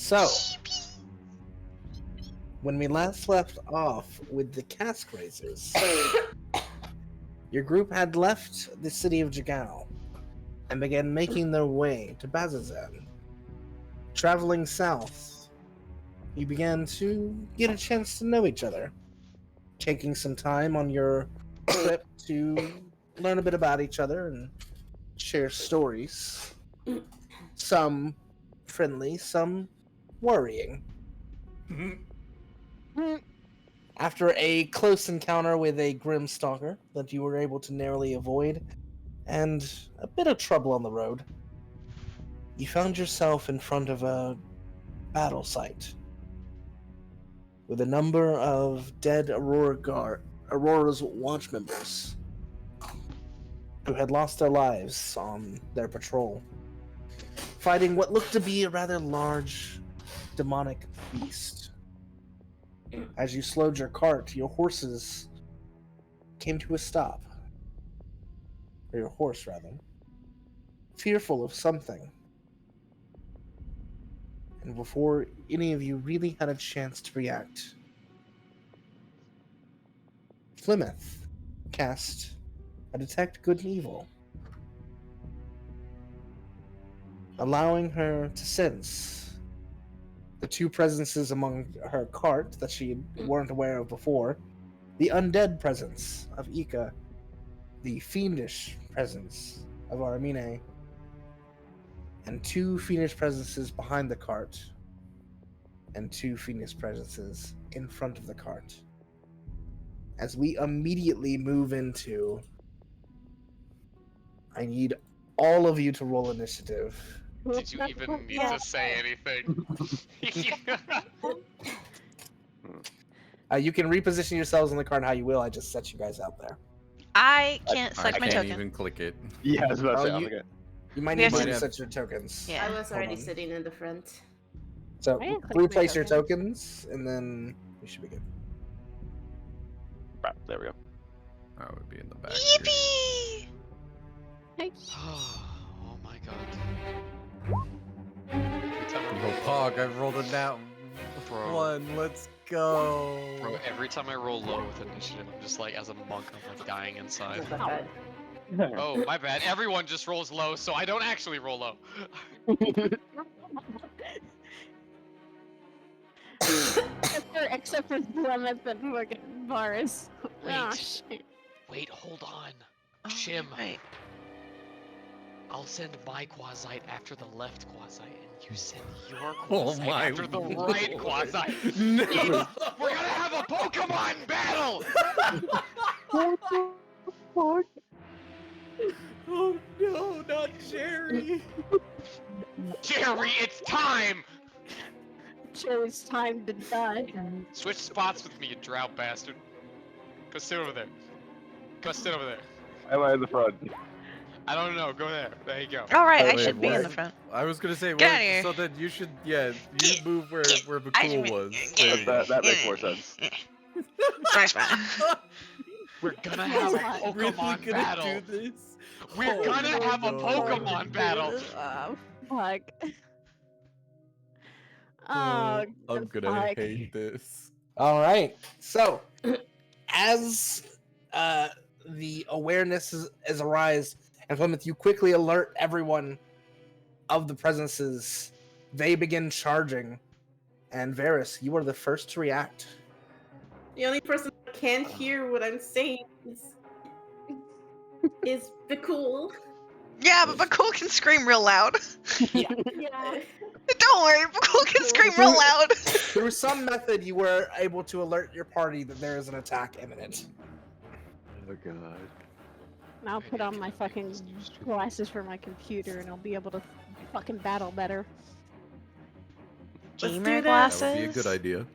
So, when we last left off with the cask raisers, your group had left the city of Jagao and began making their way to Bazazan. Traveling south, you began to get a chance to know each other, taking some time on your trip to learn a bit about each other and share stories. Some friendly, some worrying. After a close encounter with a grim stalker that you were able to narrowly avoid, and a bit of trouble on the road, you found yourself in front of a battle site with a number of dead Aurora's watch members who had lost their lives on their patrol, fighting what looked to be a rather large demonic beast. As you slowed your cart, your horses came to a stop. Or your horse, rather. Fearful of something. And before any of you really had a chance to react, Plymouth cast a Detect Good and Evil, allowing her to sense the two presences among her cart that she weren't aware of before, the undead presence of Ika, the fiendish presence of Armine, and two fiendish presences behind the cart, and two fiendish presences in front of the cart. As we immediately move into, I need all of you to roll initiative. Did you even need to say anything? You can reposition yourselves on the card how you will. I just set you guys out there. I can't I select my can't token. even click it. Yeah, I was about to say, Oh, I'm you- like, You might We need have to to- reset your tokens. Yeah. I was already Hold on. sitting in the front. So I didn't click my replace your tokens. tokens, and then you should be good. right, there we go. I would be in the back. Here. Yippee! Oh my god. Every time I Go roll, Pog, I rolled it now. Bro. One, let's go. bro, every time I roll low with initiative, I'm just like, as a monk, I'm like dying inside. Not that bad. Oh, my bad. Everyone just rolls low, so I don't actually roll low. Except for Plymouth and fucking Boris. Wait. Oh, shit. Wait, hold on. Oh, Shim. Right. I'll send my quasite after the left quasite, and you send your Oh quasite my after the right lord. quasite. No. We're gonna have a Pokemon battle! Oh no, not Jerry. Jerry, it's time! It's time to die. Switch spots with me, you drought bastard. Go sit over there. Go sit over there. Am I in the front? I don't know, go there. There you go. All right, I Wait, should be in what? the front. I was gonna say, Get what, outta here. so then you should, yeah, you move where I Bhaqull should- was. yeah. There you go. That makes more sense. Nice man. We're gonna have a I'm Really Pokemon gonna battle. do this? We're Oh, gonna have a no. Pokemon battle. Oh, fuck. Oh, I'm gonna fuck. hate this. All right. So, as the awareness is arise, and Plymouth, you quickly alert everyone of the presences. They begin charging, and Varys, you are the first to react. The only person that can't hear what I'm saying is Bhaqull. Yeah, but Bhaqull can scream real loud. Yeah. Don't worry, Bhaqull can scream real loud. Through some method, you were able to alert your party that there is an attack imminent. Oh god. And I'll put on my fucking glasses for my computer and I'll be able to fucking battle better. Let's Gamer do that. glasses. That would be a good idea.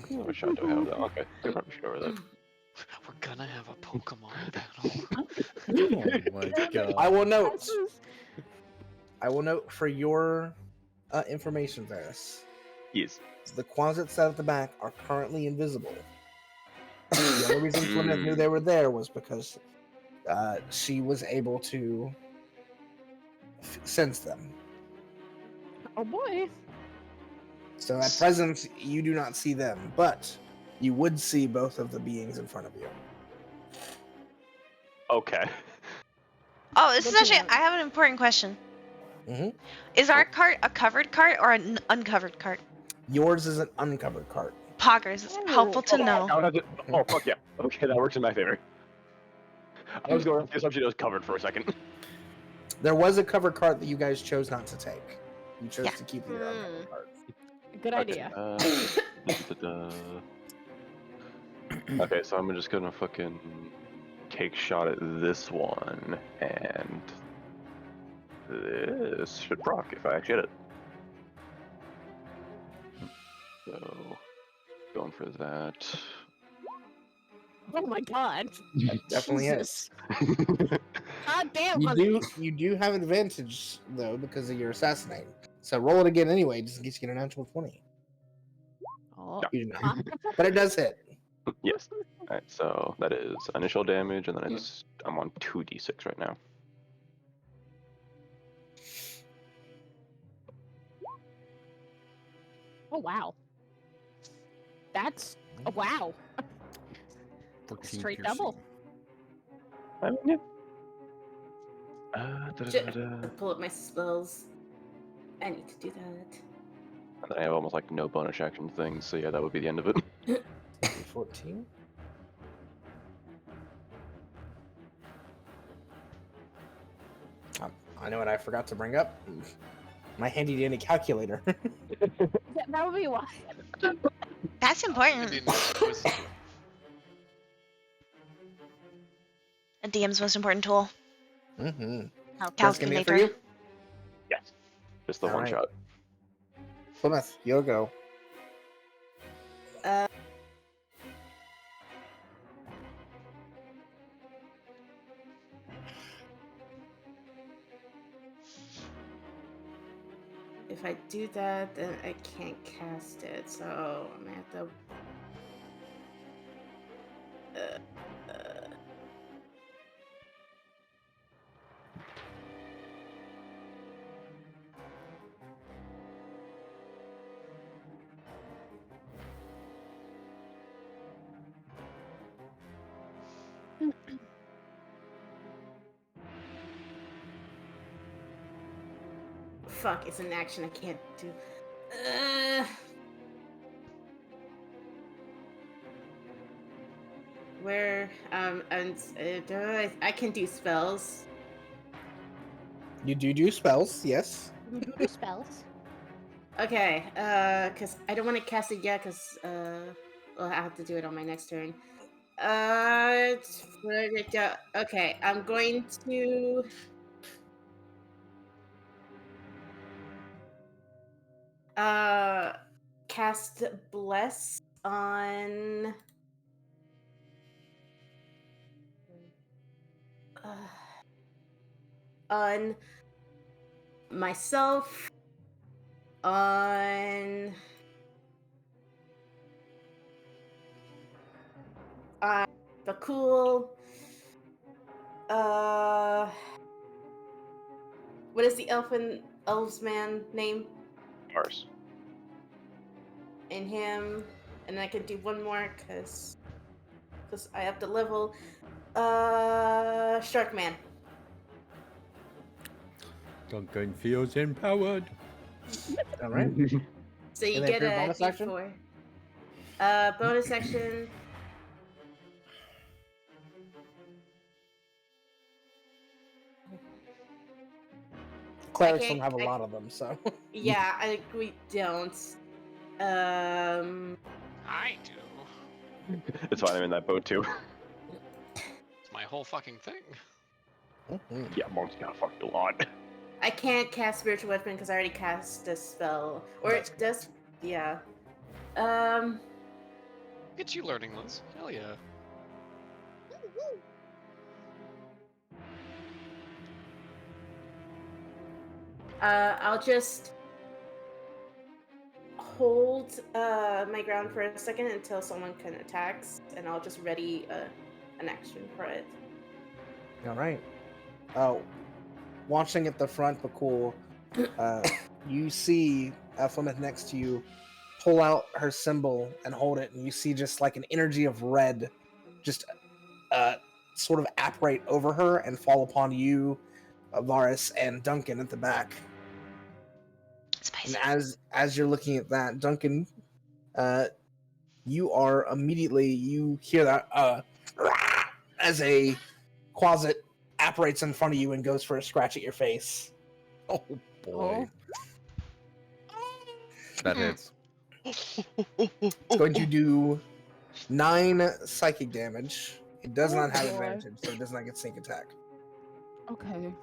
What shot do I have though? Okay, I probably should over that. We're gonna have a Pokemon battle. Oh my god. I will note for your information, Varys. Yes. The quasits set at the back are currently invisible. The only reason Plymouth knew they were there was because she was able to sense them. Oh boy. So at present, you do not see them, but you would see both of the beings in front of you. Okay. Oh, this is Looking actually. at- I have an important question. Mhm. Is our cart a covered cart or an uncovered cart? Yours is an uncovered cart. Poggers. It's helpful to know. Oh, fuck yeah. Okay, that works in my favor. I was going with the assumption it was covered for a second. There was a covered cart that you guys chose not to take. You chose Yeah. to keep your uncovered cart. Good idea. Okay, so I'm just gonna fucking take shot at this one, and this should proc if I actually hit it. So, going for that. Oh my god. That definitely Jesus. God damn, You honey. do have advantage though because of your assassinate. So roll it again anyway, just in case you get a natural 20. Oh. You do not. But it does hit. Yes. Alright, so that is initial damage, and then I'm on 2d6 right now. Oh wow. That's a wow. 14 Straight piercing. double. I mean, yeah. Da-da-da-da. Pull up my spells. I need to do that. And then I have almost like no bonus action things, so yeah, that would be the end of it. 14. I know what I forgot to bring up. My handy dandy calculator. That would be why. That's important. Indian wisdom. A DM's most important tool. Mm-hmm. Calculator. That's gonna be it for you. Yes. Just the one Alright. shot. Plymouth, you'll go. If I do that, then I can't cast it, so I'm gonna have to. Fuck, it's an action I can't do. Where, and I can do spells. You do spells, yes. You do spells. Okay, cause I don't want to cast it yet, cause, well, I have to do it on my next turn. Okay, I'm going to. Cast Bless on. On myself, on Bhaqull, what is the elves man name? Mars. In him, and I can do one more because I have to level. Sharkman. Duncan feels empowered. All right. So you And then get for your a bonus action? D4. Bonus action. Clerics Okay, don't have a I- lot of them, so. Yeah, we don't. I do. It's fine, I'm in that boat too. It's my whole fucking thing. Mhm. Yeah, Monk's got a fucking lot. I can't cast Spiritual Weapon because I already cast a spell. Or That's it does. Yeah. Get you learning, Liz. Hell yeah. I'll just hold my ground for a second until someone can attack, and I'll just ready an action for it. All right. Watching at the front, Bhaqull, you see Plymouth next to you pull out her symbol and hold it, and you see just like an energy of red just sort of apparate over her and fall upon you, Varus, and Duncan at the back. Spicy. And as you're looking at that, Duncan, you are immediately, you hear that as a closet apparates in front of you and goes for a scratch at your face. Oh boy. That hits. It's going to do 9 psychic damage. It does not have boy. advantage, so it does not get sneak attack. Okay.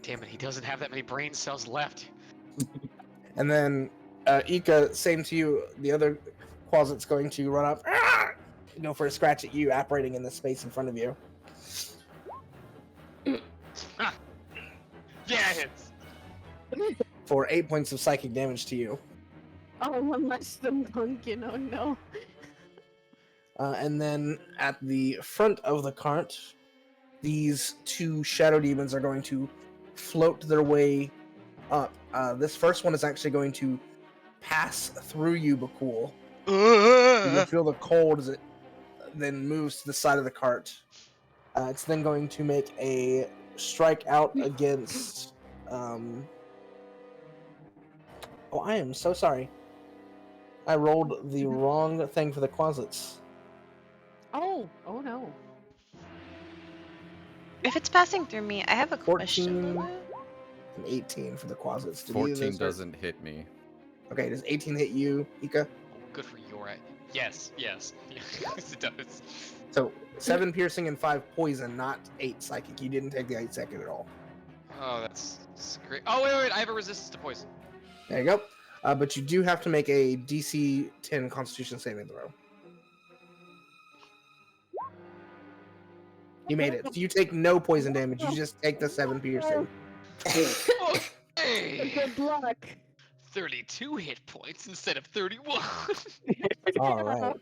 Damn it, he doesn't have that many brain cells left. And then, Ika, same to you. The other closet's going to run up, go for a scratch at you, apparating in the space in front of you. Yeah, it hits. For 8 points of psychic damage to you. Oh, one less than Duncan. Oh no. And then at the front of the cart, these 2 shadow demons are going to float their way up. This first one is actually going to pass through you, Bhaqull. You'll feel the cold as it then moves to the side of the cart. It's then going to make a strike out against... Oh, I am so sorry. I rolled the wrong thing for the closets. Oh no. If it's passing through me, I have a 14 question. and 18 for the closets. Did either of 14 those hurt? doesn't hit me. Okay, does 18 hit you, Ika? Good for your eye. Yes, yes. Yes, it does. So 7 piercing and 5 poison, not 8 psychic. You didn't take the 8 second at all. Oh, that's great. Oh, wait, I have a resistance to poison. There you go. But you do have to make a DC 10 Constitution saving throw. You made it. So you take no poison damage. You just take the 7 piercing. Okay. Good luck. 32 hit points instead of 31. All right.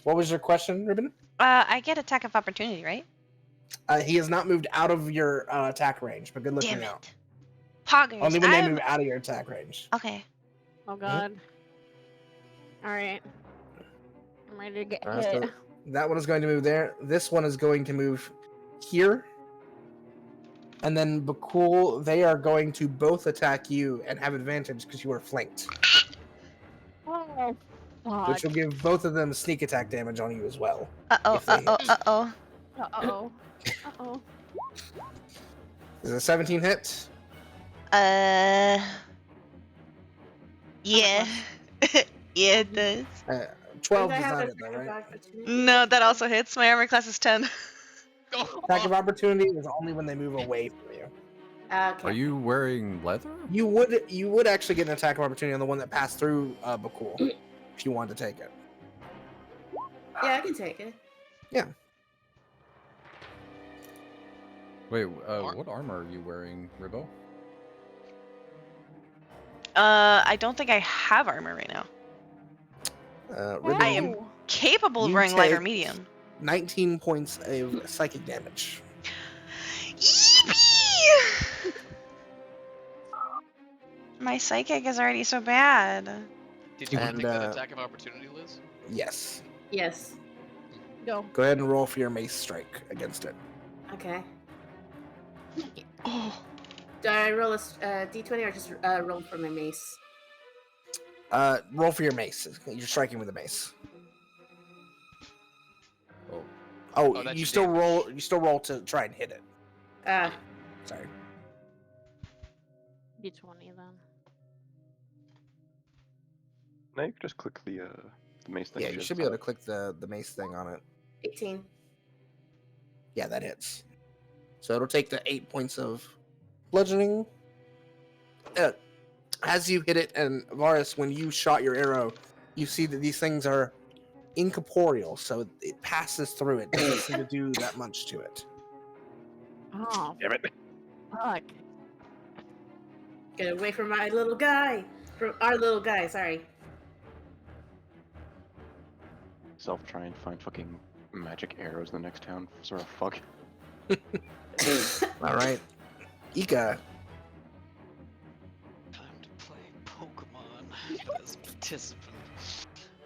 What was your question, Ribbon? I get attack of opportunity, right? He has not moved out of your attack range, but good looking Damn out. it. Poggers. Only when they move out of your attack range. Okay. Oh god. Alright. I'm ready to get Alright, hit. so that one is going to move there. This one is going to move here. And then Bhaqull, they are going to both attack you and have advantage because you are flanked. Oh, fuck. Which will give both of them sneak attack damage on you as well. Uh-oh, If they hit. uh-oh, uh-oh. Uh-oh. Uh-oh. Is it a 17 hit? Yeah. Yeah, it does. 12 I does have not a hit though, second right? opportunity? No, that also hits. My armor class is 10. Attack of opportunity is only when they move away from you. Okay. Are you wearing leather? You would actually get an attack of opportunity on the one that passed through Bhaqull if you wanted to take it. Yeah, I can take it. Wait, what armor are you wearing, Ribbo? I don't think I have armor right now. Ribbon, I am capable of You wearing light or take- medium. 19 points of psychic damage. Yippee! My psychic is already so bad. Did you want And, to take that attack of opportunity, Liz? Yes. Yes. Go. Go ahead and roll for your mace strike against it. Okay. Oh. Do I roll a d20 or just roll for my mace? Roll for your mace. You're striking with a mace. Oh, Oh, Oh, that's you your still damage. roll. You still roll to try and hit it. Sorry. D20 then. Now you can just click the mace thing. Yeah, you should be able to click the mace thing on it. 18. Yeah, that hits. So it'll take the 8 points of bludgeoning. As you hit it, and Varus, when you shot your arrow, you see that these things are incorporeal, so it passes through it. Doesn't seem to do that much to it. Oh, Damn it. fuck. Get away from my little guy. From our little guy, sorry. Self try and find fucking magic arrows in the next town. Sort of fuck. All right, Ika. Time to play Pokemon. participant.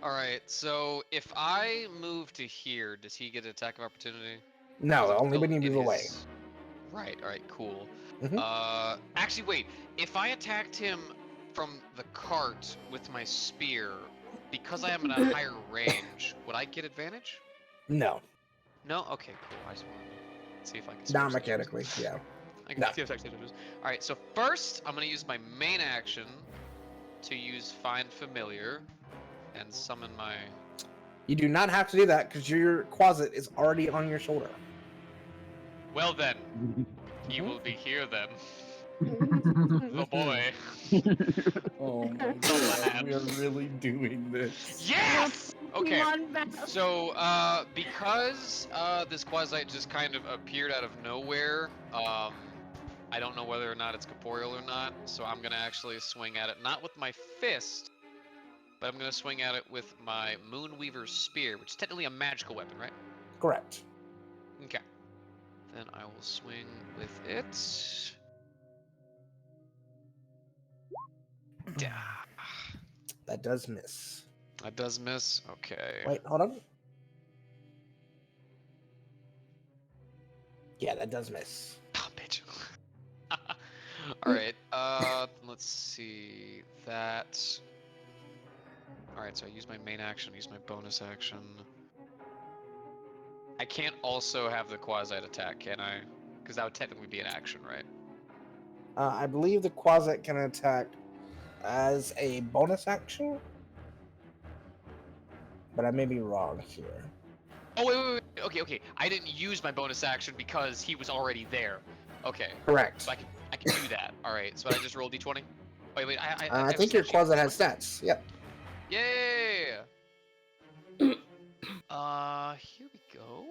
Alright, so if I move to here, does he get an attack of opportunity? No, 'Cause I'm only still when you in move away. his- Right, alright, cool. Mhm. Actually, wait. If I attacked him from the cart with my spear, because I am in a higher range, would I get advantage? No, No? Okay, cool. I just wanted to see if I can switch not sections. mechanically. Yeah. I can No. see if I can switch. Alright, so first, I'm going to use my main action to use Find Familiar and summon my... You do not have to do that because your closet is already on your shoulder. Well then, he will be here then. Oh Oh boy. Oh my The god, lad. we are really doing this. Yes! Okay. Okay. So, because this Quasite just kind of appeared out of nowhere, I don't know whether or not it's corporeal or not, so I'm gonna actually swing at it, not with my fist, but I'm gonna swing at it with my Moonweaver's Spear, which is technically a magical weapon, right? Correct. Okay. Then I will swing with it. That does miss. That does miss. Okay. Wait, hold on. Yeah, that does miss. Oh, bitch. Alright, let's see. That. Alright, so I use my main action, use my bonus action. I can't also have the Quasite attack, can I? Because that would technically be an action, right? I believe the Quasit can attack as a bonus action, but I may be wrong here. Oh, wait. Okay. I didn't use my bonus action because he was already there. Okay. Correct. So I can do that. Alright, so I just roll d20? Wait, I I think your Quasit has stats. Yep. Yeah. Here we go.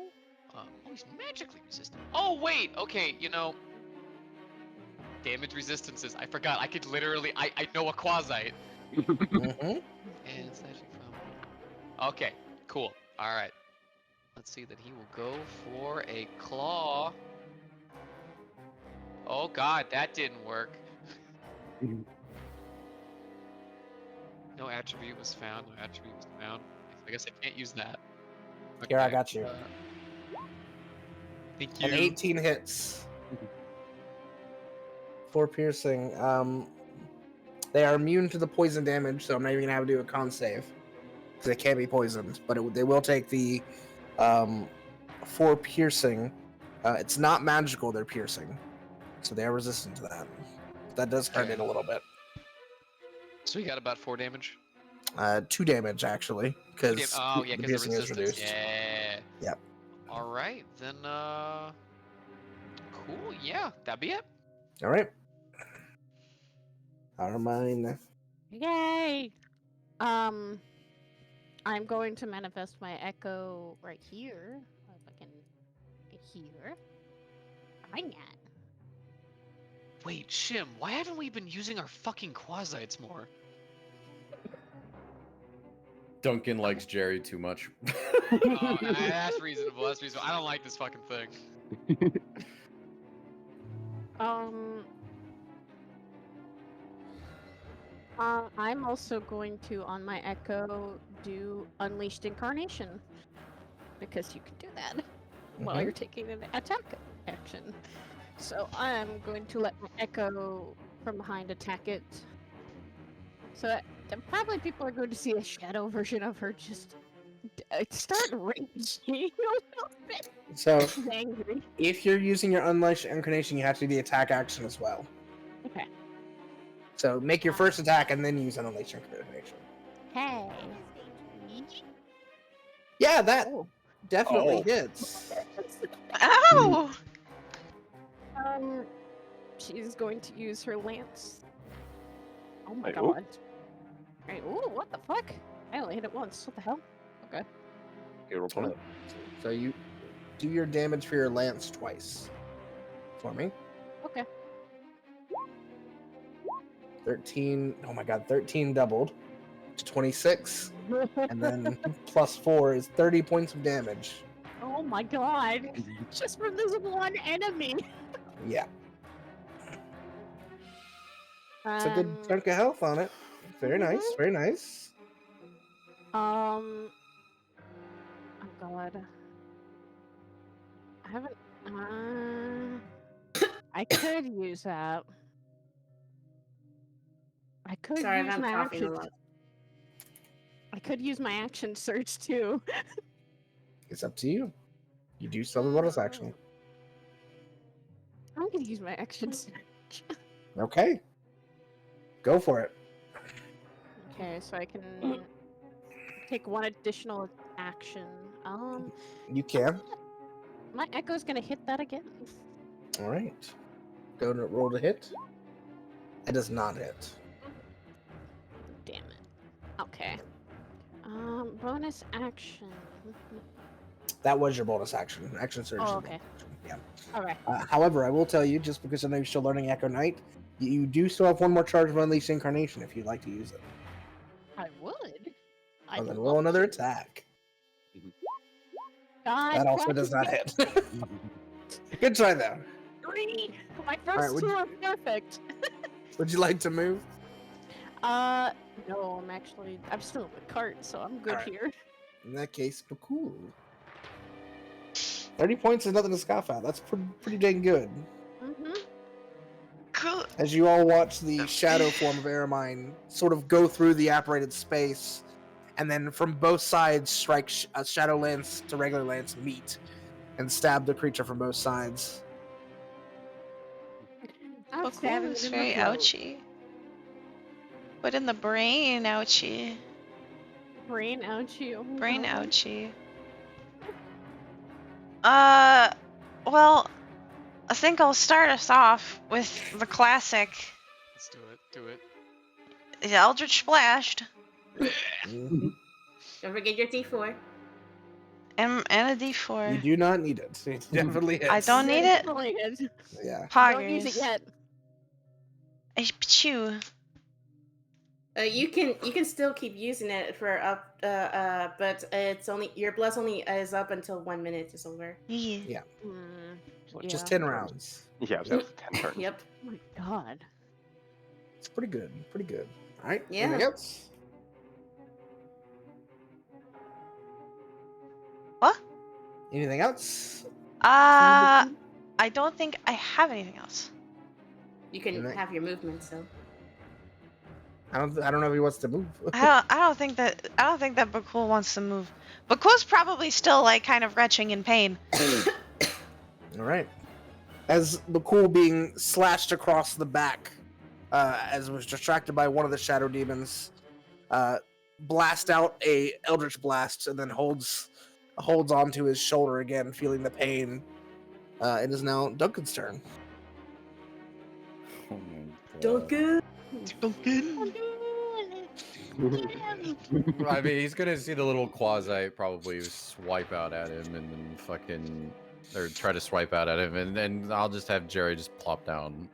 Oh, he's magically resistant. Oh, wait. Okay, damage resistances. I forgot. I could literally. I know a Quasite. Mm-hmm. And it's actually from. Okay, cool. All right. Let's see that he will go for a claw. Oh God, that didn't work. No attribute was found. No attribute was found. I guess I can't use that. Here, I Okay, got you. Thank you. An 18 hits. 4 piercing. They are immune to the poison damage, so I'm not even gonna have to do a con save because they can't be poisoned. But they will take the 4 piercing. It's not magical; they're piercing, so they are resistant to that. That does hurt Okay. it a little bit. So you got about 4 damage. 2 damage actually, because Oh yeah, the because the piercing is resistance. reduced. Yeah. Yep. All right, then. Cool. Yeah, that'd be it. All right. Mine. Yay! I'm going to manifest my echo right here. If I can get here. Find that. Wait, Shim, why haven't we been using our fucking Quasites more? Duncan likes Jerry too much. Oh, that's reasonable. That's reasonable. I don't like this fucking thing. I'm also going to, on my echo, do Unleashed Incarnation. Because you can do that while you're taking an attack action. So I'm going to let my echo from behind attack it. So probably people are going to see a shadow version of her just start raging a little bit. So She's angry. if you're using your Unleashed Incarnation, you have to do the attack action as well. Okay. So make your first attack and then use an Unleashed Incarnation. Hey. Yeah, that Oh. definitely Oh. hits. Ow! She's going to use her lance. Oh my Wait, ooh. god. Right, ooh, what the fuck? I only hit it once. What the hell? Okay. Okay, roll 20. So you do your damage for your lance twice. For me. Okay. 13. Oh my god, 13 doubled to 26. And then plus 4 is 30 points of damage. Oh my god. Just from this one enemy. Yeah. It's a good chunk of health on it. Very nice, very nice. Oh god. I haven't. I could use that. I could Sorry, use I'm my coughing a action. lot. I could use my action surge too. It's up to you. You do still have a bonus action. I'm gonna use my action surge. Okay. Go for it. Okay, so I can take one additional action. You can. My echo's gonna hit that again. All right. Go to roll to hit. It does not hit. Damn it. Okay. Bonus action. That was your bonus action. Action surge. Oh, is a okay. bonus action. Yeah. All right. However, I will tell you, just because I know you're still learning Echo Knight, you do still have one more charge of Unleashed Incarnation if you'd like to use it. I would. Well, then roll another attack. God, That also does not hit. Good try, though. 3. My right, first would 2 you- are perfect. Would you like to move? No, I'm still in the cart, so I'm good Alright. here. In that case, cool. 30 points is nothing to scoff at. That's pretty dang good. Mm-hmm. Cool. As you all watch the shadow form of Aramine sort of go through the apparated space, and then from both sides strike shadow lance to regular lance meet, and stab the creature from both sides. I'm Bhaqull stabbing is it in very the throat. ouchy. But in the brain, ouchy. Brain ouchie. Oh my Brain God. ouchie. Well, I think I'll start us off with the classic, Let's do it. Do it. the Eldritch Splashed, Mhm. Don't forget your D4. and a You D4. do not need it. It definitely hits. I don't need it? Definitely is. Yeah. Don't use it Poggers. yet. Chew. You can still keep using it for up but it's only your bless only is up until 1 minute is over. Yeah. Just Yeah. 10 rounds. Yeah, that was 10 turns. Yep. Oh my God. It's pretty good. Pretty good. All right. Yeah. Anything else? What? Anything else? I don't think I have anything else. You can Alright. have your movement still. I don't know if he wants to move. I don't think that Bhaqull wants to move. Bhaqull's probably still like kind of retching in pain. All right. As Bhaqull being slashed across the back, as was distracted by one of the shadow demons, blast out a eldritch blast and then holds onto his shoulder again, feeling the pain. It is now Duncan's turn. Oh my God. Duncan. I mean, he's gonna see the little quasi probably swipe out at him and then fucking, or try to swipe out at him, and then I'll just have Jerry just plop down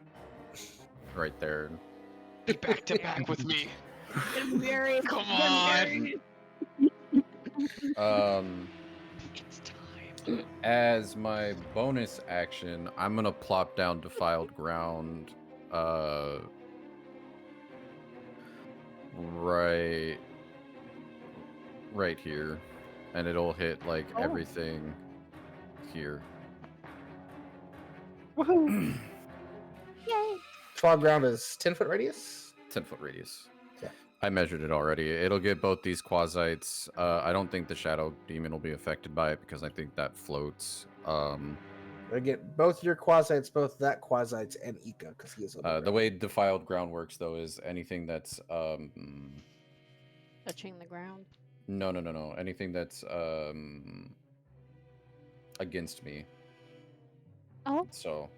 right there. Get back to back with me. Very. Come on. It's time. As my bonus action, I'm gonna plop down Defiled Ground, right here, and it'll hit like Oh. everything here. Woohoo! Yay! Fog ground is 10-foot radius. 10-foot radius. Yeah. I measured it already. It'll get both these quasites. I don't think the shadow demon will be affected by it because I think that floats. I get both your quasites, both that quasites and Ika, because he is The way Defiled Ground works though is anything that's Touching the ground. no. Anything that's against me. Oh. So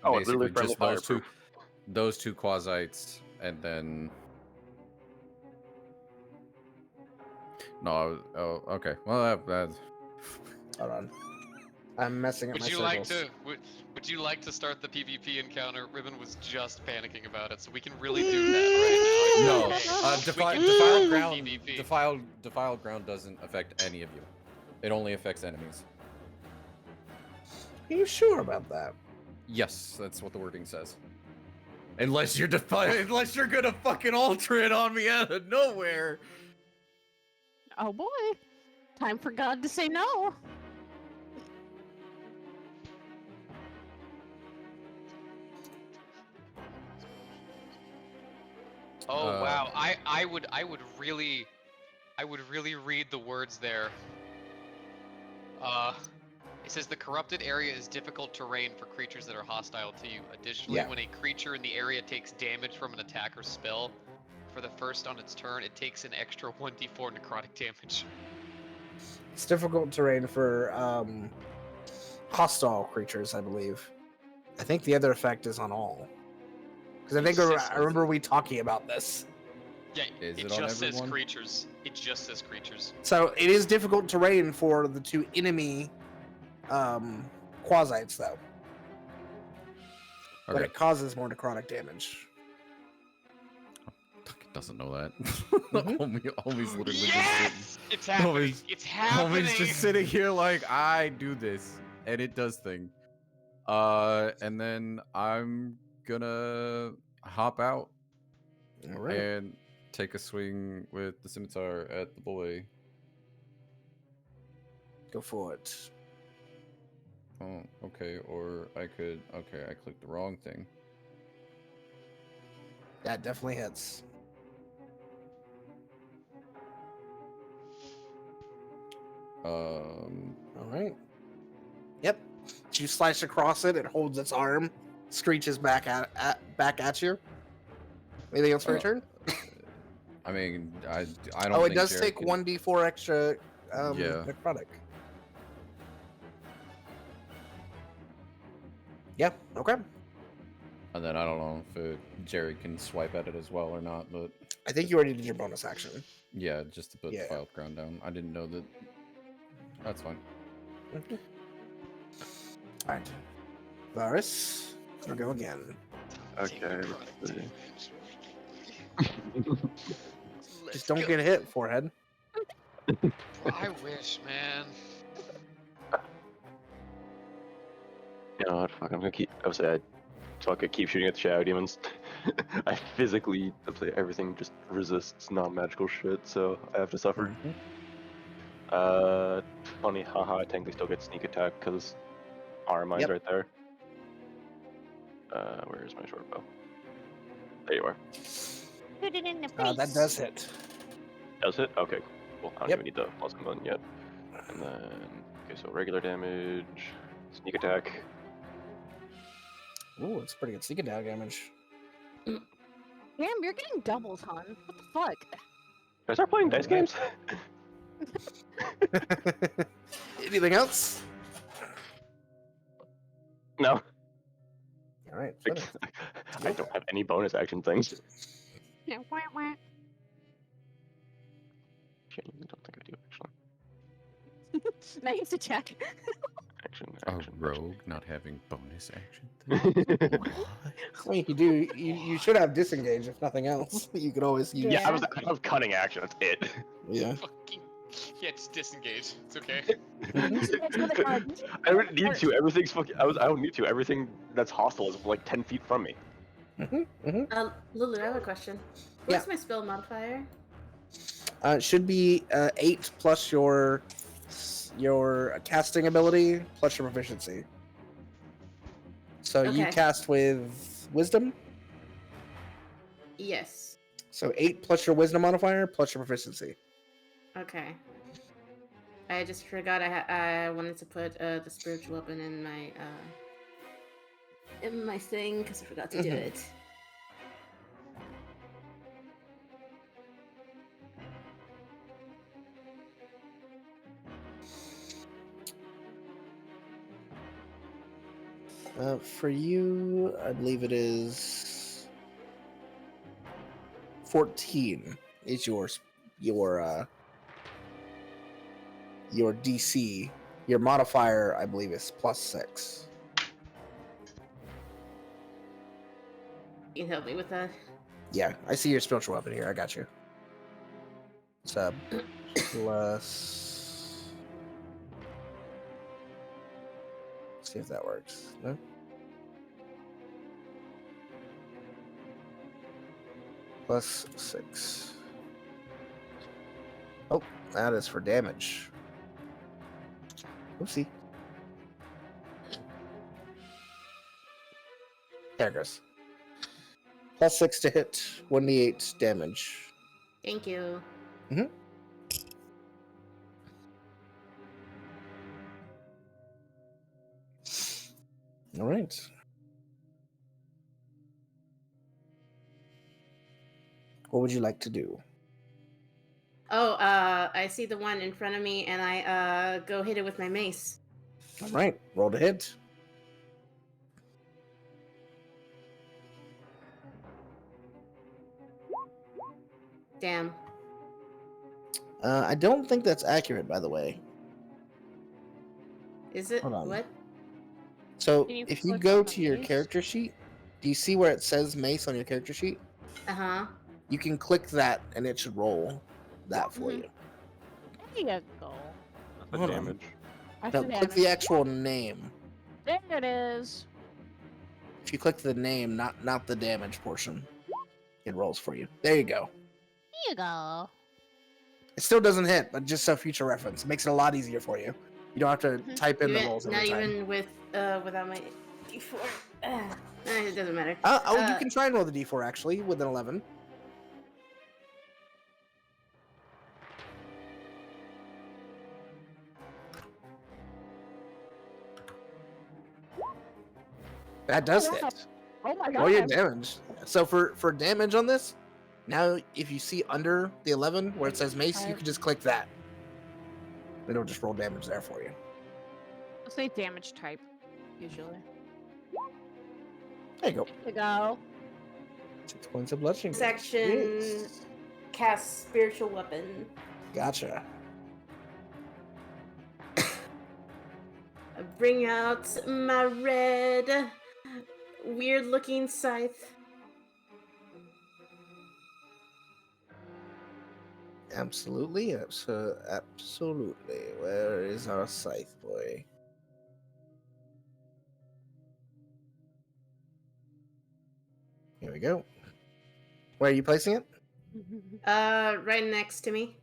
Oh, it's literally basically friendly just fireproof. those two quasites, and then no. Oh, okay. Well, that's Hold on. I'm messing up Would my you circles. like to? Would you like to start the PvP encounter? Ribbon was just panicking about it, so we can really do that right now. no. It's okay. Defiled We can do Ground. PvP. Defiled Ground doesn't affect any of you. It only affects enemies. Are you sure about that? Yes, that's what the wording says. Unless you're gonna fucking alter it on me out of nowhere. Oh boy. Time for God to say no. Oh wow, I would really read the words there. It says the corrupted area is difficult terrain for creatures that are hostile to you. Additionally, Yeah. when a creature in the area takes damage from an attack or spell, for the first on its turn, it takes an extra 1d4 necrotic damage. It's difficult terrain for hostile creatures, I believe. I think the other effect is on all. Because I think I remember we talking about this. Yeah, Is it it on just says everyone? creatures. It just says creatures. So it is difficult terrain for the two enemy quasites, though. But Okay. it causes more necrotic damage. It doesn't know that. Mhm. Homie's literally just Yes! sitting. It's happening. Homie's- It's happening. Homie's just sitting here like, I do this, and it does thing. And then I'm gonna hop out All right. and take a swing with the scimitar at the boy. Go for it. Oh, okay. Or I could. Okay, I clicked the wrong thing. That definitely hits. All right. Yep. You slice across it. It holds its arm, screeches back at you. Anything else for your turn? I mean, I don't. Oh, it think does Jared take can- 1d4 extra Yeah. necrotic. Yeah. Okay. And then I don't know if Jared can swipe at it as well or not, but I think you already did your bonus action. yeah, just to put Yeah. the wild ground down. I didn't know that. That's fine. All right. Varus, we'll go again. Okay. let's see. Just don't get hit, forehead. I wish, man. You know what? Fuck, I'm gonna keep. So I could keep shooting at the shadow demons. I physically, everything just resists non-magical shit, so I have to suffer. Funny, haha. I technically still get sneak attack because Aramine's Yep. right there. Where's my short bow? There you are. Put it in the face. That does hit. Does it? Okay, cool. I don't Yep. even need the plus component yet. And then, okay, so regular damage, sneak attack. Ooh, it's pretty good sneak attack damage. Damn, you're getting doubles, hon. What the fuck? Can I start playing dice games? Anything else? No. All right. I don't have any bonus action things. Yeah, wah, wah. Shit, I don't think I do actually. Now you have to check. Action. A rogue not having bonus action. Well, you do. You should have disengage if nothing else. You could always use. Yeah, I was cutting action. That's it. Yeah. Fucking. Yeah, just disengage. It's okay. I don't need to. Everything's fucking. I don't need to. Everything that's hostile is like 10 feet from me. Lulu, I have a question. What's my spell modifier? It should be 8 plus your casting ability plus your proficiency. So you Okay. cast with wisdom. Yes. So 8 plus your wisdom modifier plus your proficiency. Okay. I just forgot I wanted to put the spiritual weapon in my thing because I forgot to do it. For you, I believe it is 14 is your DC. Your modifier, I believe, is +6. You can help me with that. Yeah, I see your spiritual weapon here. I got you. It's plus. Let's see if that works. No. +6. Oh, that is for damage. Oopsie. There it goes. +6 to hit, 1d8 damage. Thank you. All right. What would you like to do? Oh, I see the one in front of me, and I go hit it with my mace. All right, roll to hit. Damn. I don't think that's accurate, by the way. Is it? Hold on. What? So Can you if you click go on the to your mace? character sheet, do you see where it says mace on your character sheet? Uh-huh. You can click that, and it should roll that for Mhm. you. There you go. The Hold on. damage. That's No, the click the damage. actual name. There it is. If you click the name, not the damage portion, it rolls for you. There you go. Here you go. It still doesn't hit, but just so future reference, it makes it a lot easier for you. You don't have to Mhm. type in the Even, rolls not every time. even with without my D4. It doesn't matter. You can try and roll the d4 actually with an 11. That does wow. hit. Oh my Roll your god. damage. So for damage on this, now if you see under the 11 where it says mace, you can just click that. It'll just roll damage there for you. Let's say damage type, usually. There you go. There you go. 6 points of bludgeoning. Section Yes. cast spiritual weapon. Gotcha. I bring out my red, weird-looking scythe. Absolutely. Absolutely. Where is our scythe boy? Here we go. Where are you placing it? Right next to me.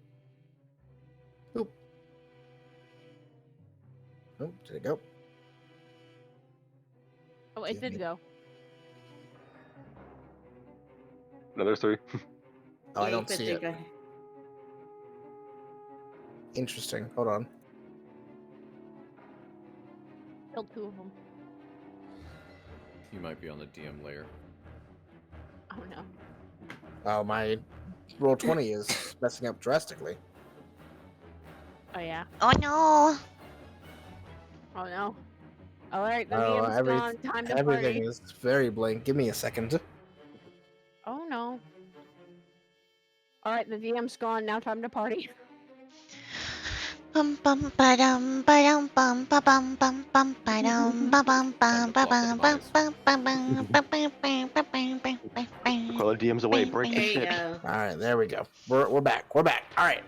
Oop. Oh, did it go? Oh, it Give did me- go. Another 3. Oh, I Yeah, don't but see they it. go- Interesting. Hold on. Killed 2 of them. You might be on the DM layer. Oh no. Oh, my roll 20 is messing up drastically. Oh yeah. Oh no. Oh no. Alright, the Oh, DM's gone. Time to everything party. is very blank. Give me a second. Oh no. Alright, the DM's gone. Now time to party. Bum bum ba dum ba dum bum ba bum bum bum ba dum ba bum bum ba bum bum bum bum bum ba bum bum ba bum bum ba bum. Call our DMs away. Break the There you shit. go. All right, there we go. We're back. We're back. All right.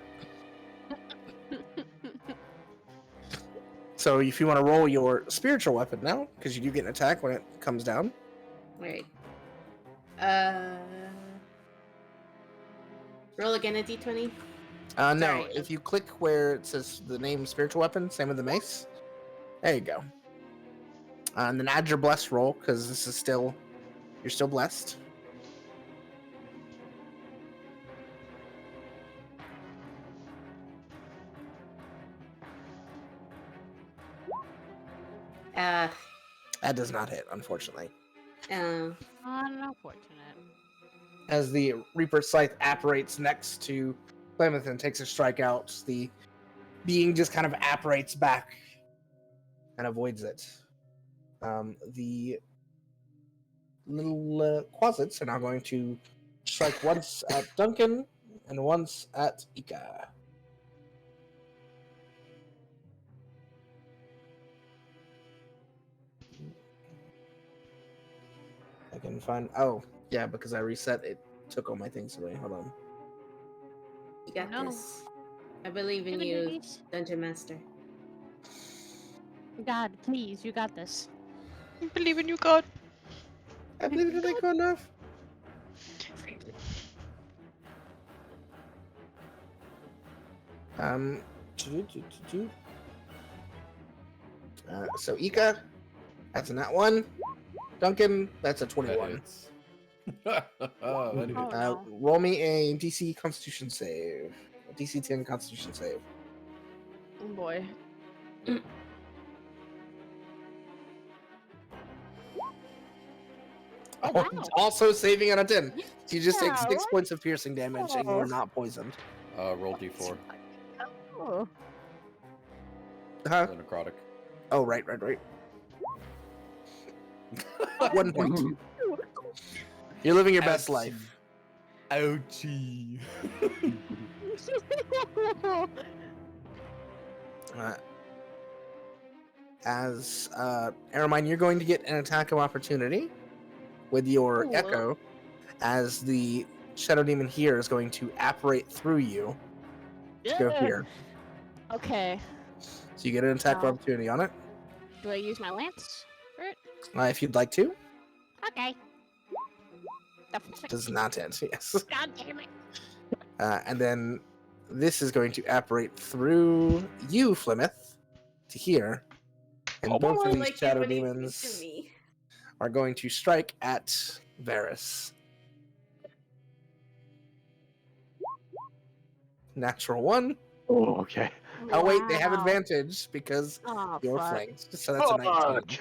So if you want to roll your spiritual weapon now, because you do get an attack when it comes down. Right. Roll again a d20. No, Sorry. if you click where it says the name spiritual weapon, same with the mace. There you go. And then add your blessed roll, because this is still, you're still blessed. Uh, That does not hit, unfortunately. Unfortunate. As the Reaper Scythe apparates next to Plymouth and takes a strike out, the being just kind of apparates back and avoids it. The little quasits are now going to strike once at Duncan and once at Ika. I can find. Oh, yeah, because I reset it, took all my things away. Hold on. you got No. this. I believe in Give it you, these. Dungeon Master. God, please, you got this. I believe in you, God. I believe it ain't good enough. Oh, Um, doo- doo- doo- doo. So Ika, that's a nat 1. Duncan, that's a That 21. hits. That Oh hits. no. Roll me a DC Constitution save. A DC 10 Constitution save. Oh boy. Oh, wow. Also saving on a 10. So you just take Yeah, 6 what? points of piercing damage and you're Oh. not poisoned. Roll d4. Oh. Huh? The necrotic. Oh, right. 1 point. You're living your best Ouchie. life. Ouchie. As Aramine, you're going to get an attack of opportunity with your Cool. echo, as the shadow demon here is going to apparate through you to go Yeah. here. Okay. So you get an attack of Oh. opportunity on it, Do I use my lance for it? if you'd like to. Okay. Does not hit. Yes. God damn it. And then this is going to apparate through you, Flemeth, to here. And both More of these like it shadow when it gets demons to me. are going to strike at Varys. Natural 1. Oh, okay. Oh wait, they have Wow. advantage because Oh, you're fuck. flanked. So that's a 19.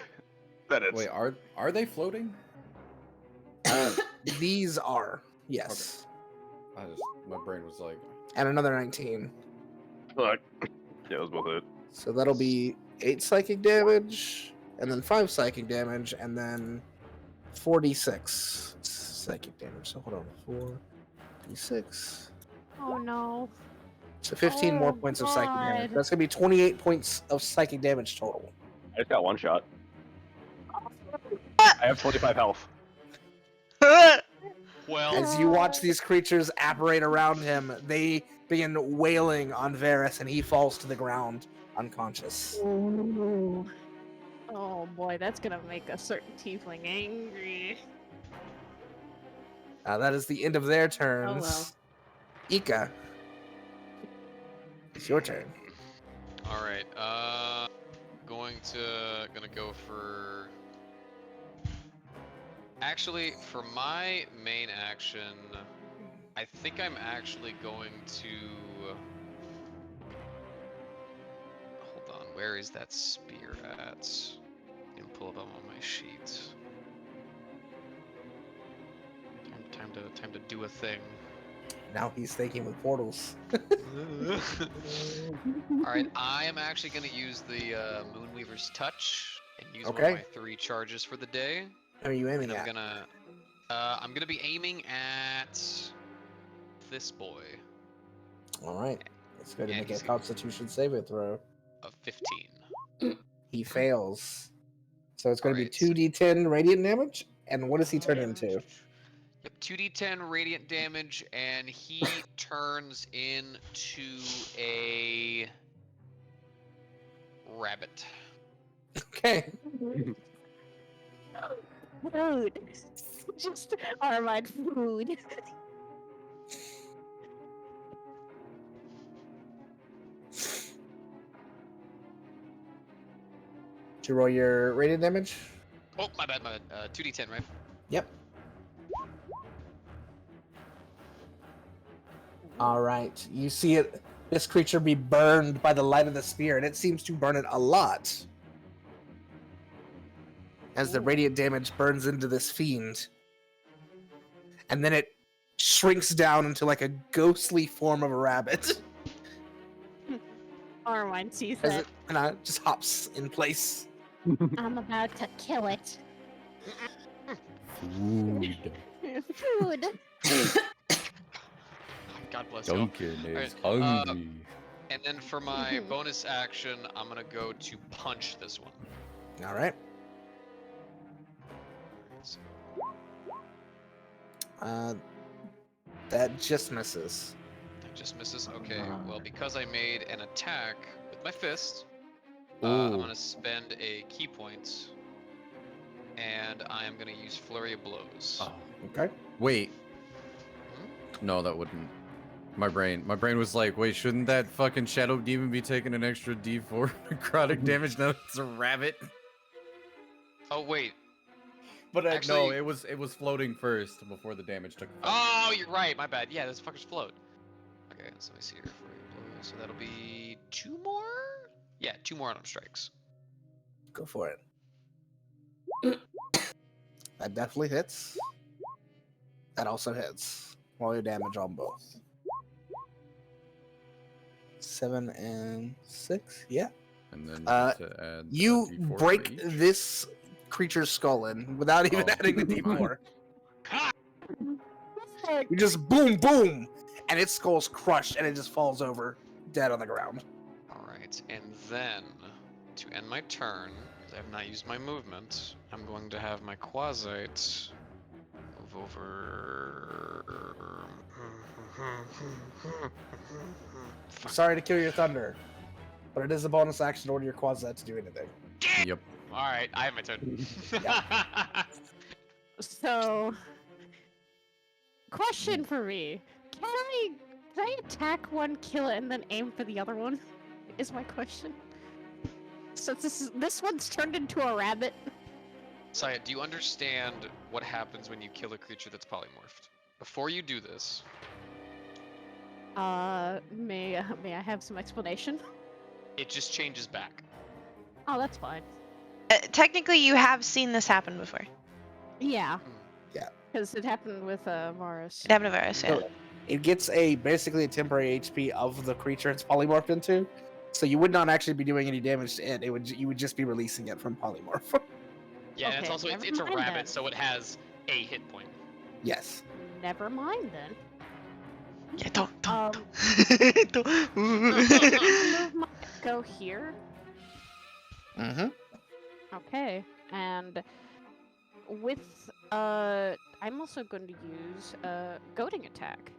That is. Wait, are they floating? These are, yes. My brain was like, And another 19. Fuck. Yeah, it was both it. So that'll be 8 psychic damage, and then 5 psychic damage, and then 46 psychic damage. So hold on, 4d6. Oh no. So 15 more Oh, points of psychic damage. God. That's gonna be 28 points of psychic damage total. I just got one shot. I have 25 health. Well, As you watch these creatures apparate around him, they begin wailing on Varys, and he falls to the ground unconscious. Ooh. Oh boy, that's gonna make a certain tiefling angry. That is the end of their turns. well. Ika, it's your turn. all right. Gonna go for. Actually, for my main action, I think I'm actually going to. Hold on, where is that spear at? I can pull it up on my sheet. Time to do a thing. Now he's thinking with portals. Alright, I am actually going to use the Moonweaver's Touch and use one Okay. of my 3 charges for the day. Who are you aiming And at? I'm gonna be aiming at this boy All right. Let's go to And make a he's- Constitution saving throw. of 15. He fails. So it's going to be Alright, so- 2d10 radiant damage. And what does he turn into? Yep, 2d10 radiant damage, and he turns into a rabbit. Okay. Food. Just Armide food. Did you roll your radiant damage? Oh, my bad. 2d10, right? Yep. All right. You see it. This creature be burned by the light of the spear, and it seems to burn it a lot. As the radiant damage burns into this fiend. And then it shrinks down into like a ghostly form of a rabbit. Armide sees As that. it kind of just hops in place. I'm about to kill it. food. Food. God bless you. Duncan is Alright, hungry. And then for my bonus action, I'm gonna go to punch this one. All right. That just misses. That just misses. Okay, well, because I made an attack with my fist, Ooh. I'm gonna spend a key point, and I am gonna use Flurry of Blows. Oh, Okay. wait. Hmm? No, that wouldn't. My brain was like, wait, shouldn't that fucking shadow demon be taking an extra D4 necrotic damage? Now it's a rabbit. Oh wait. But no, Actually- it was floating first before the damage took effect. Oh, you're right. My bad. Yeah, this fuckers float. Okay, so let me see here. So that'll be 2 more. Yeah, 2 more unarmed strikes. Go for it. That definitely hits. That also hits. Roll your damage on both. 7 and 6. Yeah. And then Uh, to add a You D4 for break each. this creature's skull in without even Oh. adding the D4. Ha! You just boom, boom, and its skull's crushed and it just falls over dead on the ground. All right, and then to end my turn, because I have not used my movement, I'm going to have my Quasite move over. Fuck. Sorry to kill your thunder, but it is a bonus action to order your Quasite to do anything. Yep. All right, I have my turn. So, question for me: Can I attack one, kill it, and then aim for the other one? Is my question. So this one's turned into a rabbit. Saya, do you understand what happens when you kill a creature that's polymorphed? Before you do this, May I have some explanation? it just changes back. Oh, that's fine. Technically, you have seen this happen before. Yeah. Yeah. Because it happened with Varus. It happened to Varus, yeah. So it gets basically a temporary HP of the creature it's polymorphed into. So you would not actually be doing any damage to it. You would just be releasing it from polymorph. Yeah, and it's Okay, also never it's a mind rabbit, then. so it has a hit point. Yes. Never mind then. Yeah, don't. Um, don't. move my echo here. Mm-hmm. Okay, and with I'm also going to use goading attack.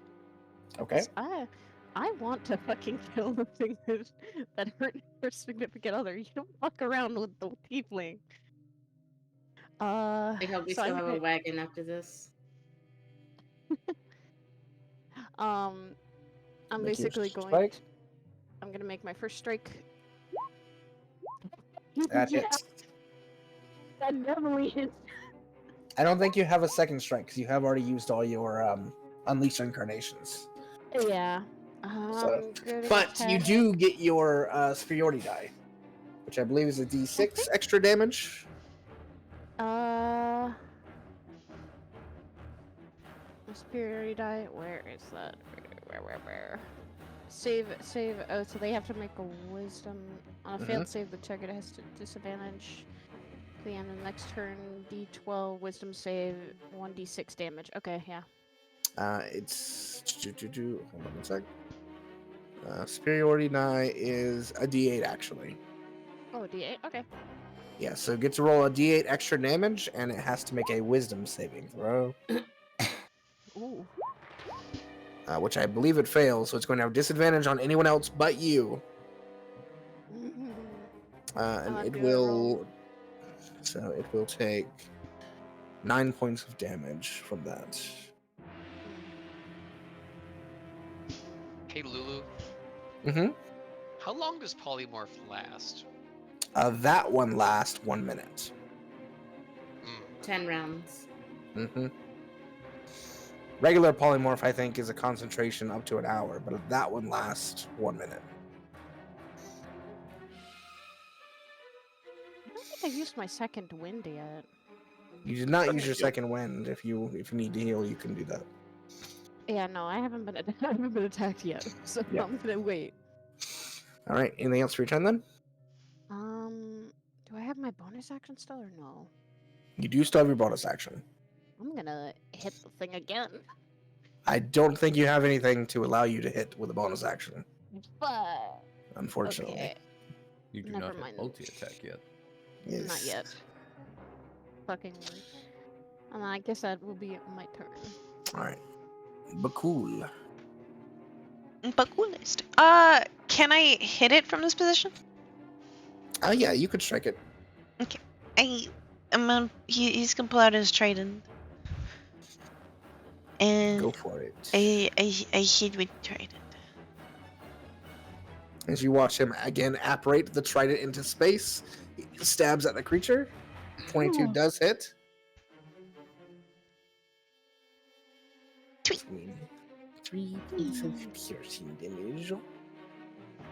Okay. 'Cause I want to fucking kill the thing that hurt her significant other. You don't fuck around with the tiefling. I hope we so still I'm have a gonna- wagon after this. I'm Make your basically going. strike. I'm gonna make my first strike. That Yeah, hits. that definitely hits. I don't think you have a second strike because you have already used all your unleashed incarnations. Yeah. So- Goading But you attack. do get your superiority die, which I believe is a D6 extra damage. Superiority die. Where is that? Where? Save. Oh, so they have to make a wisdom. On a failed save, the target has to disadvantage. At the end of the next turn, D12 wisdom save, 1d6 damage. Okay, yeah. It's hold on one sec. Superiority die is a D8 actually. Oh, D8. Okay. Yeah, so it gets to roll a D8 extra damage, and it has to make a Wisdom saving throw, Ooh. which I believe it fails. So it's going to have disadvantage on anyone else but you, and I'll it do a roll. will. So it will take 9 points of damage from that. Hey Lulu, Mm-hmm. how long does polymorph last? That one lasts 1 minute. 10 rounds. Mm-hmm. Regular polymorph, I think, is a concentration up to an hour, but that one lasts 1 minute. I don't think I've used my second wind yet. You did not Okay, use your yep. second wind. If you need to heal, you can do that. Yeah, no, I haven't been I haven't been attacked yet, so Yeah. I'm gonna wait. All right. Anything else for your turn then? Do I have my bonus action still or no? You do still have your bonus action. I'm gonna hit the thing again. I don't think you have anything to allow you to hit with a bonus action, But unfortunately. okay, You do Never not have mind. multi-attack yet. Yes. not yet. Fucking. And I guess that will be my turn. All right. Bhaqull. But coolest. Can I hit it from this position? Oh yeah, you could strike it. He's gonna pull out his trident. And Go for it. I hit with trident. As you watch him again apparate the trident into space, he stabs at the creature. 22 Ooh. does hit. Tweet. 3 points of piercing damage.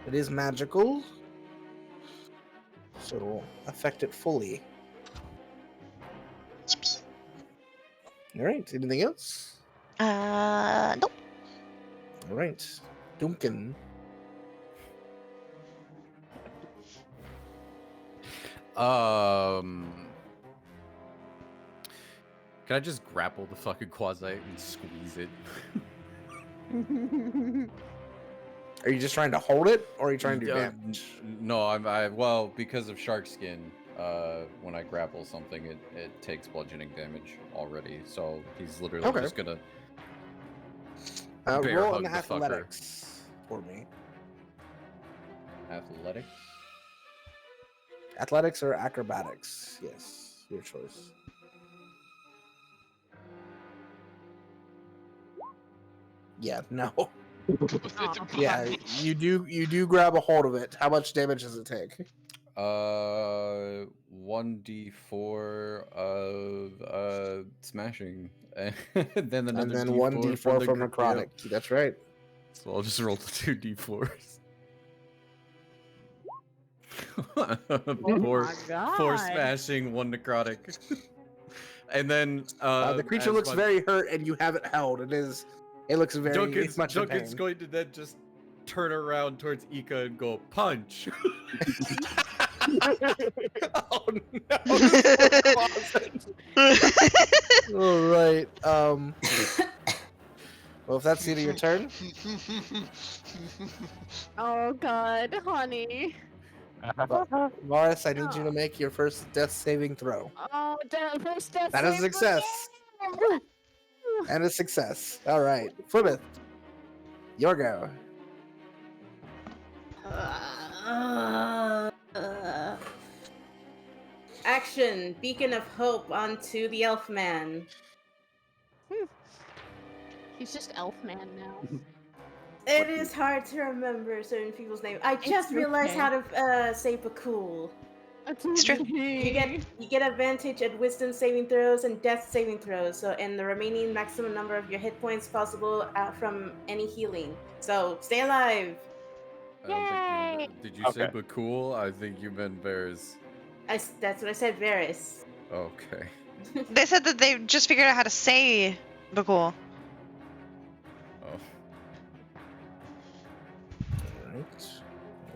It is magical, so it'll affect it fully. Yippee. Alright, anything else? Nope. Alright. Duncan. Can I just grapple the fucking quasi and squeeze it? Are you just trying to hold it, or are you trying to do damage? No, well, because of shark skin, when I grapple something, it takes bludgeoning damage already. So he's literally Okay. just gonna bear Roll hug an the fucker. athletics for me. Athletics. Athletics or acrobatics? Yes, your choice. Yeah, no. Yeah, you do grab a hold of it. How much damage does it take? 1d4 of smashing, and then another And then d4 1d4 from the necrotic. That's right. So I'll just roll the 2d4s. Oh four, my god. 4 smashing, 1 necrotic. And then The creature as looks my- very hurt, and you have it held. It looks very much in Duncan's pain. going to then just turn around towards Ika and go punch. Oh no! This closet. All right. Well, if that's the end of your turn, Oh god, honey. Varus, I need you to make your first death saving throw. Oh, first death That is a save success. again! And a success. All right, Plymouth, your go. Action! Beacon of Hope onto the elf man. He's just Elfman now. It is hard to remember certain people's names. I just realized okay. how to say Bhaqull. It's true. You get advantage at Wisdom saving throws and Death saving throws. So, and the remaining maximum number of your hit points possible from any healing. So, stay alive. I don't Yay! think did you say Okay. but cool? I think you meant bears. That's what I said, Varys. Okay. They said that they just figured out how to say Bhaqull. Oh. All right.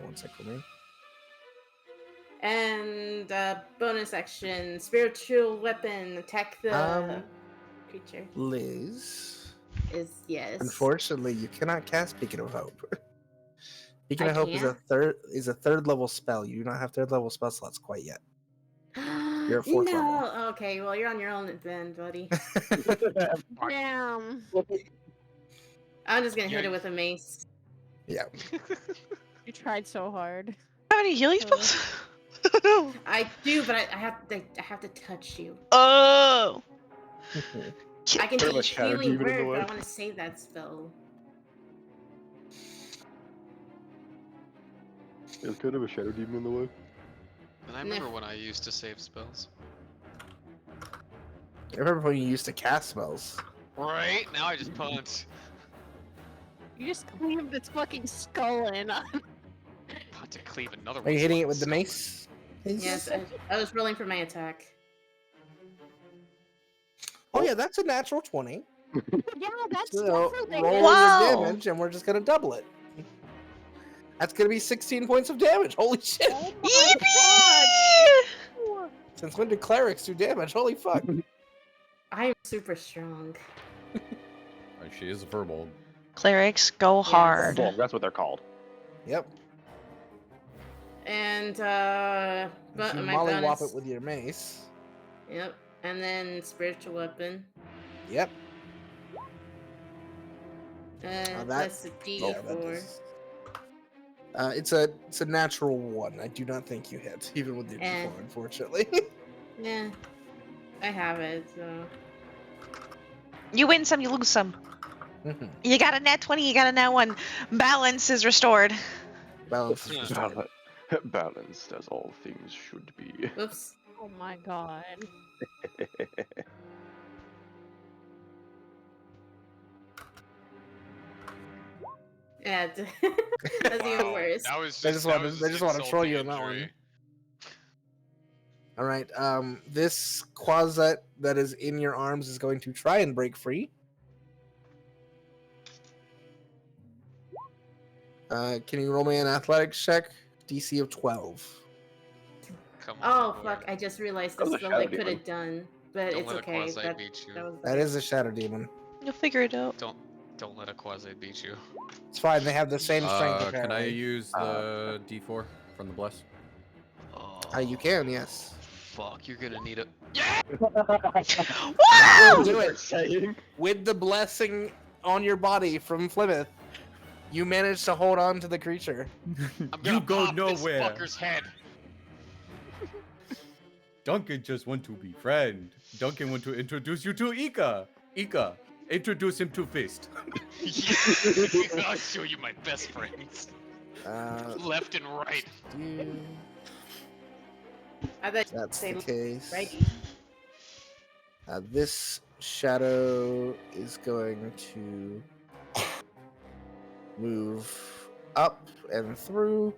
One sec for me. And bonus action, spiritual weapon, attack the creature. Liz. Is yes. Unfortunately, you cannot cast Beacon of Hope. Beacon I of Hope can't? is a third level spell. You do not have third level spell slots quite yet. You're at fourth level. No. Okay, well you're on your own then, buddy. Damn. I'm just gonna hit Yeah. it with a mace. Yeah. You tried so hard. Have any healing spells? No. I do, but I have to touch you. Oh. I can Put a teach shadow healing demon in the word, but way. I want to save that spell. There's kind of a shadow demon in the way. And I remember when I used to save spells. I remember when you used to cast spells. Right? Now I just punch. You just cleaved its fucking skull in. About to cleave another one. Are you hitting it with the mace? Yes, I was rolling for my attack. Oh yeah, that's a natural 20. Yeah, that's So definitely roll it. Wow. your damage, and we're just gonna double it. That's gonna be 16 points of damage. Holy shit! Oh my Yippee! Since when do clerics do damage? Holy fuck! I'm super strong. She is a furball. Clerics go hard. Well, that's what they're called. Yep. And But you my mollywop bonus. it with your mace. Yep. And then spiritual weapon. Yep. That's a Yeah, that D4. is- it's a natural 1. I do not think you hit, even with your D4, unfortunately. Yeah. I have it, so. You win some, you lose some. Mhm. You got a nat 20, you got a nat 1. Balance is restored. Balance is Yeah. restored. Balanced as all things should be. Oops. Oh my god. Yeah, that's even Wow, worse. that was They just, just that wanna- was they just wanna troll insulting you on that one. injury. All right. This quasit that is in your arms is going to try and break free. Can you roll me an athletics check? DC of 12. Come on. Oh boy. fuck! I just realized That the was a spell shadow I could demon. have done, but Don't it's let a okay. quasi That, beat you. that was That is a shadow demon. You'll figure it out. Don't let a quasi beat you. It's fine. They have the same strength. Can I Apparently. use the D4 from the bless? You can, yes. Fuck, you're gonna need a. That will do it. Saying. With the blessing on your body from Plymouth, you managed to hold on to the creature. I'm gonna go pop nowhere. this fucker's head. Duncan just want to be friend. Duncan want to introduce you to Ika. Ika, introduce him to Fist. I'll show you my best friends. Left and right. I bet That's say the case. right. This shadow is going to move up and through.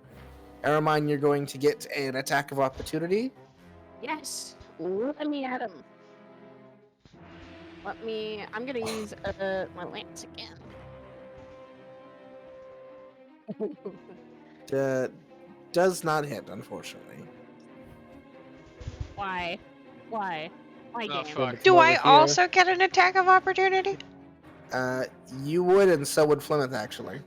Aramine, you're going to get an attack of opportunity. Yes. Let me at him. I'm gonna use my lance again. Does not hit, unfortunately. Why? Why? Why, Oh, Dan? fuck. Do Over I here. also get an attack of opportunity? You would, and so would Plymouth, actually.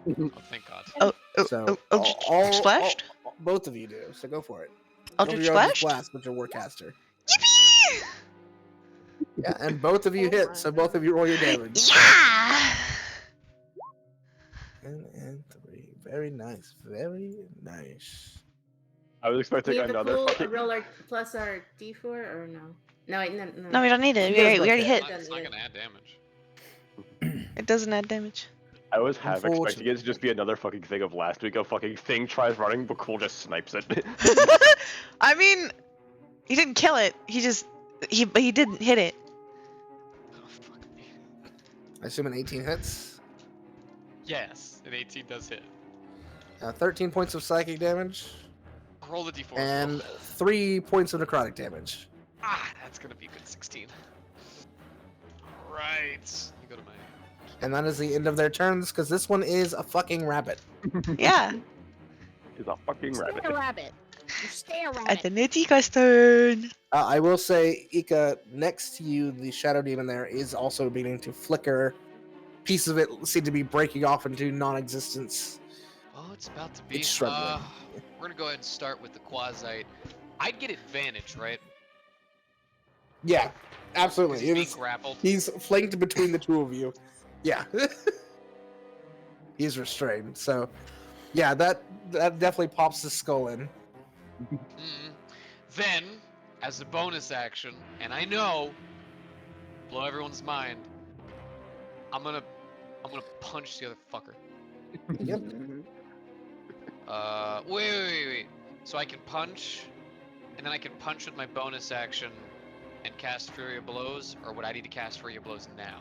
Oh, thank God. So Splashed? both of you do. So go for it. Eldritch You're Eldritch Blast? Blast, but you're Warcaster. Yippee! Yeah, and both of you Oh hit. my So both of you roll your damage. Yeah! And 3. Very nice. Very nice. I was Do expecting we have to another pull fucking. roll our plus our d4 or no? No, wait, no. No, we don't need it. You We guys already both hit. It's not gonna add damage. It doesn't add damage. I was half expecting it to Unfortunately. just be another fucking thing of last week. A fucking thing tries running, but Cool just snipes it. I mean, he didn't kill it. He didn't hit it. Oh, fuck me. I assume an 18 hits. Yes, an 18 does hit. 13 points of psychic damage. Roll the d4 as And well. 3 points of necrotic damage. Ah, that's gonna be a good 16. Alright. You go to my. And that is the end of their turns, because this one is a fucking rabbit. Yeah. He's a fucking Stay rabbit. a rabbit. You stay a At rabbit. the Nitika's turn. I will say, Ika, next to you, the shadow demon there is also beginning to flicker. Pieces of it seem to be breaking off into non-existence. Oh, it's about to be. It's struggling. We're gonna go ahead and start with the quasite. I'd get advantage, right? Yeah, absolutely. Because he's It being is- grappled. He's flanked between the two of you. Yeah. He's restrained. So, yeah, that definitely pops the skull in. Then, as a bonus action, and I know, blow everyone's mind, I'm gonna punch the other fucker. Yep. Wait. So I can punch, and then I can punch with my bonus action and cast Fury of Blows, or would I need to cast Fury of Blows now?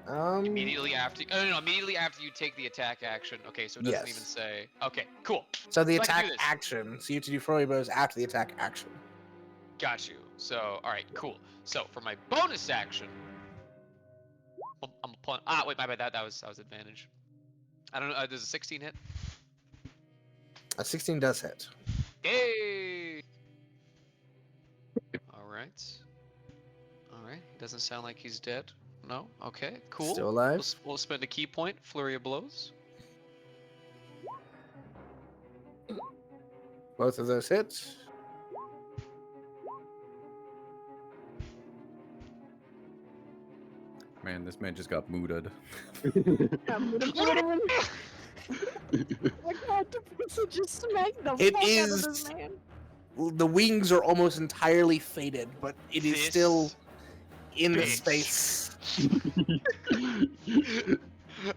Immediately after. Oh, no, immediately after you take the attack action. Okay, so it doesn't even Yes. say. Okay, cool. So the So I can attack do this. action. So you have to do Furry Bows after the attack action. Got you. So, all right, cool. So for my bonus action, I'm pulling. Ah, wait, my bad. That was advantage. I don't know. Does a 16 hit? A 16 does hit. Yay! All right. All right. Doesn't sound like he's dead. No. Okay. Cool. Still alive. We'll spend a key point. Flurry of blows. Both of those hits. Man, this man just got mooted. Oh my god, the pizza just smacked the It fuck out of is- this man. The wings are almost entirely faded, but it is still in the bitch. space.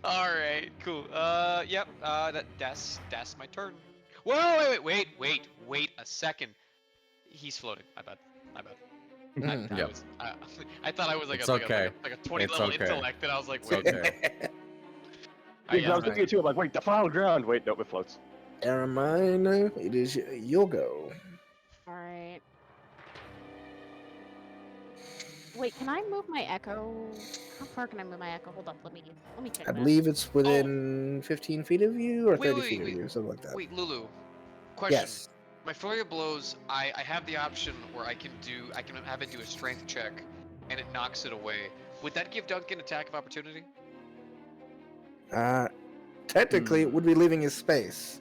All right, cool. Yep. That's my turn. Whoa, wait a second. He's floating. My bad. Mhm. Yep. I thought I was like It's a okay. 20 It's level okay. intellect, and I was like, It's wait. okay. Yeah, 'cause I was thinking it too. I'm like, wait, the final ground. Wait, nope, it floats. Ermine, it is your go. All right. Wait, can I move my echo? How far can I move my echo? Hold up, let me check I that. believe it's within 15 feet of you or 30 feet of wait. you, something like that. Wait, Lulu. Question. Yes. My flurry of blows, I have the option where I can have it do a strength check, and it knocks it away. Would that give Duncan attack of opportunity? Technically, it would be leaving his space.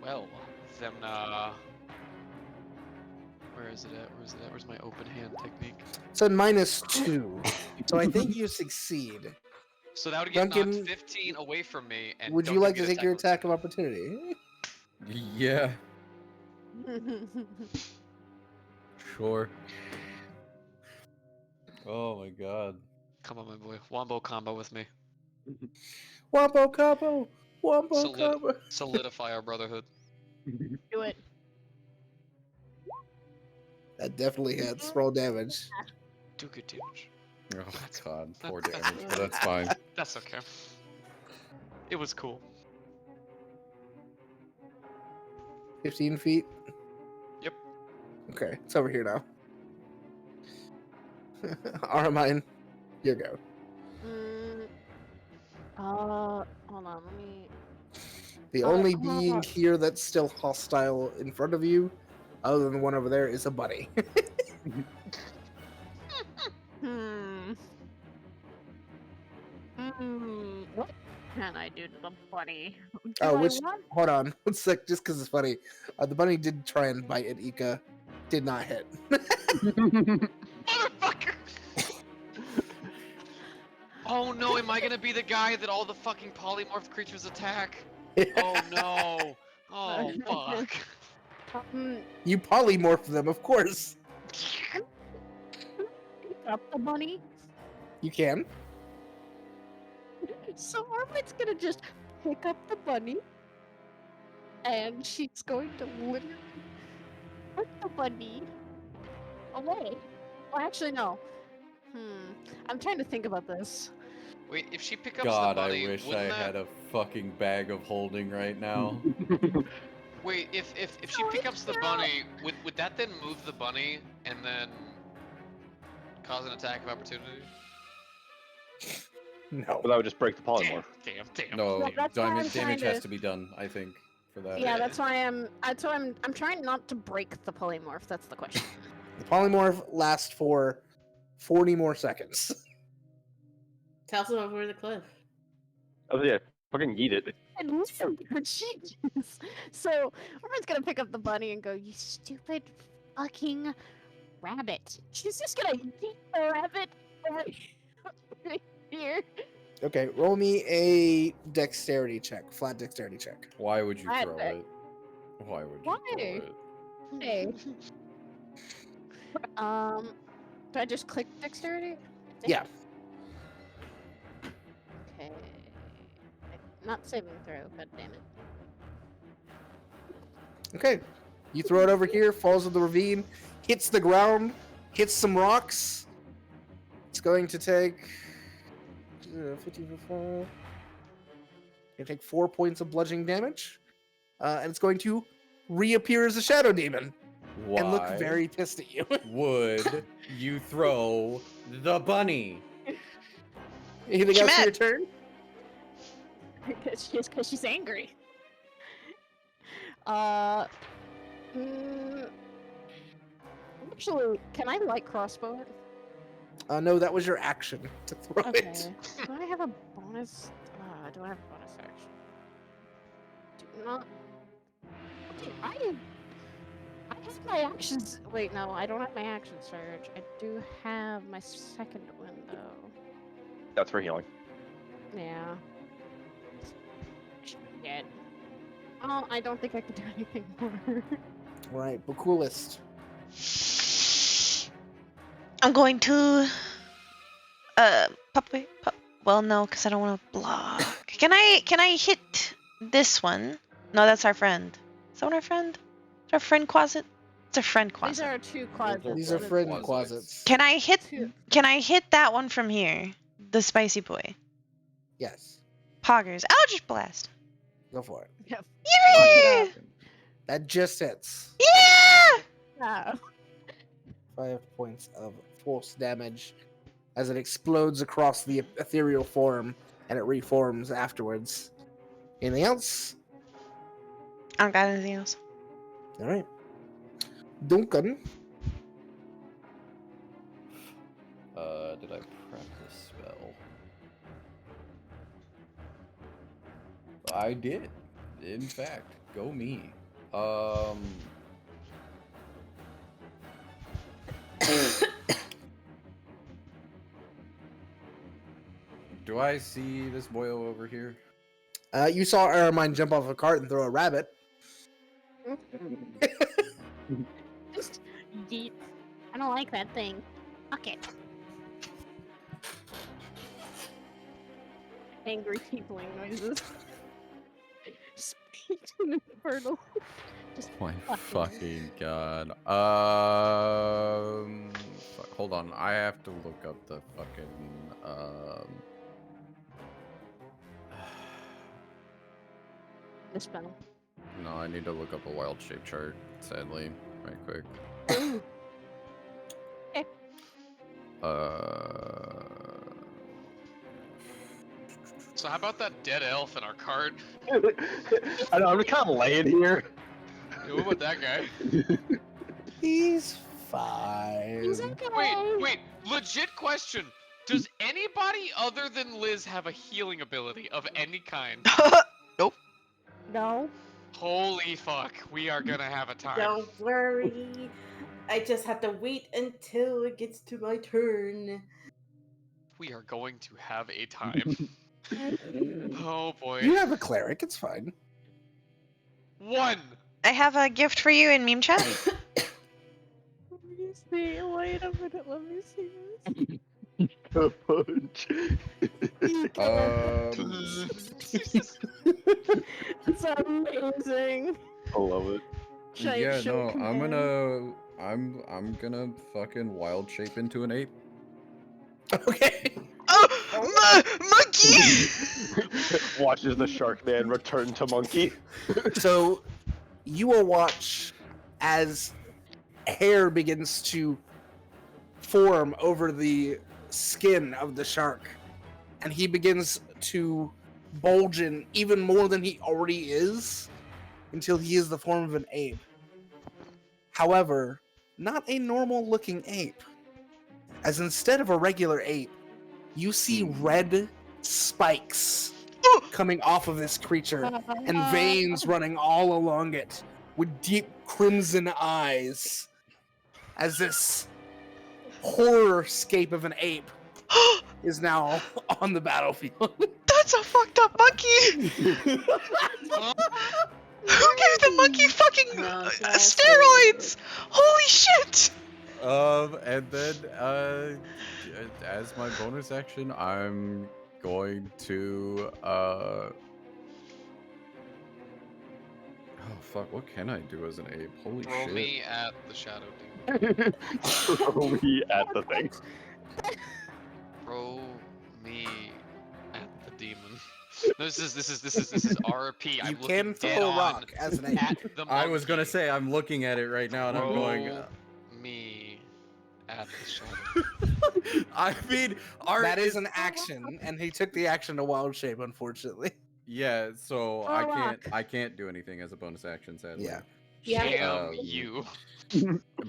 Well, then where is it at? Where's my open hand technique? So -2. So I think you succeed. So that would get Duncan, knocked 15 away from me, and would you Duncan like to get take your attack of opportunity? Yeah, sure. Oh my god. Come on, my boy. Wombo combo with me. Wombo combo! Wombo combo! Solidify our brotherhood. Do it. That definitely hits. Roll damage. Do good damage. Oh god, poor damage, but that's fine. That's okay. It was cool. 15 feet? Yep. Okay, it's over here now. Armine, your go. Hold on, let me. The only being here that's still hostile in front of you, other than the one over there, is a bunny. What can I do to the bunny? Hold on, one sec, just because it's funny. The bunny did try and bite at Ika, did not hit. Motherfucker! Oh no, am I gonna be the guy that all the fucking polymorph creatures attack? Oh no! Oh fuck! You polymorph them, of course. Up the bunny. You can. So Armin's gonna just pick up the bunny, and she's going to literally put the bunny away. Well, actually, no. I'm trying to think about this. Wait, if she picks up God, the bunny, I wish I wouldn't had a fucking bag of holding right now. Wait, if she picks up the bunny, would that then move the bunny and then cause an attack of opportunity? No. Well, that would just break the polymorph. Damn. No, Yeah, that's why I'm damage trying has to- to be done, I think, for that. Yeah, that's why I'm trying not to break the polymorph. That's the question. The polymorph lasts for 40 more seconds. Toss him over the cliff. Oh yeah, fucking eat it. And listen to her changes. So Armin's gonna pick up the bunny and go, "You stupid fucking rabbit." She's just gonna eat the rabbit over here. Okay, roll me a dexterity check, flat dexterity check. Why would you I throw bet. it? Why would you Why? throw it? Hey. Do I just click dexterity? I think. Yeah. Okay. Not saving throw, god damn it. Okay. You throw it over here, falls in the ravine, hits the ground, hits some rocks. It's going to take 50 for 4. Going to take 4 points of bludgeoning damage. And it's going to reappear as a shadow demon Why and look very pissed at you. would you throw the bunny? Anything else for your turn? Because she's angry. Actually, can I light crossbow it? No, that was your action to throw Okay. it. Do I have a bonus? Do I have a bonus action? Do not. Okay, I have my actions. Wait, no, I don't have my action surge. I do have my second window. That's for healing. Yeah. Shit. Oh, I don't think I can do anything more. Right, but coolest. I'm going to well, no, because I don't want to block. Can I hit this one? No, that's our friend. Is that one our friend? Is our friend closet? It's a friend These closet. are two closets. These are but friend it's closets. Can I hit two. that one from here? The spicy boy. Yes, Poggers. Eldritch blast. go for it. Yep. Yeah! That just hits. Yeah! 5 points of force damage as it explodes across the ethereal form and it reforms afterwards. Anything else? I don't got anything else. All right. Duncan. Did I prep the spell? I did. In fact, go me. Do I see this boyo over here? You saw Ermine jump off a cart and throw a rabbit. Just yeet. I don't like that thing. Fuck it. Angry tiefling noises. Speak in infernal. Just My fucking- fucking god. Fuck, hold on. I have to look up the fucking the spell. No, I need to look up a wild shape chart. Sadly, right quick. Eh. So how about that dead elf in our cart? I know, I'm just kind of laying here. Yeah, what about that guy? He's fine. He's okay. Wait, legit question. Does anybody other than Liz have a healing ability of any kind? No. Holy fuck, we are gonna have a time. Don't worry. I just have to wait until it gets to my turn. We are going to have a time. Oh boy. You have a cleric. It's fine. One! I have a gift for you in meme chat. Let me see. Wait a minute. Let me see this. It's amazing. I love it. Yeah, Show no, command. I'm gonna fucking wild shape into an ape. Okay. Oh, monkey! Watches the shark man return to monkey. So you will watch as hair begins to form over the skin of the shark, and he begins to bulge in even more than he already is until he is the form of an ape. However, not a normal looking ape, as instead of a regular ape, you see red spikes coming off of this creature and veins running all along it with deep crimson eyes as this horror scape of an ape is now on the battlefield. That's a fucked up monkey! Who gave the monkey fucking steroids? Holy shit! And then, as my bonus action, I'm going to, oh fuck, what can I do as an ape? Holy Throw shit. me at the shadow demon. Throw me at the thing. Throw me at the demon. This is RP. I'm You can looking throw dead a on rock as an ape. at the I was gonna monkey. say, I'm looking at it right now and I'm going, Throw me at the shadow. I mean, art That is an action, and he took the action to wild shape, unfortunately. Yeah, so Throw a rock. I can't do anything as a bonus action, sadly. Yeah. Yeah. Damn you.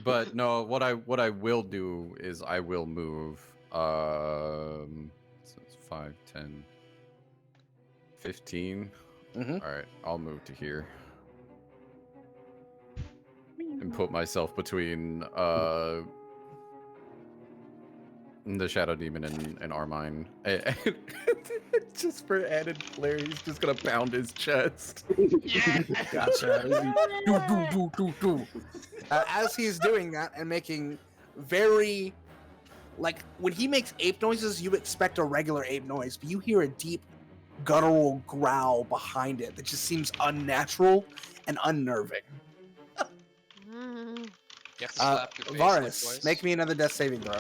But no, what I will do is I will move. So it's 5, 10, 15. Mhm. All right, I'll move to here and put myself between The Shadow Demon in Armine. Just for added flair, he's just gonna pound his chest. Yeah. Gotcha. Do. As he's doing that and making very, like, when he makes ape noises, you expect a regular ape noise, but you hear a deep guttural growl behind it that just seems unnatural and unnerving. Mm. You have to slap your face like Varus, twice. make me another death saving throw.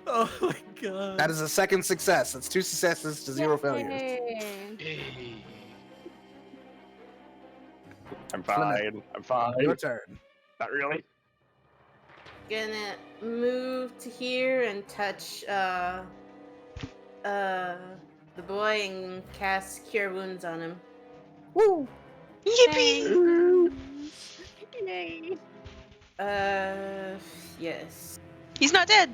Oh my god. That is a second success. That's 2 successes to 0 failures. Yay. Hey. I'm fine. I'm fine. Your turn. Not really. Gonna move to here and touch the boy and cast Cure Wounds on him. Woo! Yippee! Yay. Yes. He's not dead.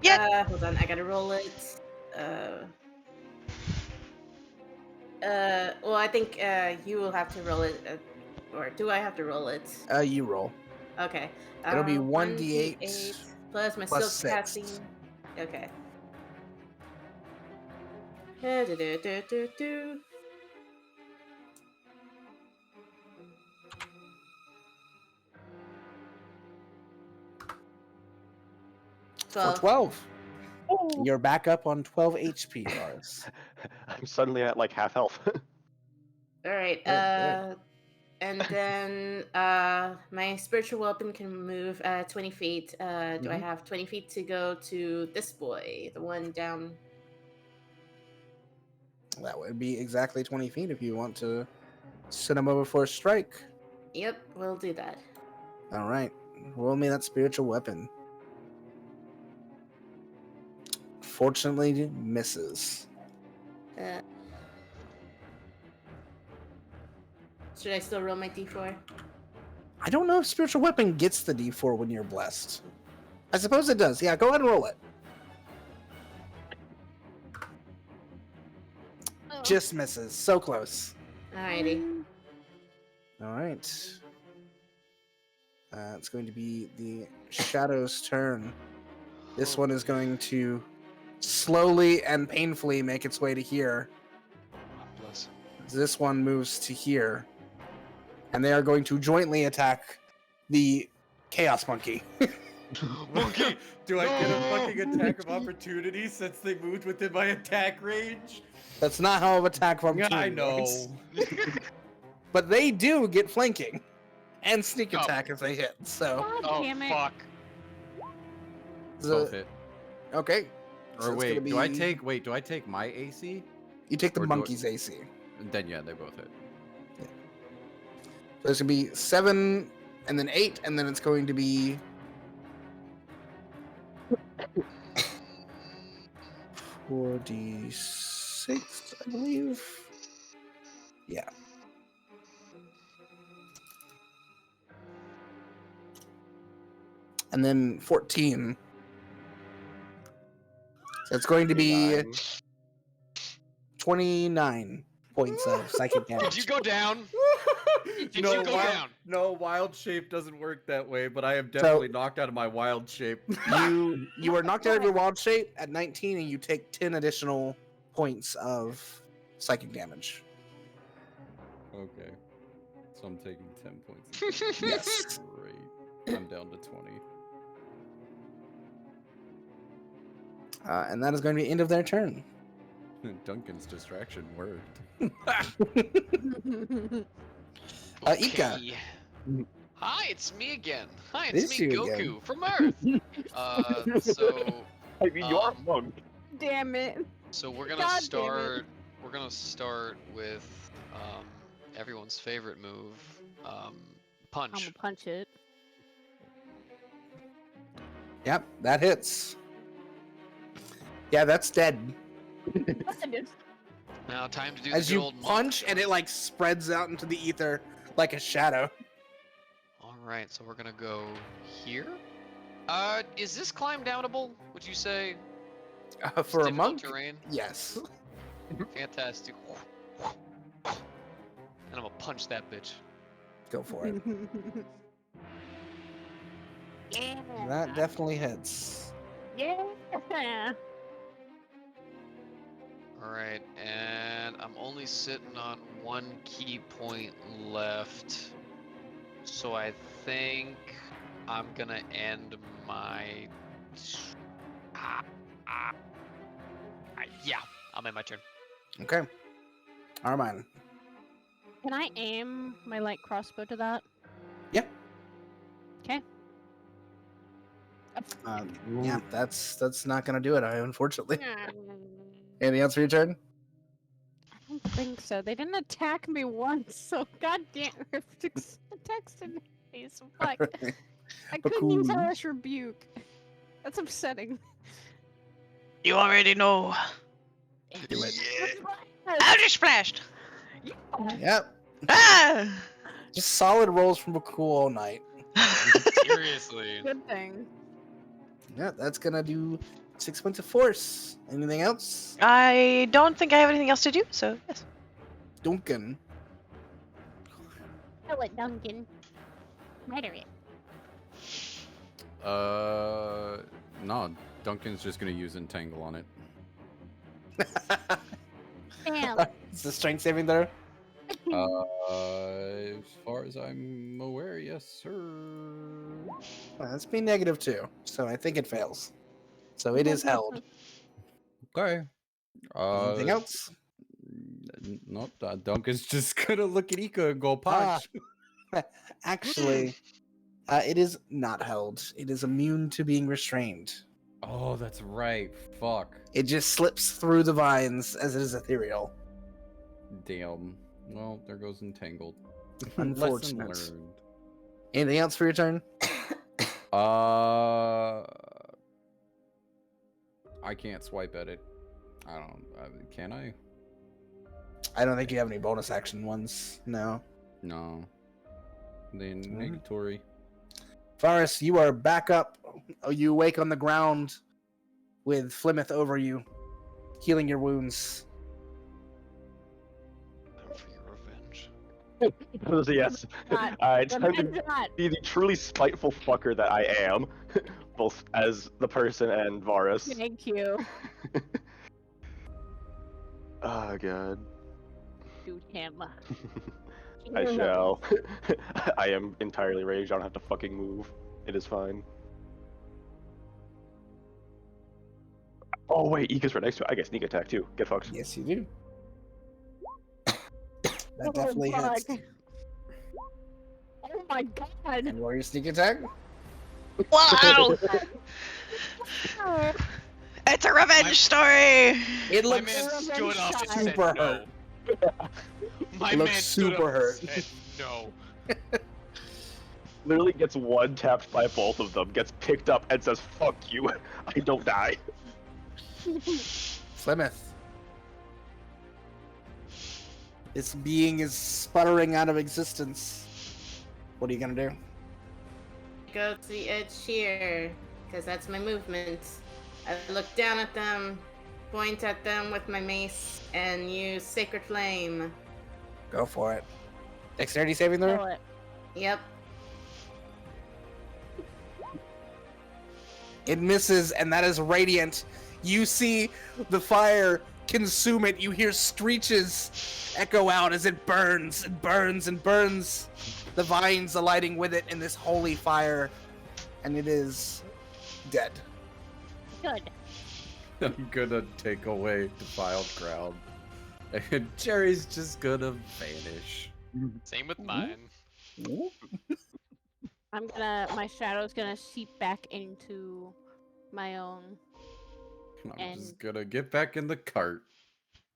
Yet. Hold on, I gotta roll it. Well, I think you will have to roll it, or do I have to roll it? You roll. Okay. It'll be 1d8 1d8 plus my plus silk 6. casting. Okay. Do. 12. For 12. You're back up on 12 HP, Varus. I'm suddenly at like half health. All right. Good. And then my spiritual weapon can move 20 feet. Do I have 20 feet to go to this boy, the one down? That would be exactly 20 feet if you want to send him over for a strike. Yep, we'll do that. All right. Roll me that spiritual weapon. Fortunately, misses. Should I still roll my d4? I don't know if spiritual weapon gets the d4 when you're blessed. I suppose it does. Yeah, go ahead and roll it. Oh. Just misses. So close. Alrighty. All right. It's going to be the Shadow's turn. This one is going to slowly and painfully make its way to here. Bless. This one moves to here. And they are going to jointly attack the Chaos Monkey. Monkey! Do I get a No! fucking attack of opportunity since they moved within my attack range? That's not how an attack from Yeah, team I know. works. But they do get flanking and sneak Oh. attack if they hit. So, God Oh, damn it. fuck. Both hit. okay. So Or it's wait, gonna do I be- take my AC? You take the or do I- monkey's AC. Then yeah, they both hit. So it's going to be 7 and then 8, and then it's going to be 4d6, I believe. Yeah. And then 14. So it's going to be 29 points of psychic Did damage. you go down? Did you go down? No, wild shape doesn't work that way, but I am definitely knocked out of my wild shape. You are knocked out of your wild shape at 19, and you take 10 additional points of psychic damage. Okay. So I'm taking 10 points. Yes. Great. I'm down to 20. And that is going to be the end of their turn. Duncan's distraction worked. Ika. Okay. Hi, it's me again. Hi, It it's is me, you Goku, again. from Earth. I mean, you're a Um, monk. Damn it. So we're God gonna damn it. start. We're gonna start with everyone's favorite move, I'm punch. gonna punch it. Yep, that hits. Yeah, that's dead. Now, time to do As the good you old monk punch, and it like spreads out into the ether like a shadow. All right, so we're gonna go here. Is this climb downable? Would you say? For a Difficult monk, terrain. yes. Fantastic. And I'm gonna punch that bitch. Go for it. Yeah. That definitely hits. Yeah. Alright, and I'm only sitting on one key point left. So I think I'm gonna end my. Yeah, I'll end my turn. Okay. Armine. Can I aim my light crossbow to that? Yeah. Okay. Yeah, that's not gonna do it, unfortunately. Anything else for your turn? I don't think so. They didn't attack me once, so goddamn if it attacks in face. Fuck. I couldn't use Bhaqull. Hellish Rebuke. That's upsetting. You already know. Do it. Eldritch Blast! Yep. Ah! Just solid rolls from Bhaqull all night. Seriously. Good thing. Yeah, that's gonna do 6 points of force. Anything else? I don't think I have anything else to do, so yes. Duncan. Kill it, Duncan. Murder it. No, Duncan's just gonna use Entangle on it. Damn. Is the strength saving there? As far as I'm aware, yes, sir. That's being negative too, so I think it fails. So it is held. Okay. Anything else? Nope. Duncan's just gonna look at Ika and go punch. Actually, it is not held. It is immune to being restrained. Oh, that's right. Fuck. It just slips through the vines as it is ethereal. Damn. Well, there goes Entangled. Unfortunate. Lesson learned. Anything else for your turn? I can't swipe at it. I don't. Can I? I don't think you have any bonus action ones. No. No. Then negatory. Varus, you are back up. Oh, you awake on the ground with Flemeth over you, healing your wounds. Time for your revenge. Yes. Not- I time to Revenge not. be the truly spiteful fucker that I am, both as the person and Varus. Thank you. Oh god. Shoot him. I shall. I am entirely raged. I don't have to fucking move. It is fine. Oh wait, Ika's right next to it. I get sneak attack too. Get fucked. Yes, you do. That Oh, definitely hits. fuck. Oh my god. And roll your sneak attack. Wow! Oh, It's a revenge story! It My looks man stood up and said super no. hurt. My It looks man stood super up hurt. and said no. Literally gets one tapped by both of them, gets picked up and says, fuck you, I don't die. Flemeth. This being is sputtering out of existence. What are you gonna do? Go to the edge here, because that's my movement. I look down at them, point at them with my mace, and use Sacred Flame. Go for it. Dexterity saving throw? kill it. Yep. It misses, and that is radiant. You see the fire consume it. You hear screeches echo out as it burns and burns and burns. The vines alighting with it in this holy fire, and it is dead. Good. I'm gonna take away defiled ground. And Jerry's just gonna vanish. Same with mine. My shadow's gonna seep back into my own. I'm And- just gonna get back in the cart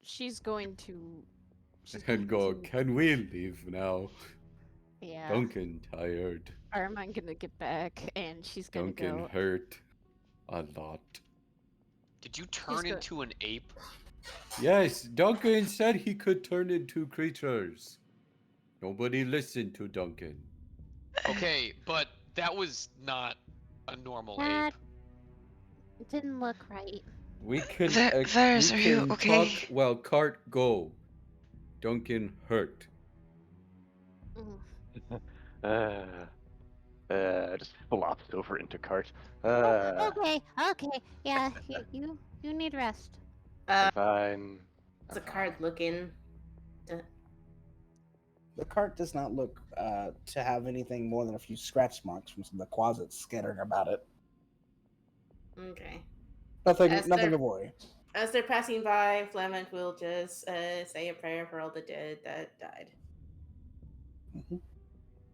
She's going to. and go, can we leave now? Yeah. Duncan tired. I'm gonna get back, and she's gonna Duncan go. hurt a lot. Did you turn good. into an ape? Yes, Duncan said he could turn into creatures. Nobody listened to Duncan. Okay, but that was not a normal That ape. It didn't look right. We can, Varus, we are you can okay? talk while cart go. Duncan hurt. Mm. Just flops over into cart. Okay, okay. Yeah, you need rest. I'm fine. How's the card looking? The cart does not look to have anything more than a few scratch marks from some of the closets scattering about it. Okay. Nothing, As nothing they're- to worry. As they're passing by, Fleming will just say a prayer for all the dead that died. Mhm.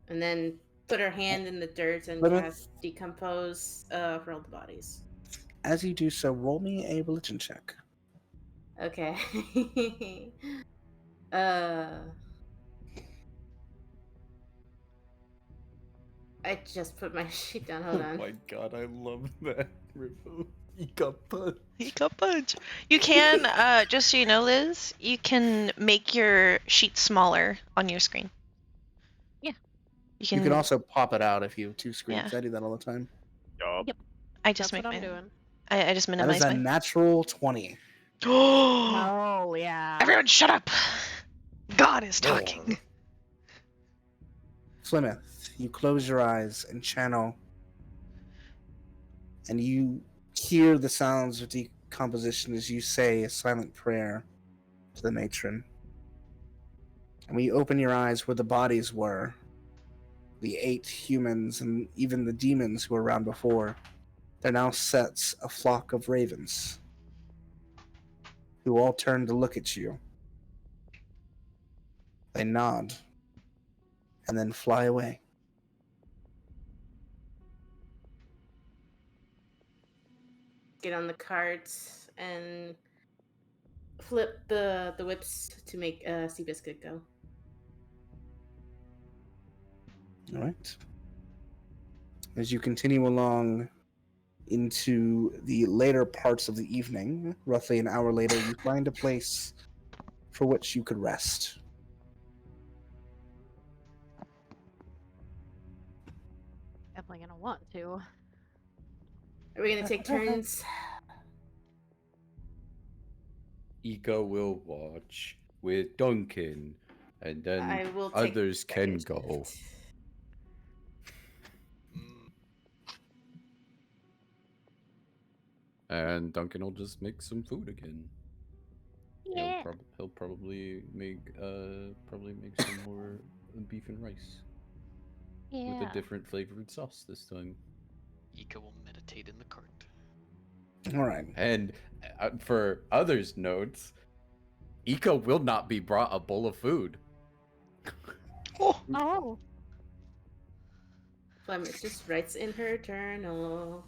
And then put her hand in the dirt and Plymouth? cast decompose for all the bodies. As you do so, roll me a religion check. Okay. I just put my sheet down. Hold on. god, I love that. Ripple. He got punched. You got punch. You can, just so you know, Liz, you can make your sheet smaller on your screen. Yeah. You can. You can also pop it out if you have two screens. Yeah. I do that all the time. Yup. Yep. I just That's make what I'm mine. doing. I just That is minimize a mine. natural 20. Oh! Oh yeah. Everyone, shut up! God is talking. Roar. Plymouth, you close your eyes and channel, and you hear the sounds of decomposition as you say a silent prayer to the matron. And when you open your eyes where the bodies were, the 8 humans and even the demons who were around before, there now sits a flock of ravens who all turn to look at you. They nod and then fly away. Get on the cart and flip the whips to make Seabiscuit go. All right. As you continue along into the later parts of the evening, roughly an hour later, you find a place for which you could rest. Definitely gonna want to. Are we gonna take turns? Ika will watch with Duncan, and then I will take others can second go. shift. And Duncan will just make some food again. Yeah. He'll probably make some more beef and rice Yeah. with a different flavored sauce this time. Ika will meditate in the cart. All right. And for others' notes, Ika will not be brought a bowl of food. Oh. Fleming just writes in her journal.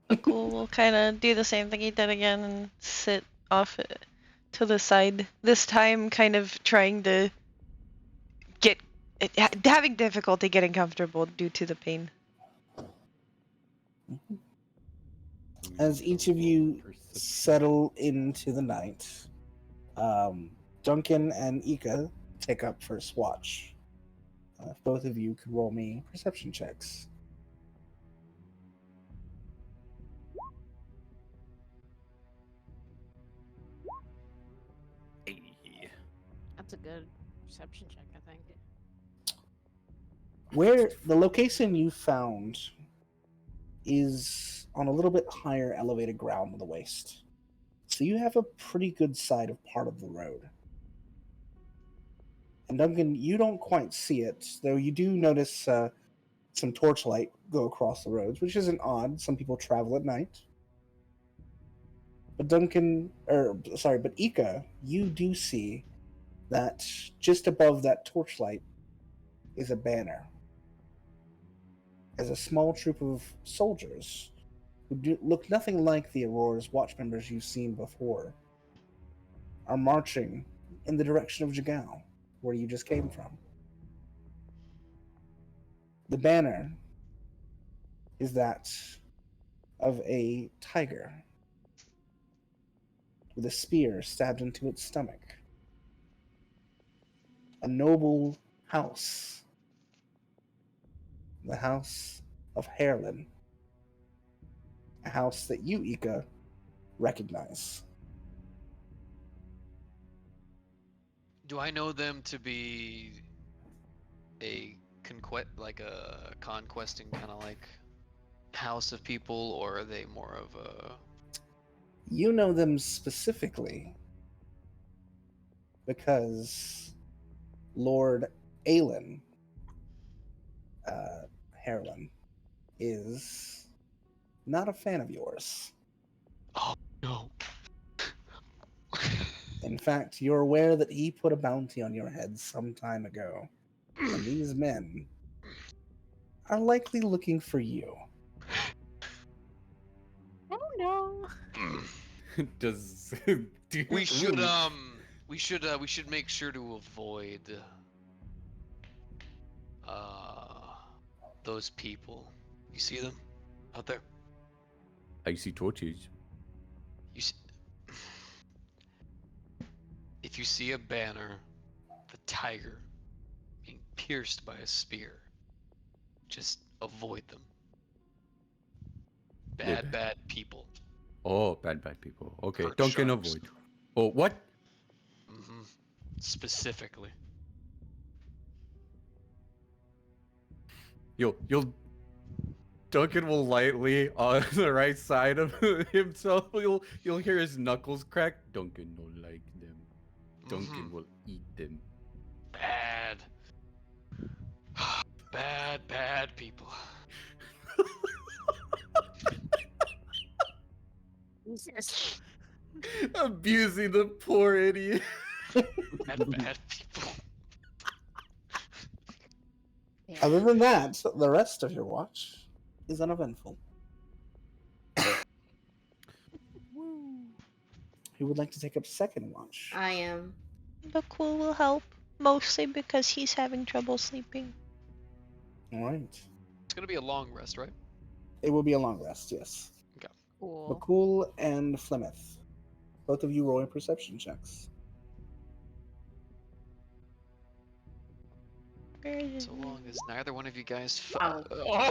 Bhaqull will kind of do the same thing he did again and sit off to the side. This time, kind of trying to get. Having difficulty getting comfortable due to the pain. As each of you settle into the night, Duncan and Ika take up first watch. If both of you could roll me perception checks. That's a good perception check, I think. Where the location you found is on a little bit higher elevated ground than the waste. So you have a pretty good sight of part of the road. And Duncan, you don't quite see it, though you do notice some torchlight go across the roads, which isn't odd. Some people travel at night. But but Ika, you do see that just above that torchlight is a banner. As a small troop of soldiers who look nothing like the Aurora's watch members you've seen before are marching in the direction of Jagao, where you just came from. The banner is that of a tiger with a spear stabbed into its stomach. A noble house. The house of Hairlin. A house that you, Ika, recognize. Do I know them to be a conquesting kind of like house of people, or are they more of a? You know them specifically because Lord Aelin, Harlan, is not a fan of yours. Oh no. In fact, you're aware that he put a bounty on your head some time ago, and these men are likely looking for you. Oh no. Does We should Ooh. we should make sure to avoid those people. You see them out there? I see torches. You see, if you see a banner, the tiger being pierced by a spear, just avoid them. They're Bad, bad people. Oh, bad people. Okay, Hurt Duncan sharks. avoid. Oh, what? Mm-hmm. Specifically. You'll Duncan will lightly on the right side of himself. You'll hear his knuckles crack. Duncan don't like them. Duncan Mhm. will eat them. Bad. Bad, bad people. Jesus. Abusing the poor idiot. Bad, bad people. Yeah. Other than that, the rest of your watch is uneventful. Who would like to take up second watch? I am. Bhaqull will help, mostly because he's having trouble sleeping. All right. It's gonna be a long rest, right? It will be a long rest, yes. Cool. Bhaqull and Flemeth. Both of you roll your perception checks. Where is So it? long as neither one of you guys. Oh.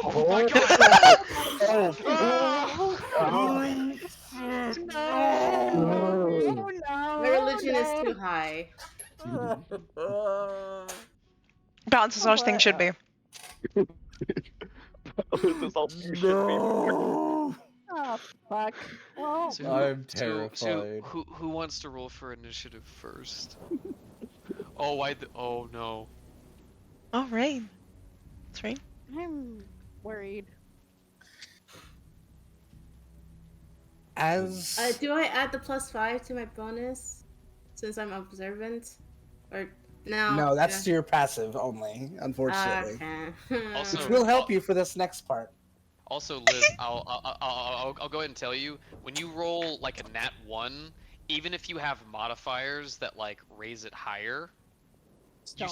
Oh my god! Oh no. My religion is too high. Balance as things should be. This all you should be. Oh fuck. Oh. So I'm So terrified. who wants to roll for initiative first? Oh, oh no. Oh, right. That's right. I'm worried. As Do I add the +5 to my bonus since I'm observant? Or no? no, that's your passive only, unfortunately. Okay. Also- Which will help you for this next part. Also, Liz, I'll go ahead and tell you, when you roll like a nat 1, even if you have modifiers that like raise it higher, you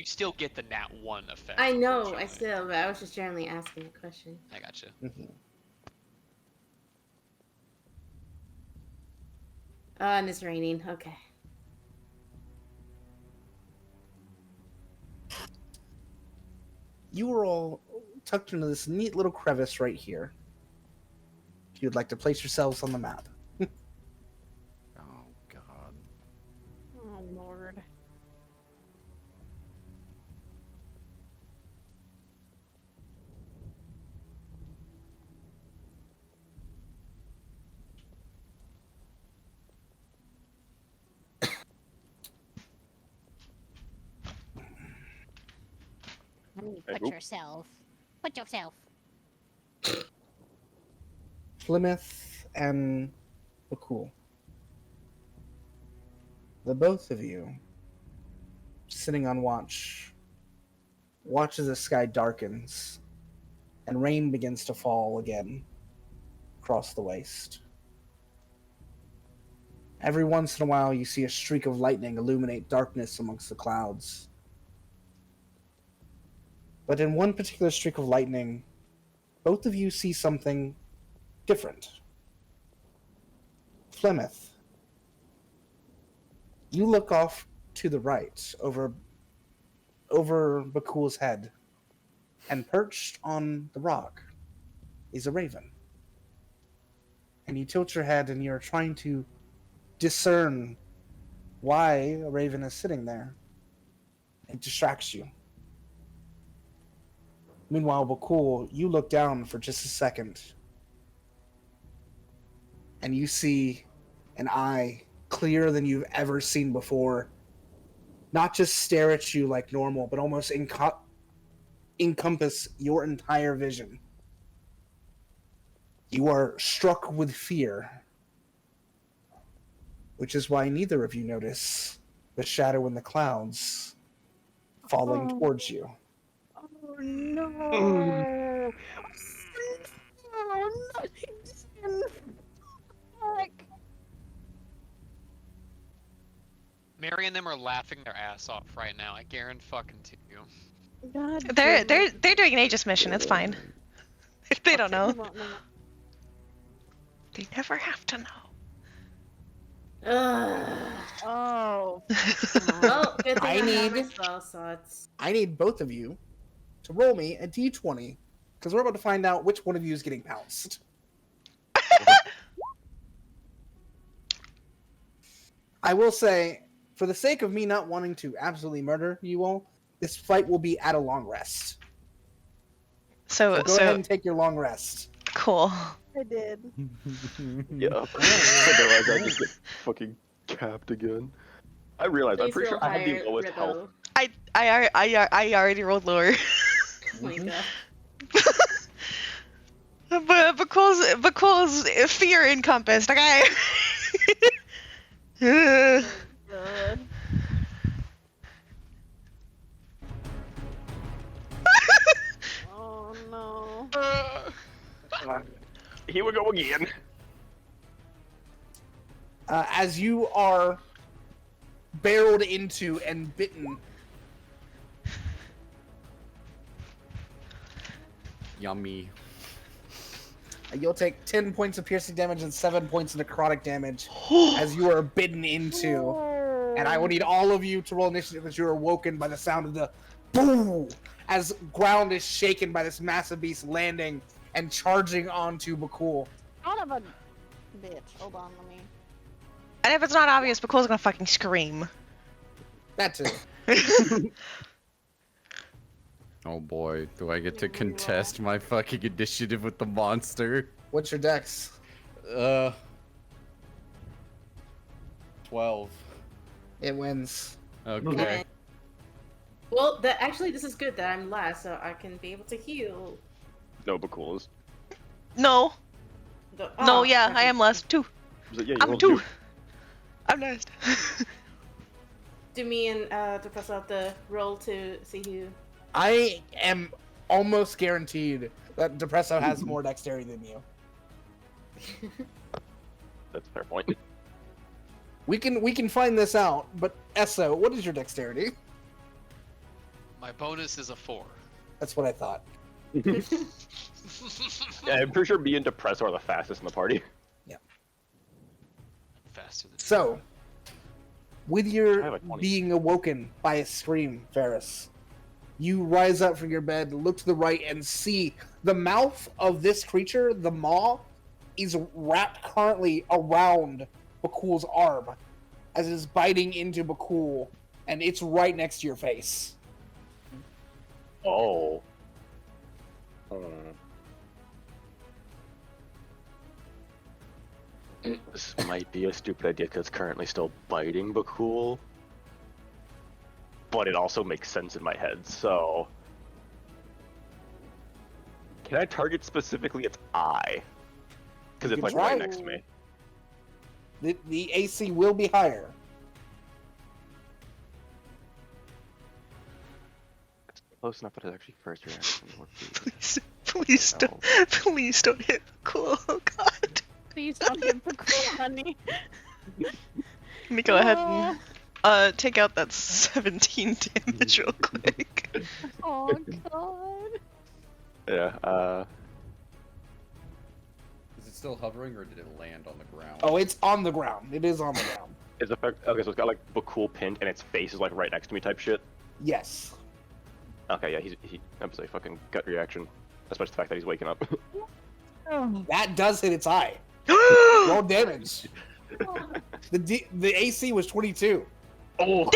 still get the nat 1 effect. I know, I unfortunately. still, but I was just generally asking a question. I gotcha. Mhm. And it's raining. Okay. You were all tucked into this neat little crevice right here. If you'd like to place yourselves on the map. Oh God. Oh lord. I mean, Hey, put oop. yourself. Put yourself. Plymouth and Bhaqull. The both of you, sitting on watch as the sky darkens and rain begins to fall again across the waste. Every once in a while, you see a streak of lightning illuminate darkness amongst the clouds. But in one particular streak of lightning, both of you see something different. Flemeth, you look off to the right, over Bhaqull's head, and perched on the rock is a raven. And you tilt your head and you're trying to discern why a raven is sitting there. It distracts you. Meanwhile, Bhaqull, you look down for just a second, and you see an eye clearer than you've ever seen before. Not just stare at you like normal, but almost encompass your entire vision. You are struck with fear, which is why neither of you notice the shadow in the clouds falling towards you. Oh no! Oh, not again! Fuck. Mary and them are laughing their ass off right now. I guarantee fucking to you. God They're damn it. they're doing an Aegis mission. It's fine. They don't know. They won't know. They never have to know. Ugh. Oh. Well, good thing I I have my need- spell slots. I need both of you to roll me a d20, because we're about to find out which one of you is getting pounced. I will say, for the sake of me not wanting to absolutely murder you all, this fight will be at a long rest. So Go ahead and take your long rest. cool. I did. Yeah. Otherwise, I just get fucking capped again. I realized, I'm Please pretty roll sure I have the higher, lowest health. Ribbo. I already rolled lower. Oh my god. But Bhaqull's fear encompassed. Okay. Good. Oh no. Here we go again. As you are barreled into and bitten, Yummy. you'll take 10 points of piercing damage and 7 points of necrotic damage as you are bitten into. And I will need all of you to roll initiative as you are awoken by the sound of the boom as ground is shaken by this massive beast landing and charging onto Bhaqull. Son of a bitch. Hold on, let me. And if it's not obvious, Bhaqull's gonna fucking scream. That too. Oh boy, do I get to contest my fucking initiative with the monster? What's your dex? 12. It wins. Okay. Well, actually, this is good that I'm last, so I can be able to heal. No, but cool is. No. No, yeah, I okay. am last too. Yeah, you I'm rolled two. I'm last. Do me and the press out the roll to see who. I am almost guaranteed that Depresso has more dexterity than you. That's a fair point. We can find this out, but Esso, what is your dexterity? My bonus is a 4. That's what I thought. Yeah, I'm pretty sure me and Depresso are the fastest in the party. Faster than So, with I your have a 20. being awoken by a scream, Ferris, you rise up from your bed, look to the right, and see the mouth of this creature, the maw, is wrapped currently around Bhaqull's arm as it is biting into Bhaqull, and it's right next to your face. Oh. This might be a stupid idea because it's currently still biting Bhaqull. But it also makes sense in my head, so... Can I target specifically its eye? Because You it's can like right try. next to me. The AC will be higher. It's close enough, but it's actually first reaction. Please don't hit Bhaqull. Oh god. Please don't get Bhaqull, honey. Let me go ahead and take out that 17 damage real quick. Oh god. Yeah, Is it still hovering or did it land on the ground? Oh, it's on the ground. It is on the ground. it's effect. Okay, so it's got like Bhaqull pinned and its face is like right next to me type shit. Yes. Okay, yeah, I'm saying fucking gut reaction. Especially the fact that he's waking up. That does hit its eye. Roll damage. The AC was 22. Oh!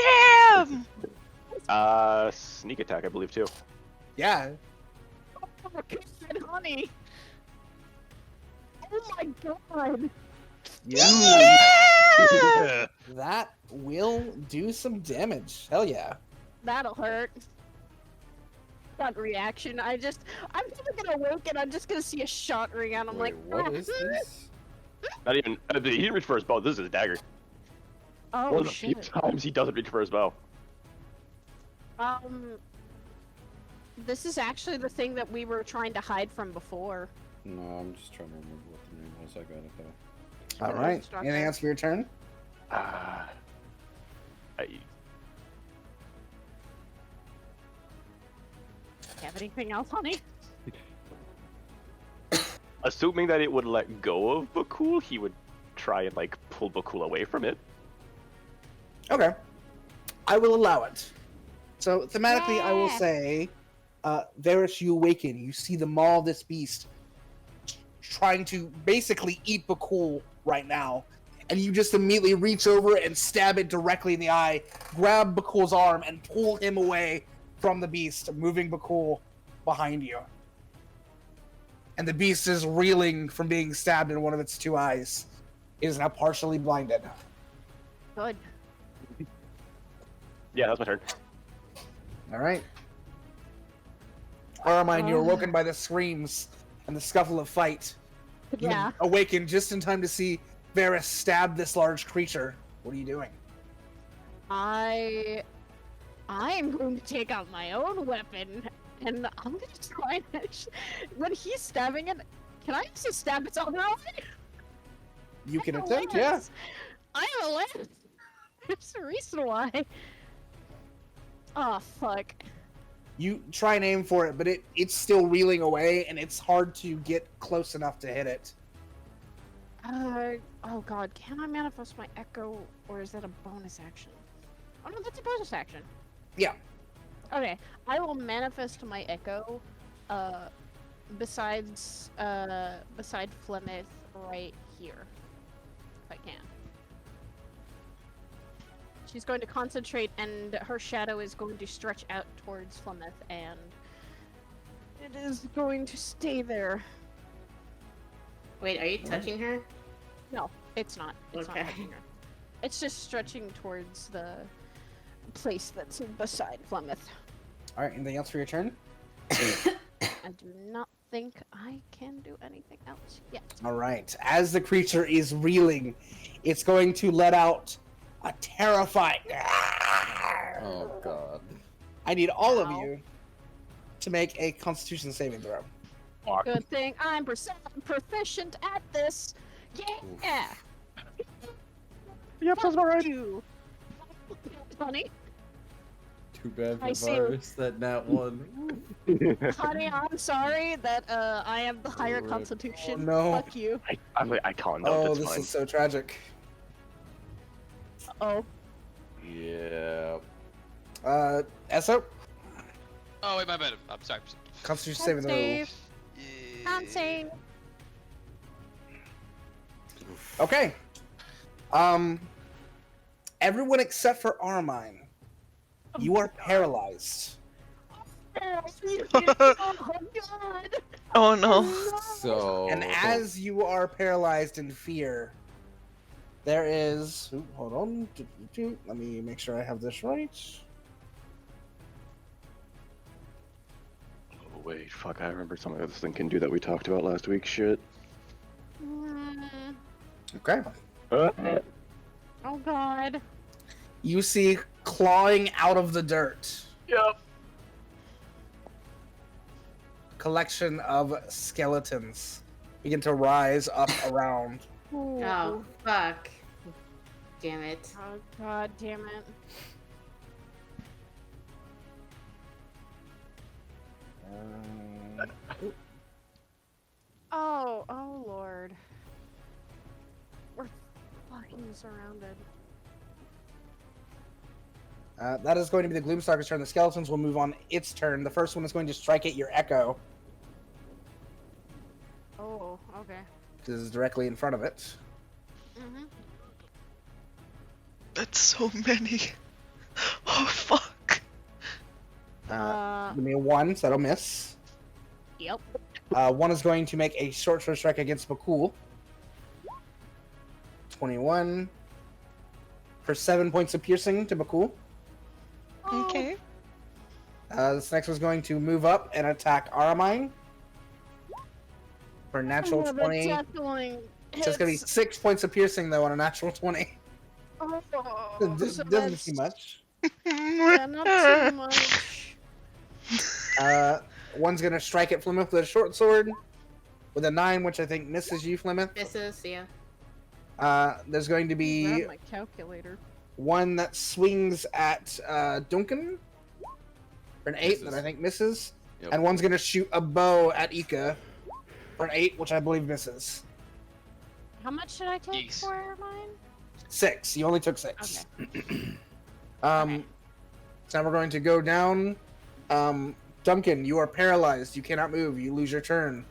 Damn! Sneak attack, I believe, too. Yeah. Oh, good honey. Oh my god. Yeah. That will do some damage. Hell yeah. That'll hurt. That reaction, I'm never gonna awake and I'm just gonna see a shot ring out. I'm Wait, like, what is this? Not even. He didn't reach for his bow. This is his dagger. oh One of the few shit. times he doesn't reach for his bow. This is actually the thing that we were trying to hide from before. No, I'm just trying to remember what the name was. I got it though. All right. Anything else for your turn? Have anything else, honey? Assuming that it would let go of Bhaqull, he would try and like pull Bhaqull away from it. Okay. I will allow it. So thematically, I will Yeah. say, Varys, you awaken. You see the maw of this beast trying to basically eat Bhaqull right now. And you just immediately reach over and stab it directly in the eye, grab Bhaqull's arm, and pull him away from the beast, moving Bhaqull behind you. And the beast is reeling from being stabbed in one of its two eyes. It is now partially blinded. Good. Yeah, that's my turn. All right. Armine, you're awoken by the screams and the scuffle of fight. You Yeah. awaken just in time to see Varys stab this large creature. What are you doing? I am going to take out my own weapon, and I'm gonna try and when he's stabbing it, can I actually stab its other eye? You can I'm a attempt, yeah. lance. I have a lance. There's a reason why. Oh fuck. You try and aim for it, but it's still reeling away, and it's hard to get close enough to hit it. Oh god, can I manifest my echo, or is that a bonus action? Oh no, that's a bonus action. Yeah. Okay, I will manifest my echo, beside Flemeth right here, if I can. She's going to concentrate, and her shadow is going to stretch out towards Flemeth, and it is going to stay there. Wait, are you touching her? No, it's not. It's Okay. not touching her. It's just stretching towards the place that's beside Flemeth. All right, anything else for your turn? I do not think I can do anything else yet. All right. As the creature is reeling, it's going to let out a terrifying. Oh god. I need all of Ow. you to make a Constitution saving throw. Fuck. Good thing I'm proficient at this. Yeah. Yep, sounds about right. You, honey. Too bad for I see. Virus that nat one. Honey, I'm sorry that I am the higher Rip. Oh, constitution. no. Fuck you. I calmed down. Oh, It's this fine. is so tragic. Oh. Yeah. Eso, Oh wait, my bad. I'm sorry. Constitution saving throw. Save. Can't save. Okay. Everyone except for Armine, you are paralyzed. Oh god. Oh no. So. And as you are paralyzed in fear, there is. Ooh, hold on. Let me make sure I have this right. Oh wait, fuck! I remember something this thing can do that we talked about last week. Shit. Okay. Oh god. You see clawing out of the dirt. Yep. Collection of skeletons begin to rise up around. Oh, fuck. Damn it. Oh god damn it. Oh lord. We're fucking surrounded. That is going to be the Gloomstalker's turn. The skeletons will move on its turn. The first one is going to strike at your Echo. Oh, okay. This is directly in front of it. Mm-hmm. That's so many. Oh fuck. Give me a 1, so that'll miss. Yep. One is going to make a short sword strike against Bhaqull. 21 for 7 points of piercing to Bhaqull. Okay. This next one's going to move up and attack Aramine for a natural 20. Definitely So it's going to be 6 points of piercing, though, on a natural 20. Oh, Doesn't seem much. Yeah, not too much. One's going to strike at Plymouth with a short sword with a 9, which I think misses you, Plymouth. Misses, yeah. There's going to be Grab my calculator. one that swings at Duncan for an 8 Misses. that I think misses. Yep. And one's going to shoot a bow at Ika for an 8, which I believe misses. How much should I take Yeeks. for mine? 6. You only took 6. Okay. So now we're going to go down. Duncan, you are paralyzed. You cannot move. You lose your turn.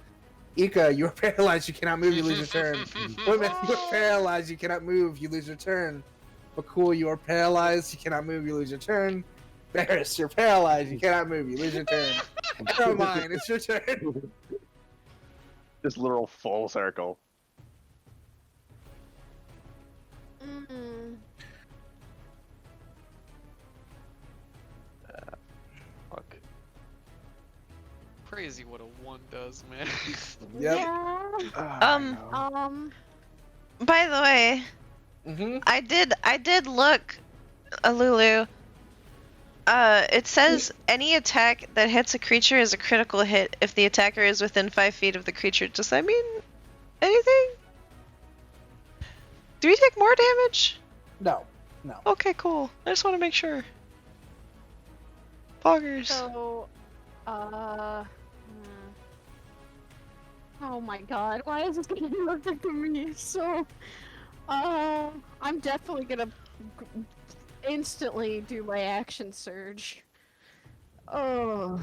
Ika, you are paralyzed. You cannot move. You lose your turn. Plymouth, you are paralyzed. You cannot move. You lose your turn. Bhaqull, you are paralyzed. You cannot move. You lose your turn. Barris, you're paralyzed. You cannot move. You lose your turn. Caroline, it's your turn. This literal full circle. Mm. Fuck. Crazy what a 1 does, man. Yep. Yeah. By the way, Mm-hmm. I did look, Lulu. It says any attack that hits a creature is a critical hit if the attacker is within 5 feet of the creature. Does that mean anything? Do we take more damage? No. Okay, cool. I just want to make sure. Poggers. So, oh my god, why is this gonna be looking for me? So, I'm definitely gonna instantly do my action surge. Oh.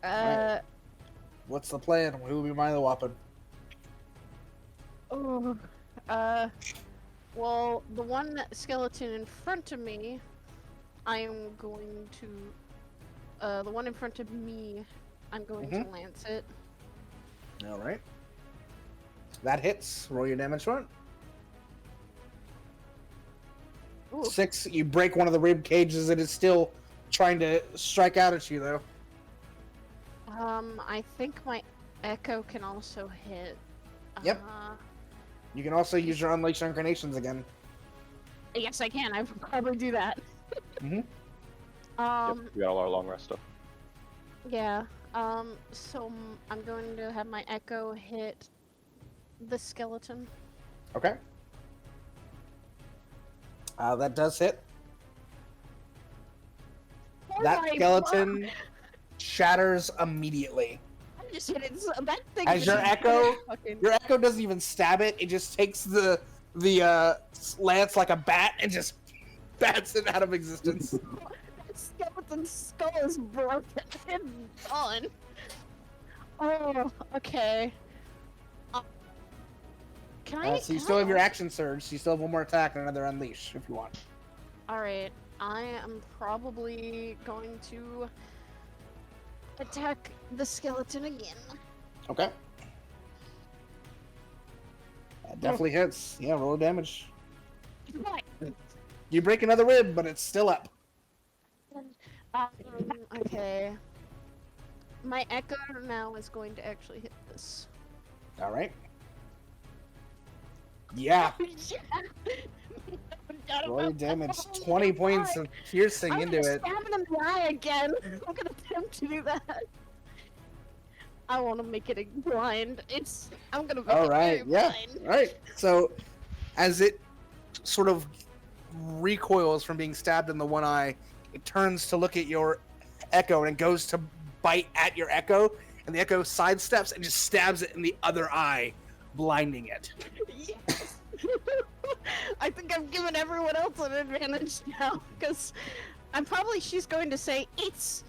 Alright. What's the plan? Who will be my weapon? Oh. Well, the one skeleton in front of me, I'm going to, the one in front of me, I'm going to lance it. All right. That hits. Roll your damage for it. Ooh. 6. You break one of the rib cages. It is still trying to strike out at you, though. I think my echo can also hit. Yep. You can also use your Unleash Incarnations again. Yes, I can. I would probably do that. Mhm. Yep, we got all our long rest stuff. Yeah. So I'm going to have my echo hit the skeleton. Okay. That does hit. Oh That my skeleton God. shatters immediately. I just hit it. That thing. As your just echo- fucking- Your echo doesn't even stab it. It just takes the lance like a bat and just bats it out of existence. That skeleton's skull is broken. It's gone. Oh, okay. Can I? So you can still I have your also- action surge. So you still have one more attack and another unleash if you want. Alright, I am probably going to attack the skeleton again. Okay. That definitely hits. Yeah, roll damage. Right. You break another rib, but it's still up. Okay. My echo now is going to actually hit this. All right. Yeah. Roll your damage. 20 points of piercing I'm into gonna it. stab him in the eye again. I'm gonna attempt to do that. I want to make it a blind. I'm gonna make All it right. very Yeah. blind. All right. So, as it sort of recoils from being stabbed in the one eye, it turns to look at your echo and it goes to bite at your echo, and the echo sidesteps and just stabs it in the other eye, blinding it. Yes. I think I've given everyone else an advantage now, because she's going to say, it's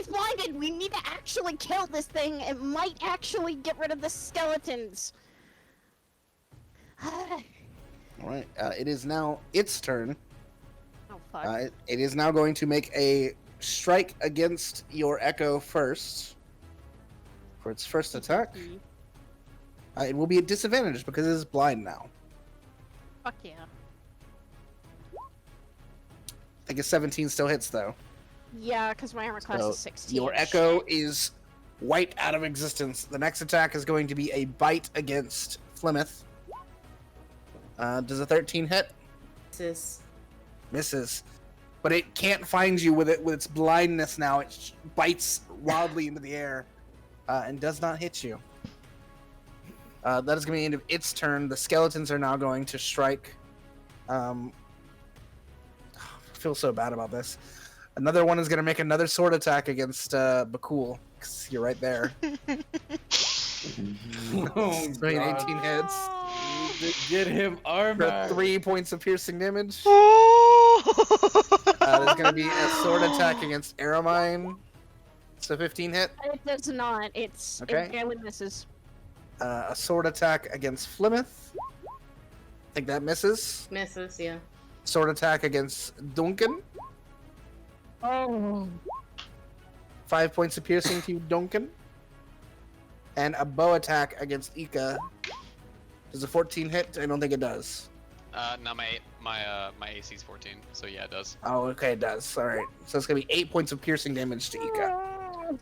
blinded, we need to actually kill this thing, it might actually get rid of the skeletons. All right. It is now its turn. Oh fuck. It is now going to make a strike against your Echo first. For its first attack, it will be at disadvantage because it is blind now. Fuck yeah. I think a 17 still hits though. Yeah, because my armor class So is 16. your Echo is wiped out of existence. The next attack is going to be a bite against Flemeth. Does a 13 hit? Misses. But it can't find you with its blindness now. It bites wildly into the air and does not hit you. That is going to be the end of its turn. The skeletons are now going to strike. I feel so bad about this. Another one is going to make another sword attack against Bhaqull, because you're right there. Oh, 18 hits. Get him armor. For 3 points of piercing damage. Oh! There's going to be a sword attack against Aramine. So 15 hit. It does not. It barely misses. A sword attack against Flemeth. I think that misses. Misses, yeah. Sword attack against Duncan. Oh. 5 points of piercing to Duncan. And a bow attack against Ika. Does a 14 hit? I don't think it does. No, my AC is 14, so yeah, it does. Oh, okay, it does. All right. So it's gonna be 8 points of piercing damage to Ika.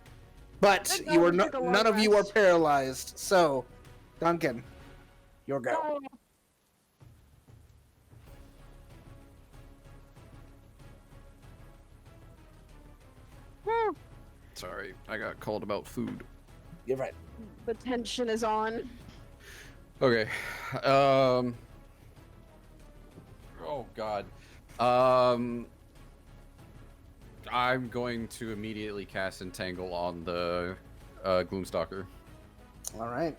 But you are none of you are paralyzed. So, Duncan, your go. Sorry, I got called about food. You're right. The tension is on. Okay. Oh God. I'm going to immediately cast Entangle on the Gloomstalker. All right.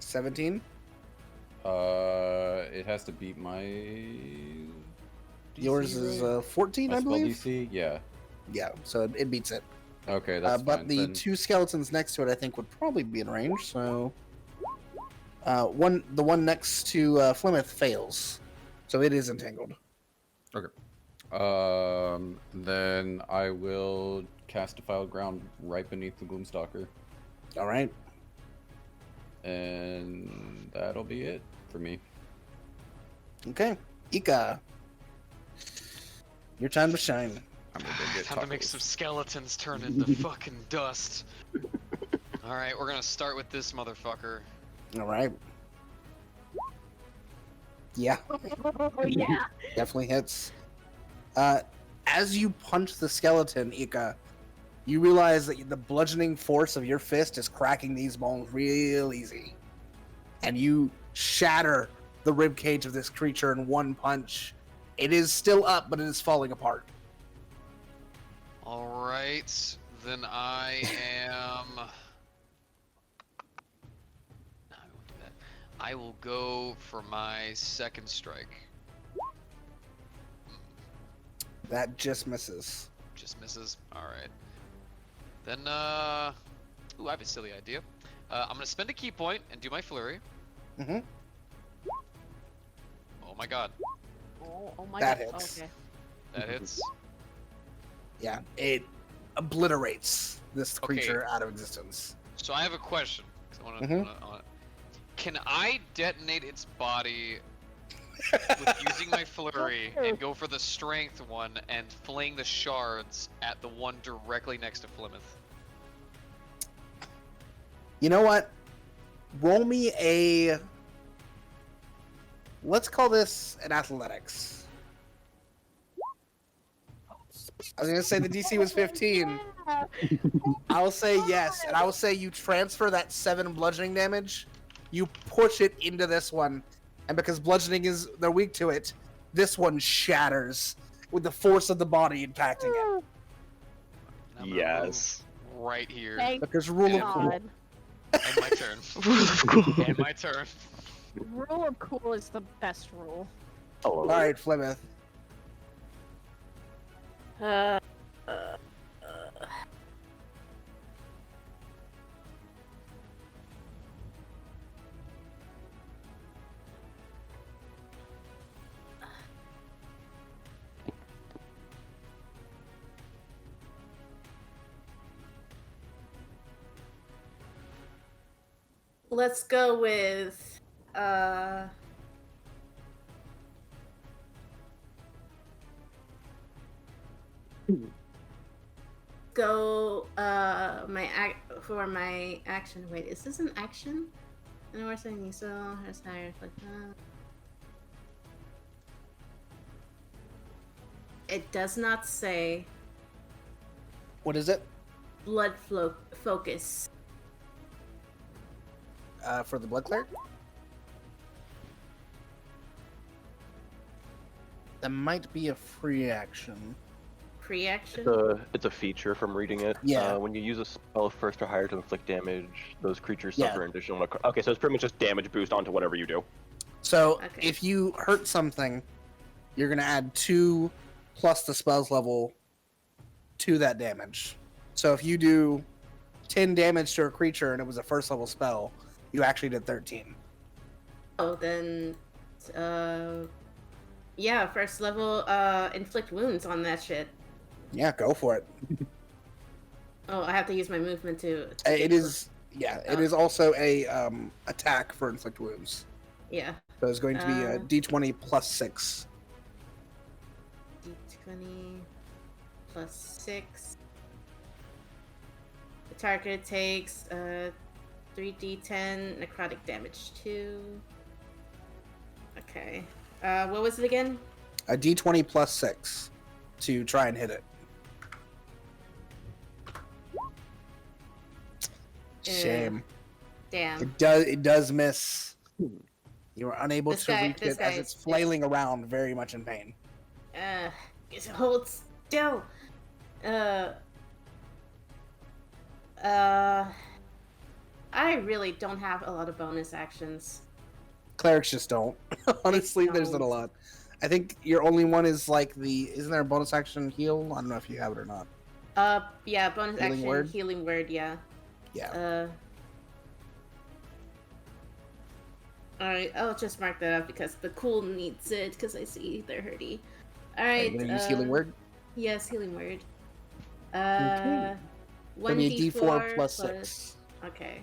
$17. It has to beat my. DC, Yours is right? 14, My I spell believe. DC? Yeah. Yeah, so it beats it. Okay, that's but fine. the Then. 2 skeletons next to it, I think, would probably be in range. So, the one next to Flemeth fails, so it is entangled. Okay. Then I will cast Defiled Ground right beneath the Gloomstalker, All right. and that'll be it for me. Okay. Ika, your time to shine. I'm gonna go get Time to make tacos. some skeletons turn into fucking dust. Alright, we're gonna start with this motherfucker. All right. Yeah, Oh yeah. definitely hits. As you punch the skeleton, Ika, you realize that the bludgeoning force of your fist is cracking these bones real easy. And you shatter the rib cage of this creature in one punch. It is still up, but it is falling apart. Alright, then I am... No, I won't do that. I will go for my second strike. That just misses. Just misses. Alright. Then, ooh, I have a silly idea. I'm gonna spend a key point and do my flurry. Mm-hmm. Oh my god. Oh my That god. hits. Okay. That hits. Yeah, it obliterates this Okay. creature out of existence. So I have a question. 'Cause I wanna, Mhm. Can I detonate its body with using my flurry and go for the strength one and fling the shards at the one directly next to Plymouth? You know what? Roll me a... Let's call this an athletics. I was going to say the DC was 15. I'll say yes, and I will say you transfer that 7 bludgeoning damage, you push it into this one, and because bludgeoning is, they're weak to it, this one shatters with the force of the body impacting it. And I'm gonna Yes. move right here. Thank Because rule of cool. God. And my turn. Rule of cool. And my turn. Rule of cool is the best rule. Hello. Alright, Flemeth. let's go with go for my action. Wait, is this an action? I know we're saying you so has higher like It does not say What is it? blood flow focus. For the blood cleric? That might be a free action. Pre-action. It's a feature from reading it. Yeah. When you use a spell of first or higher to inflict damage, those creatures Yeah. suffer an additional. Okay, so it's pretty much just damage boost onto whatever you do. So Okay. if you hurt something, you're gonna add 2 plus the spell's level to that damage. So if you do 10 damage to a creature and it was a first level spell, you actually did 13. Oh, then, yeah, first level, inflict wounds on that shit. Yeah, go for it. Oh, I have to use my movement to It is, yeah, it Oh. is also a attack for inflict wounds. Yeah, So it's going to be a Uh, d20 plus 6. d20 plus 6. The target takes, 3d10 necrotic damage 2. Okay. What was it again? A d20 plus 6 to try and hit it. Shame. Damn. It does miss. You are unable This to guy- reach this it guy as it's is- flailing around, very much in pain. Just hold still. I really don't have a lot of bonus actions. Clerics just don't. Honestly, there's not a don't. lot. I think your only one is like the. Isn't there a bonus action heal? I don't know if you have it or not. Yeah, bonus Healing action, word? healing word, yeah. Yeah. Alright, I'll just mark that up because the cool needs it because I see they're hurty. Are Alright, you gonna use healing word? Yes, healing word. Okay. It'll be a 1d4 d4 plus 6. Okay.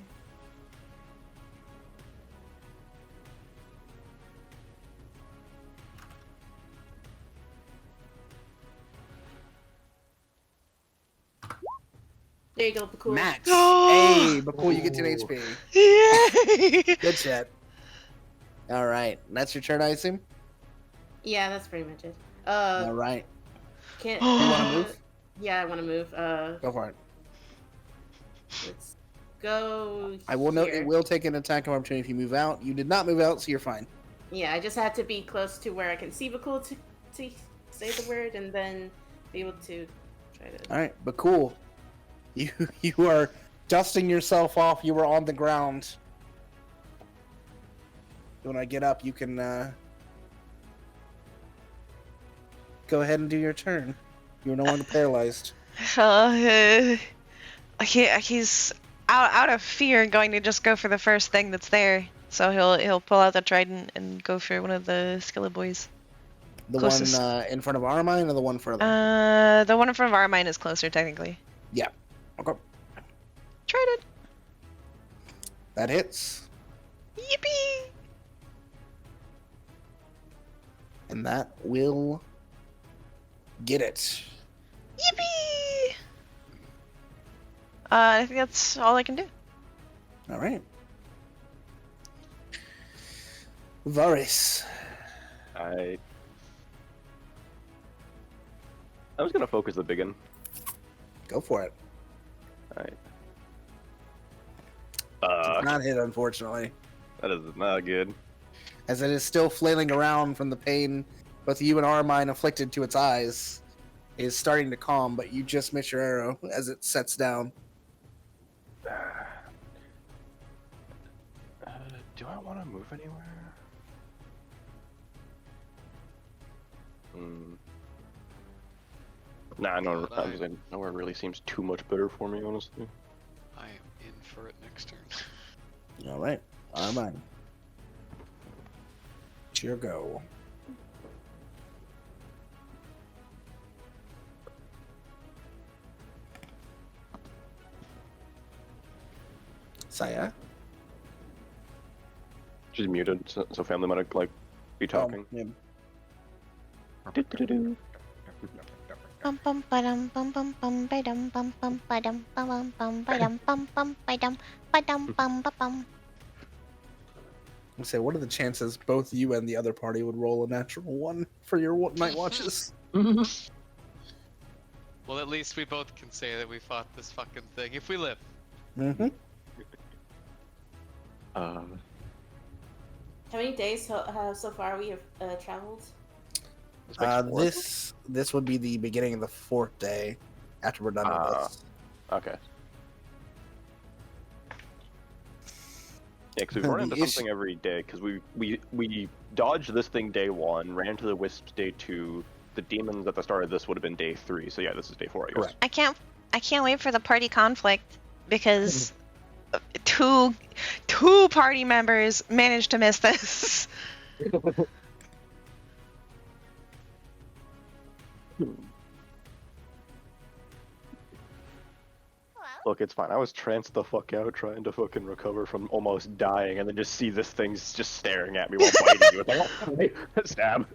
There you go, Bhaqull. Max. Oh! Hey, before you get 10 Ooh. HP. Yay! Good shit. All right, that's your turn, I assume. Yeah, that's pretty much it. All right, Can't. You wanna move? Yeah, I want to move. go for it. Let's go. I will note here. it will take an attack of opportunity if you move out. You did not move out, so you're fine. Yeah, I just had to be close to where I can see Bhaqull to say the word and then be able to try to. All right, but cool. You are dusting yourself off. You were on the ground. When I get up, you can go ahead and do your turn. You're no longer paralyzed. He's out of fear going to just go for the first thing that's there. So he'll pull out the trident and go for one of the skillet boys. The Closest. one in front of Armine or the one further? The one in front of our mine is closer technically. Yeah. Okay. Trident. That hits. Yippee! And that will get it. Yippee! I think that's all I can do. All right. Varys. I was gonna focus the big one. Go for it. Alright. Did not hit, unfortunately. That is not good. As it is still flailing around from the pain both you and Armine inflicted to its eyes, it is starting to calm, but you just miss your arrow as it sets down. Do I want to move anywhere? Nah, no, But I- nowhere really seems too much better for me, honestly. I am in for it next turn. All right, Armine. It's your go. Saya. She's muted, so family might like be talking. Yeah. Do-do-do-do. Bum bum ba-dum bum bum bum ba-dum bum bum ba-dum bum bum ba-dum bum bum ba-dum ba-dum bum ba-bum. I say, what are the chances both you and the other party would roll a natural one for your night watches? Well, at least we both can say that we fought this fucking thing if we live. Mm-hmm. How many days so far we have traveled? This would be the beginning of the 4th day after we're done with this. Okay. Yeah, because we've run into something every day. Because we dodged this thing day 1, ran to the wisps day 2. The demons at the start of this would have been day 3. So yeah, this is day 4, I guess. Correct. I can't wait for the party conflict because two party members managed to miss this. Look, it's fine. I was tranced the fuck out trying to fucking recover from almost dying, and then just see this thing just staring at me while biting you. It's like, oh, hey, stab.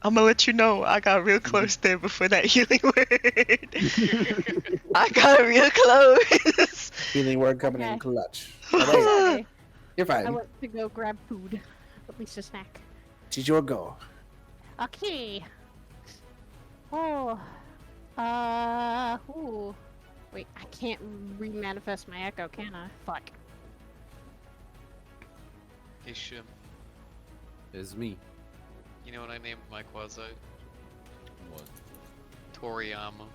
I'm gonna let you know I got real close there before that healing word. I got real close. Healing word coming in Okay. clutch. Sorry. You're I fine. went to go grab food. At least a snack. Did your go? Okay. Oh. Ooh. Wait, I can't remanifest my echo, can I? Fuck. Hey Shim, Is me. you know what I named my quasi? What? Toriyama.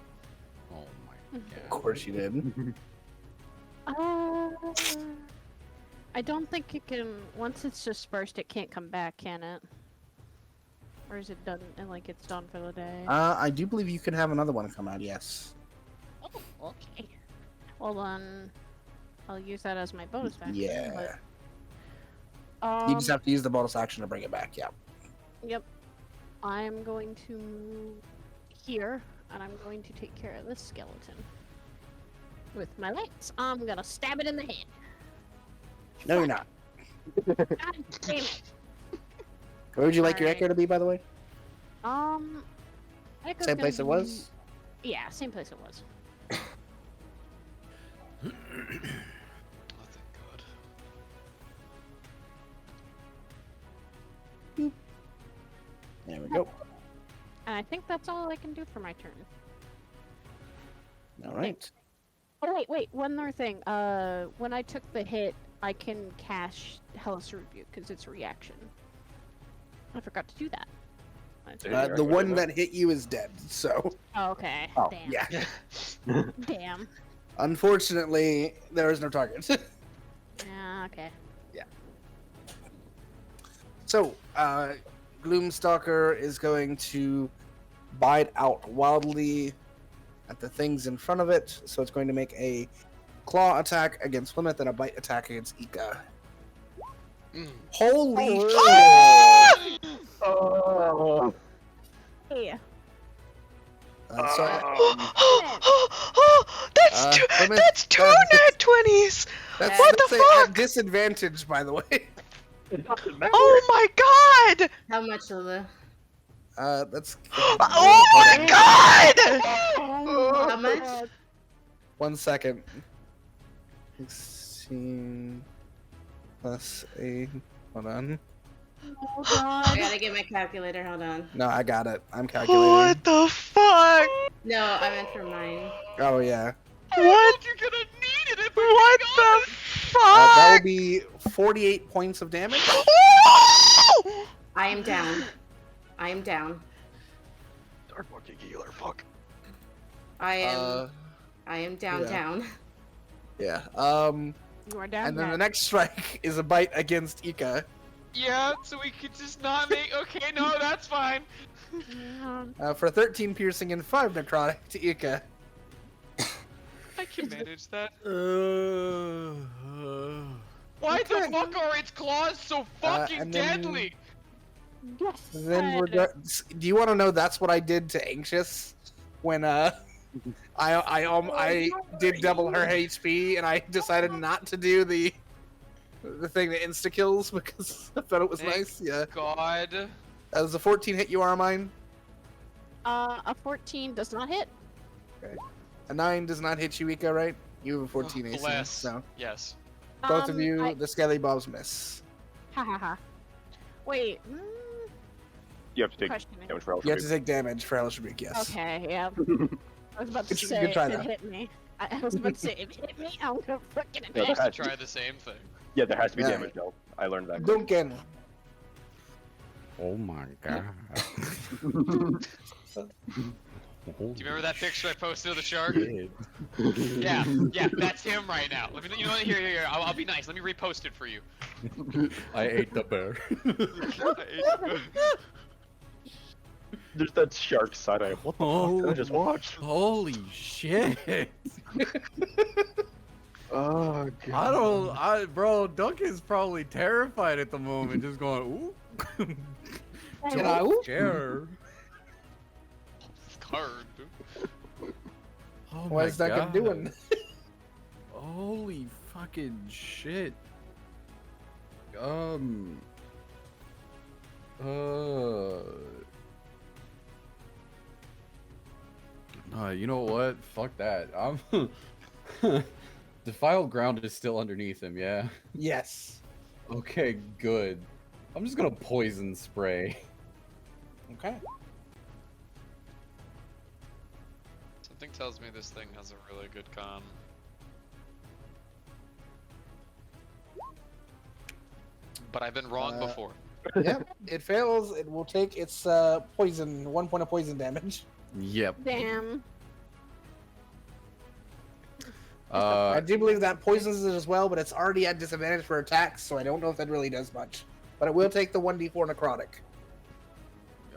Oh my god. Of course you did. I don't think it can. Once it's dispersed, it can't come back, can it? Or is it done? And like it's done for the day? I do believe you can have another one come out. Yes. Oh, okay. Well then, I'll use that as my bonus action. Yeah. But, You just have to use the bonus action to bring it back. Yeah. Yep. I'm going to move here, and I'm going to take care of this skeleton with my lance. I'm gonna stab it in the head. No, you're not. God damn it. Where would you like your Alright. echo to be, by the way? Echo's Same gonna place it be- was. Yeah, same place it was. Oh, thank God. There we go. And I think that's all I can do for my turn. All right. Oh wait, one more thing. When I took the hit, I can cast Hellish Rebuke because it's a reaction. I forgot to do that. The one that hit you is dead. So. Oh, okay. Oh, Damn. yeah. Damn. Unfortunately, there is no target. Yeah. Okay. So, Gloomstalker is going to bite out wildly at the things in front of it. So it's going to make a claw attack against Plymouth and a bite attack against Ika. Holy shit! Oh. Hey. That's Plymouth, that's two nat 20s. That's, What that's the at fuck? disadvantage, by the way. Oh my god! How much, Lula? That's. Oh my god! How much? 1 second. 16 plus 8. Hold on. Oh I god. gotta get my calculator. Hold on. No, I got it. I'm calculating. What the fuck? No, I meant for mine. Oh, yeah. What? You're gonna need it if What the That will fuck? be 48 points of damage. I am down. I am down. Dark fucking healer, fuck. I am down, yeah. down. Yeah. You are down. And then the bad. next strike is a bite against Ika. Yeah, so we could just not make. Okay, no, that's fine. For 13 piercing and 5 necrotic to Ika. I can manage that. Uh, Why the okay. fuck are its claws so fucking and then- deadly? Yes. Then we're do you want to know that's what I did to Anxious when I did double her HP and I decided not to do the The thing that insta kills because I thought it was Thank nice. Yeah. God. That was a 14 hit you, Armine. A 14 does not hit. A 9 does not hit you, Ika, right? You have a 14 AC. Bless. So Yes. both of you, I... the Skelly Bobs miss. Ha ha ha. Wait. You have to take Questioning. damage for Hellish You have to Rebuke. take damage for Hellish Rebuke, yes. Okay, yeah. I was about to Good- say good try, it though. hit me. I was about to say it hit me. I'm gonna fucking I Yeah, used to has- try the same thing. Yeah, there has to be Yeah. damage now. I learned that. Duncan. Oh my god. Do you remember that picture I posted of the shark? Shit. Yeah, that's him right now. Let me, you know what? Here. I'll be nice. Let me repost it for you. I ate the bear. There's that shark side eye. What the fuck did I just watch? Holy shit. Oh god. Bro, Duncan's probably terrified at the moment, just going, ooh. Can I? Ooh. Scare. Card. Oh What my is Duncan God. doing? Holy fucking shit. You know what? Fuck that. Defiled ground is still underneath him, yeah? Yes. Okay, good. I'm just gonna poison spray. Okay. Something tells me this thing has a really good con. But I've been wrong before. Yep. It fails. It will take its poison, 1 point of poison damage. Yep. Damn. I do believe that poisons it as well, but it's already at disadvantage for attacks, so I don't know if that really does much. But it will take the 1d4 necrotic.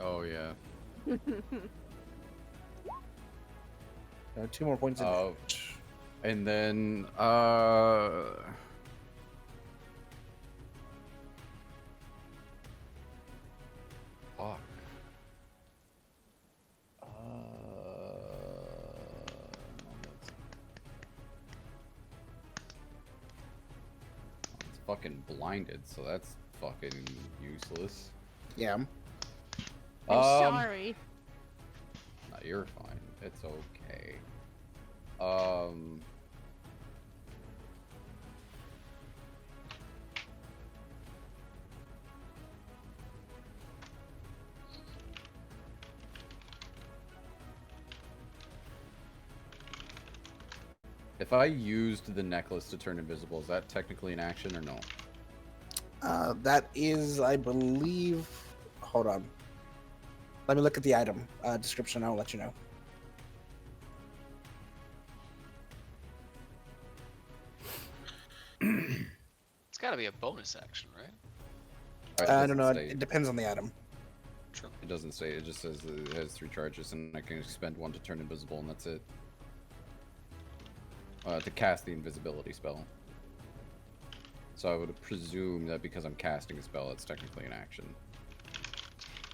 Oh yeah. 2 more points of Oh. damage. And then fuck. It's fucking blinded, so that's fucking useless. Yeah. I'm sorry. No, you're fine. It's okay. If I used the necklace to turn invisible, is that technically an action or no? That is, I believe. Hold on. Let me look at the item description. I'll let you know. It's got to be a bonus action, right? Alright, I don't know. doesn't It say. depends on the item. True. It doesn't say. It just says that it has 3 charges, and I can expend 1 to turn invisible, and that's it. To cast the invisibility spell. So I would presume that because I'm casting a spell, it's technically an action.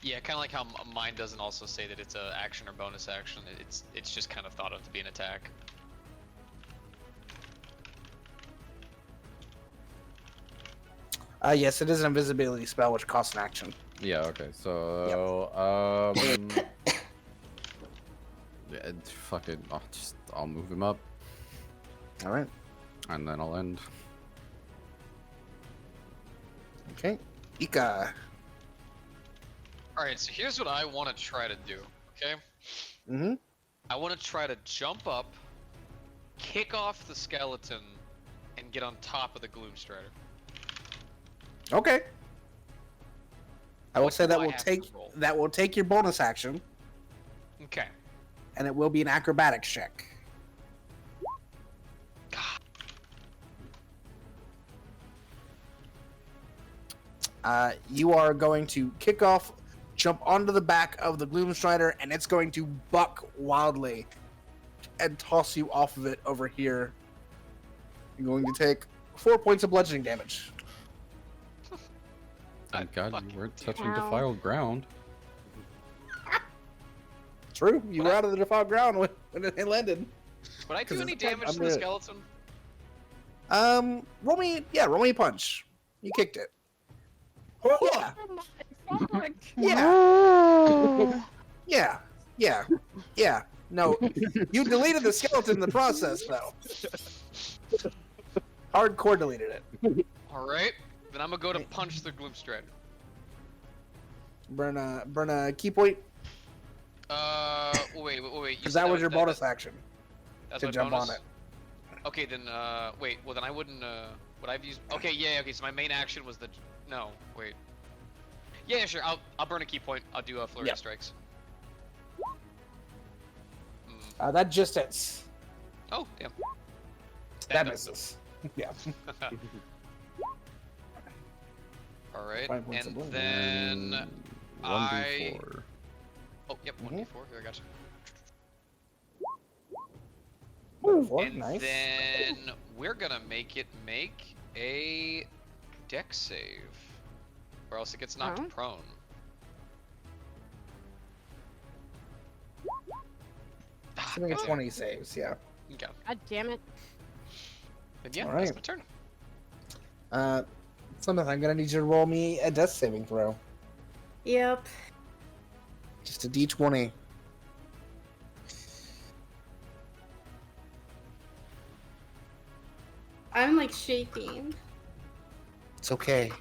Yeah, kind of like how mine doesn't also say that it's a action or bonus action. It's just kind of thought of to be an attack. Yes, it is an invisibility spell, which costs an action. Yeah. Okay. So yeah, fuck it. I'll move him up, All right. and then I'll end. Okay. Ika. Alright, so here's what I want to try to do, okay? Mm-hmm. I want to try to jump up, kick off the skeleton, and get on top of the Gloomstrider. Okay. I will What say do that I will have to take roll? your bonus action, Okay. and it will be an acrobatics check. You are going to kick off, jump onto the back of the Gloomstrider, and it's going to buck wildly and toss you off of it over here. You're going to take 4 points of bludgeoning damage. Thank God fucking you weren't do. touching Ow. defiled ground. True, you were out of the defiled ground when it landed. Would I do 'Cause any it's kind damage of to the under- skeleton? Roll me a punch. You kicked it. Yeah. Oh my fuck! Yeah. Ooh. Yeah. No, you deleted the skeleton in the process, though. Hardcore deleted it. All right, then I'm gonna go to punch the Gloomstrand. Burn a key point, Wait. You because said that was your that- bonus action That's to my jump bonus? on it. Okay, then, wait. Well, then I wouldn't, would I've used... Okay, yeah, okay, so my main action was the... No, wait. Yeah, sure, I'll burn a key point. I'll do a flurry of strikes. That just hits. Oh, damn. That does. misses. Yeah. Alright, 5 points and of then... I... 1d4. Oh, yep, 1d4. Here, I got you. And Nice. then we're gonna make it make a dex save, or else it gets knocked Oh. prone. I think it's 20 saves, yeah. Okay. God damn it! Then yeah, All that's right. my turn. Plymouth, I'm gonna need you to roll me a death saving throw. Yep. Just a d20. I'm like shaking. It's okay.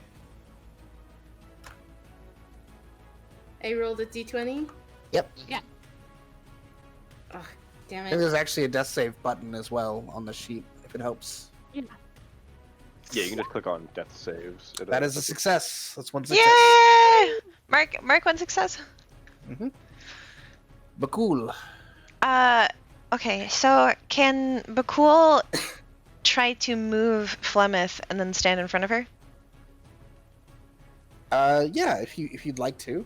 I rolled a d20. Yep. Ugh, damn I think it. there's actually a death save button as well on the sheet, if it helps. Yeah, you can just click on death saves. That is a success. That's one success. Yay! Mark one success. Bhaqull. Okay, so can Bhaqull try to move Flemeth and then stand in front of her? Yeah, if you'd like to.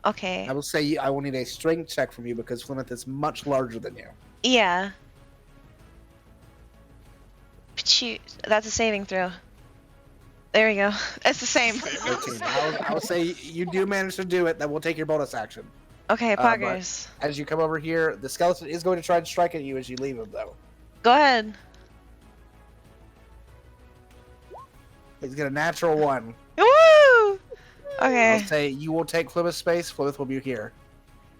Okay. I will say I will need a strength check from you because Plymouth is much larger than you. Yeah. Shoot, that's a saving throw. There we go. It's the same. 13. I will say you do manage to do it. That will take your bonus action. Okay, but- poggers. As you come over here, the skeleton is going to try and strike at you as you leave him, though. Go ahead. He's got a natural 1. Woo! Okay, I'll say you will take Plymouth's space. Plymouth will be here.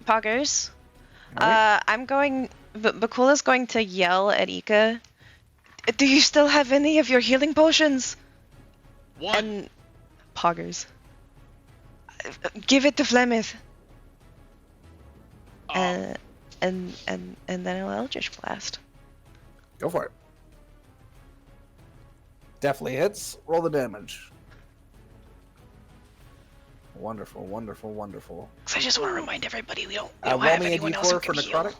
poggers. Alright. I'm going. Bhaqull is going to yell at Ika. Do you still have any of your healing potions? One. And poggers. Give it to Flemeth. Oh, And then I'll Eldritch Blast. Go for it. Definitely hits. Roll the damage. Wonderful, wonderful, wonderful. 'Cause I just want to remind everybody we don't Roll have me a anyone else who d4 for can heal. necrotic.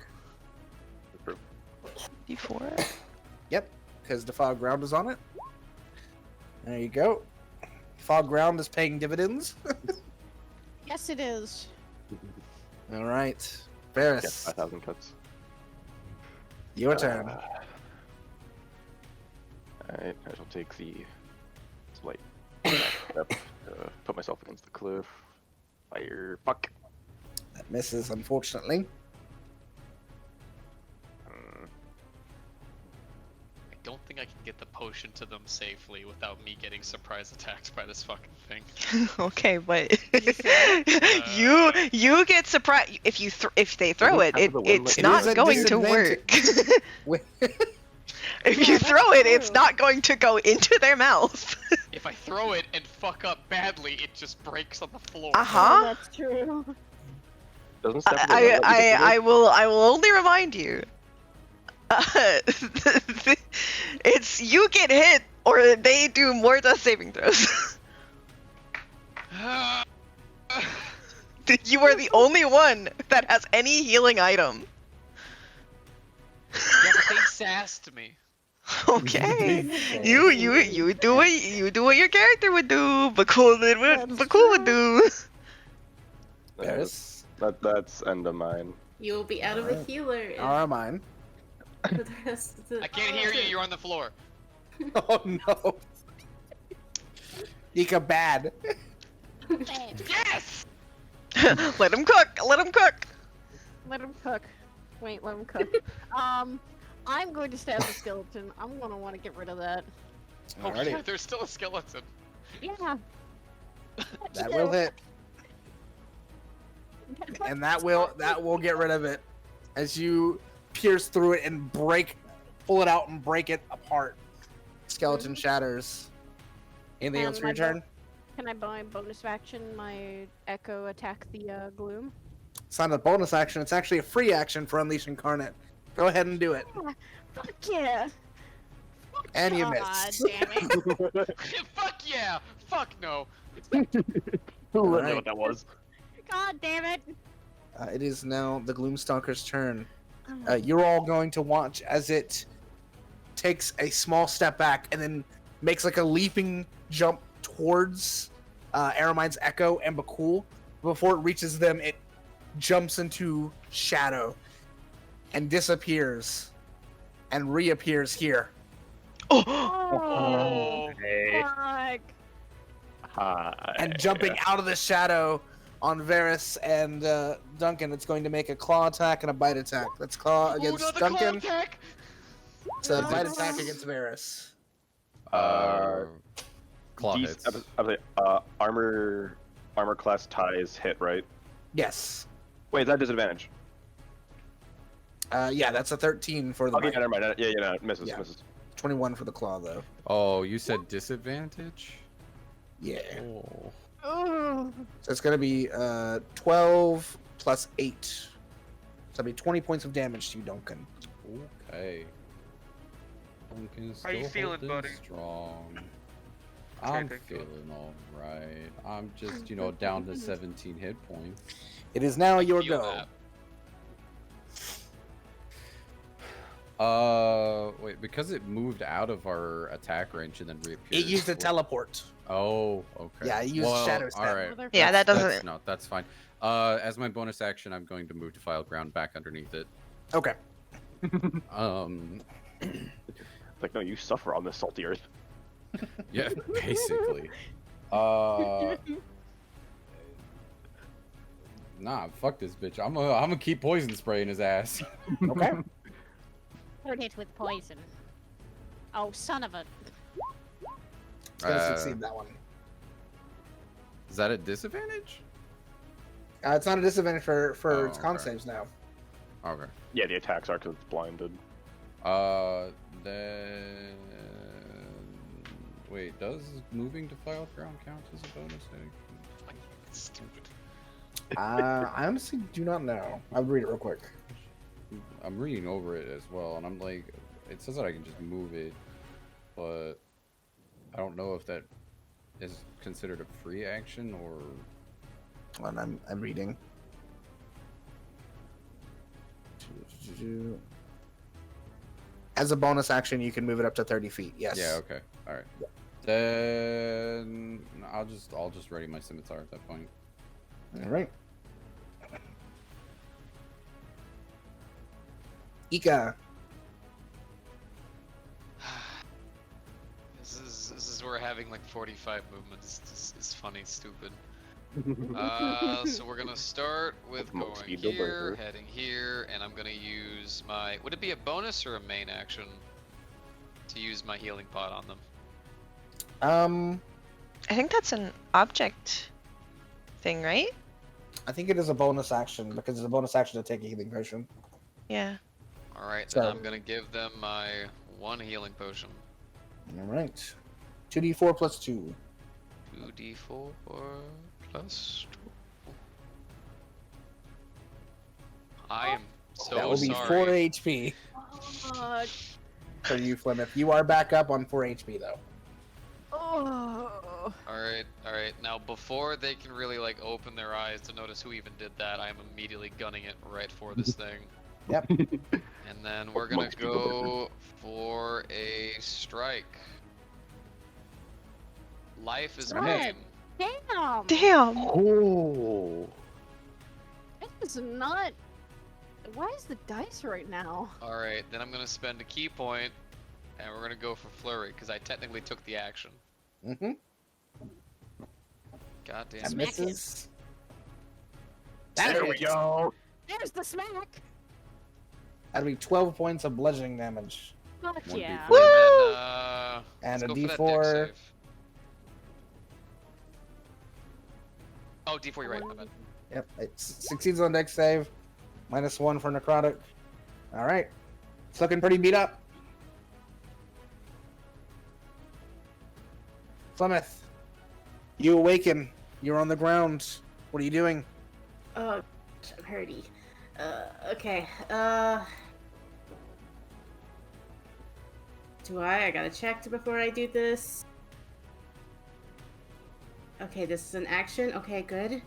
D4. Yep, because the fog ground is on it. There you go. Fog ground is paying dividends. Yes, it is. All right, Yeah, Varys, 5,000 cuts. your turn. Alright, I shall take the slight step to put myself against the cliff. Fire. Fuck. That misses, unfortunately. I don't think I can get the potion to them safely without me getting surprise attacked by this fucking thing. Okay, but you get surprised if they throw it. Half of the one It's It not is a going to work. If Yeah, you that's throw it, it's true. not going to go into their mouth. If I throw it and fuck up badly, it just breaks on the floor. Oh, Uh-huh. that's true. Doesn't step in the I one that you I will only remind you. It's you get hit or they do more death saving throws. You are the only one that has any healing item. Yeah, but they sassed me. Okay. You do what your character would do. Bhaqull did what That's Bhaqull would do. Varys, That's end of mine. You will be out of a Alright. healer are mine. for the rest of the. I can't hear you, you're on the floor. Oh no. Nika bad. Yes! Let him cook. Let him cook. Let him cook. Wait, let him cook. I'm going to stab the skeleton. I'm gonna want to get rid of that. Oh Alrighty. yeah, there's still a skeleton. Yeah. That will hit, and that will get rid of it as you pierce through it and pull it out and break it apart. Skeleton shatters. Anything else for your turn? Can I buy bonus action my echo attack the gloom? It's not a bonus action. It's actually a free action for Unleash Incarnate. Go ahead and do it. Fuck yeah! And you Aw, missed. damn it. Fuck yeah! Fuck no! Who would know Alright. what that was? God damn it! It is now the Gloomstalker's turn. You're all going to watch as it takes a small step back and then makes like a leaping jump towards Aramine's Echo and Bhaqull. Before it reaches them, it jumps into shadow and disappears and reappears here. Oh, Hey. fuck. Hi. And jumping out of the shadow on Varys and Duncan, it's going to make a claw attack and a bite attack. That's claw Ooh, against not the claw Duncan. attack! It's a bite attack against Varys. Claw hits. Armor class ties hit, right? Yes. Wait, is that disadvantage? Yeah, that's a 13 for the Okay, bite. never mind. Yeah, no, misses, Yeah. misses. 21 for the claw, though. Oh, you said disadvantage? Yeah. Oh. Oh. So it's going to be 12 plus 8. So that'll be 20 points of damage to you, Duncan. Okay. Duncan's How you still feeling, holding buddy? Strong. I'm Okay, good. feeling alright. I'm just, down to 17 hit points. It is now your Feel go. that. Wait, because it moved out of our attack range and then reappeared. It used a teleport. Oh, okay. Yeah, it used Shadow Step. Alright. Yeah, that That's- doesn't. No, that's fine. As my bonus action, I'm going to move to file ground back underneath it. Okay. Like, no, you suffer on this salty earth. Yeah, basically. Nah, fuck this bitch. I'm gonna keep poison spraying his ass. Okay. Hurt it with poison. Oh, son of a. It's going to succeed that one. Is that a disadvantage? It's not a disadvantage for its con okay. saves now. Okay. Yeah, the attacks are because it's blinded. Then wait, does moving to file ground count as a bonus action? Stupid. I honestly do not know. I'll read it real quick. I'm reading over it as well, and I'm like, it says that I can just move it, but I don't know if that is considered a free action or. Hold on, I'm reading. As a bonus action, you can move it up to 30 feet. Yes. Yeah. Okay. All right. Then I'll just ready my scimitar at that point. All right. Ika. This is where having like 45 movements is funny, stupid. So we're gonna start with going Mosquito here, burger. heading here, and I'm gonna use my. Would it be a bonus or a main action to use my healing pot on them? I think that's an object thing, right? I think it is a bonus action because it's a bonus action to take a healing potion. Yeah. All right, So- then I'm gonna give them my one healing potion. All right. 2d4 plus 2. 2d4 plus 2. I am so that will be sorry. 4 HP Uh, for you, Flemeth. You are back up on 4 HP though. oh. Alright. Now, before they can really, like, open their eyes to notice who even did that, I am immediately gunning it right for this thing. Yep. And then we're gonna Mosquito go for a strike. Life is Alright. pain. Damn. Damn. Oh. This is not. Why is the dice right now? Alright, then I'm gonna spend a key point, and we're gonna go for flurry, because I technically took the action. Mm-hmm. God damn That it. misses. There we go. There's the smack. That'll be 12 points of bludgeoning damage. Fuck One yeah. D4. And then, And Let's a go for that dex D4. save. Oh, D4, you're right. My bad. Yep, it succeeds on dex save. -1 for necrotic. All right, it's looking pretty beat up. Plymouth, you awaken. You're on the ground. What are you doing? Oh, I'm hurty. Okay. Do I gotta check before I do this. Okay, this is an action. Okay, good.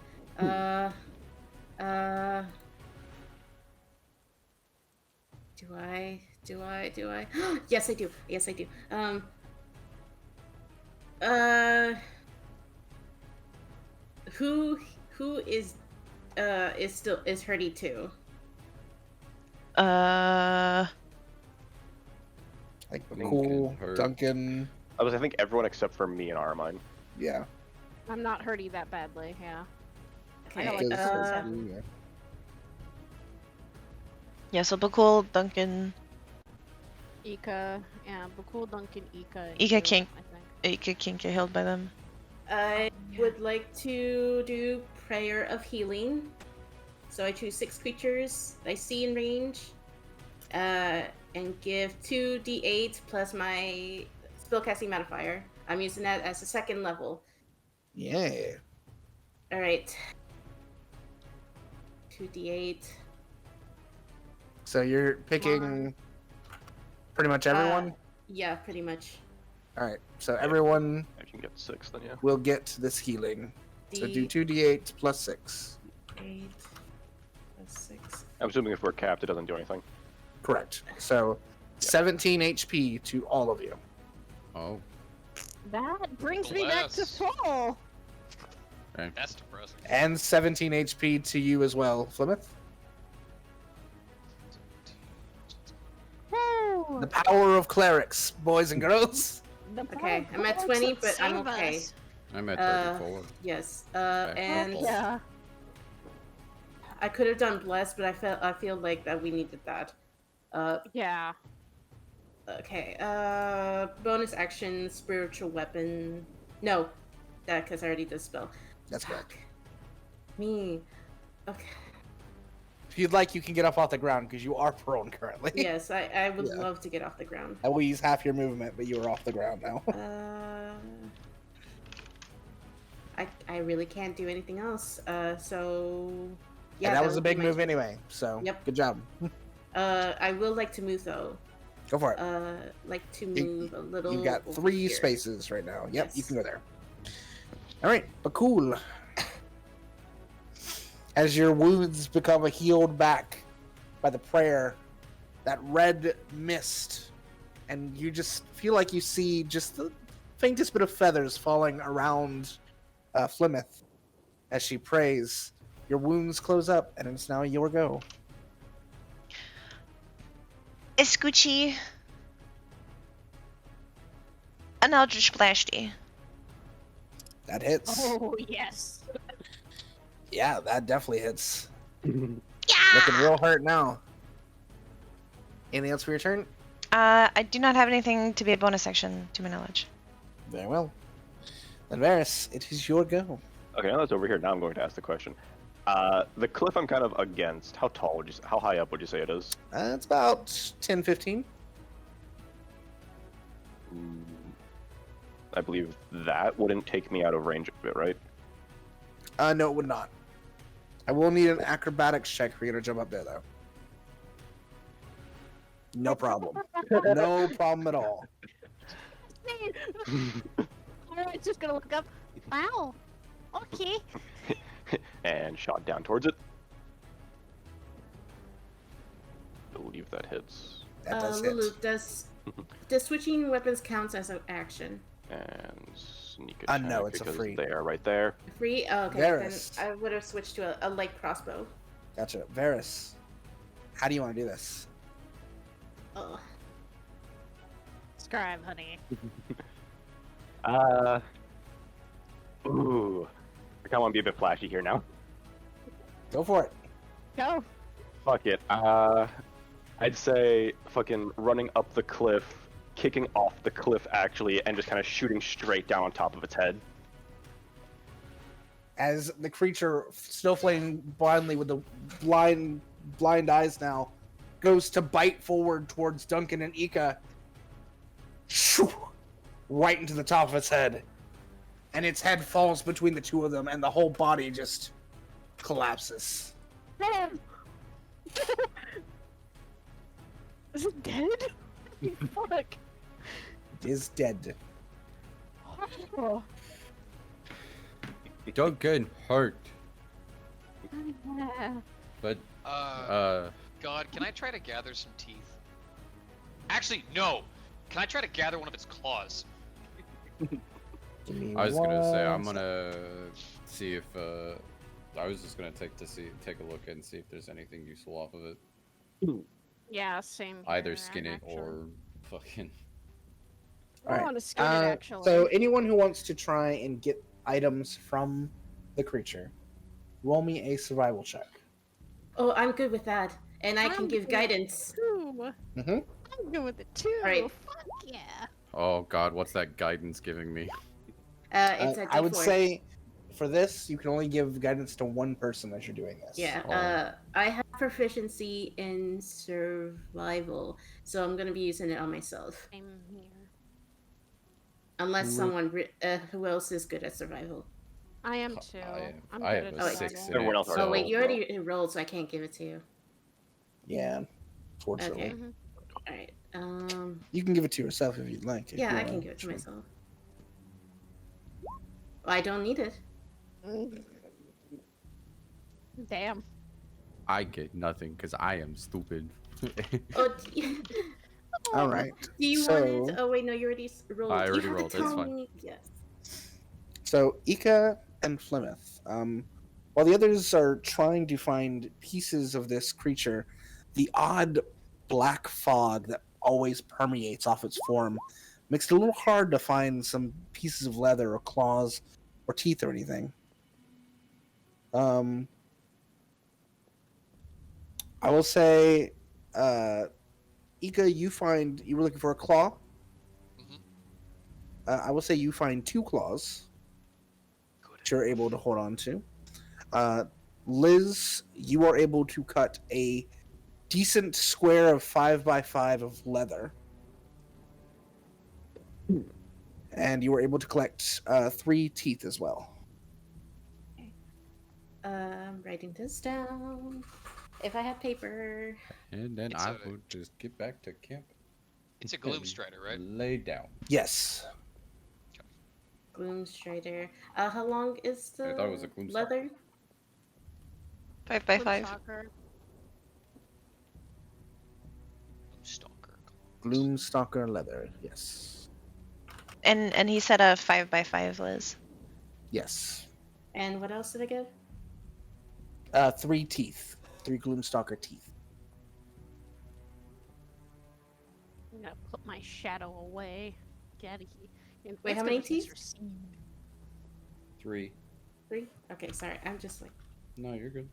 Do I? Yes, I do. Yes, I do. Who is hurty too? Like Duncan cool hurt. Duncan. I think everyone except for me and Armine. Yeah. I'm not hurting that badly, yeah. I Okay. got like Because- 7. yeah. Yeah, so Bhaqull, Duncan, Ika, yeah, Bhaqull, Duncan, Ika. and Ika you, can't- I think. Ika can't get healed by them. I would like to do Prayer of Healing. So I choose 6 creatures I see in range, and give 2d8 plus my spellcasting modifier. I'm using that as a 2nd level. Yeah. All right. 2d8. So you're picking pretty much everyone. Yeah, pretty much. All right. So everyone I can get 6 then, yeah. will get this healing. So do 2d8 plus 6. 8 plus 6. I'm assuming if we're capped, it doesn't do anything. Correct. So 17 HP to all of you. Oh, That brings me back to Bless. full. That's depressing. And 17 HP to you as well, Plymouth. Woo! The power of clerics, boys and girls. The Okay, I'm at power 20, that but I'm save okay. us. I'm at Uh, 34. Yes. Okay. And Heck yeah. I could have done Bless, but I feel like that we needed that. Yeah. Okay. Bonus action, spiritual weapon. No, that because I already did spell. That's correct. Fuck. Me. Okay. If you'd like, you can get up off the ground because you are prone currently. Yes, I would Yeah. love to get off the ground. I will use half your movement, but you are off the ground now. I really can't do anything else. So yeah. and that was a would be big my move turn. anyway. So Yep. good job. I will like to move though. Go for it. Like to You- move a little. You've got over 3 here. spaces right now. Yep, you Yes. can go there. All right, but cool. As your wounds become healed back by the prayer, that red mist, and you just feel like you see just the faintest bit of feathers falling around Plymouth as she prays. Your wounds close up, and it's now your go. Escuchi. An Eldritch Blasty. That hits. Oh yes. Yeah, that definitely hits. Looking Yeah! real hurt now. Anything else for your turn? I do not have anything to be a bonus action, to my knowledge. Very well. Then Varys, it is your go. Okay, now that's over here. Now I'm going to ask the question. The cliff I'm kind of against. How tall would you? How high up would you say it is? It's about 10, 15. I believe that wouldn't take me out of range of it, right? No, it would not. I will need an acrobatics check for you to jump up there, though. No problem. No problem at all. Alright, just gonna look up. Wow. Okay. And shot down towards it. I believe that hits. That does Lulu, hit. does switching weapons counts as an action? And sneak attack No, it's a because free. they are right there. Free? Oh, okay. Varys. Then I would have switched to a light crossbow. Gotcha. Varys, how do you want to do this? Oh. Scribe, honey. Ooh. I kind of want to be a bit flashy here now. Go for it. Go. Fuck it. I'd say fucking running up the cliff, kicking off the cliff actually, and just kind of shooting straight down on top of its head. As the creature, still flaying blindly with the blind eyes now, goes to bite forward towards Duncan and Ika, shoo, right into the top of its head. And its head falls between the two of them, and the whole body just collapses. Is it dead? Fuck. It is dead. Oh. Duncan hurt, but God, can I try to gather some teeth? Actually, no. Can I try to gather one of its claws? Give me I was gonna say I'm one gonna see if I was just gonna take a look and see if there's anything useful off of it. Yeah, same. Either here, skin it actually. or fucking. I Alright, want to skin it actually. So anyone who wants to try and get items from the creature, roll me a survival check. Oh, I'm good with that, and I can I'm give good. guidance. Ooh, Mm-hmm. I'm good with it too. Alright. Fuck yeah. Oh God, what's that guidance giving me? It's a D4. I would say for this, you can only give guidance to one person as you're doing this. Yeah. Oh. I have proficiency in survival, so I'm gonna be using it on myself. I'm here. Unless Who- someone, who else is good at survival? I am too. I'm I good have at a Oh, 6 survival. in Everyone it, else Oh already wait, rolled, you already rolled, so I can't give it to you. Yeah, fortunately. Okay. Mhm. All right. You can give it to yourself if you'd like. if Yeah, you I can wanna- give it to sure. myself. Well, I don't need it. Damn. I get nothing because I am stupid. Oh, All right. do you So- want it? Oh wait, no, you already rolled. I You already have to rolled, it's tell fine. me. Yes. So Ika and Plymouth, while the others are trying to find pieces of this creature, the odd black fog that always permeates off its form makes it a little hard to find some pieces of leather or claws or teeth or anything. I will say, Ika, you were looking for a claw. Mhm. I will say you find 2 claws that you're able to hold on to. Liz, you are able to cut a decent square of 5x5 of leather. And you were able to collect 3 teeth as well. I'm writing this down. If I have paper. And then It's I a- would just get back to camp. It's a and Gloomstrider, right? Lay down. Yes. Gloomstrider. How long is the I thought it was a Gloomstalker. leather? 5x5. Soccer. Stalker. Gloomstalker leather. Yes. And he said a 5x5, Liz. Yes. And what else did I get? 3 teeth. 3 Gloomstalker teeth. I'm gonna put my shadow away. Get out of here. Wait, how many teeth? 3. 3? Okay, sorry. I'm just like. No, you're good.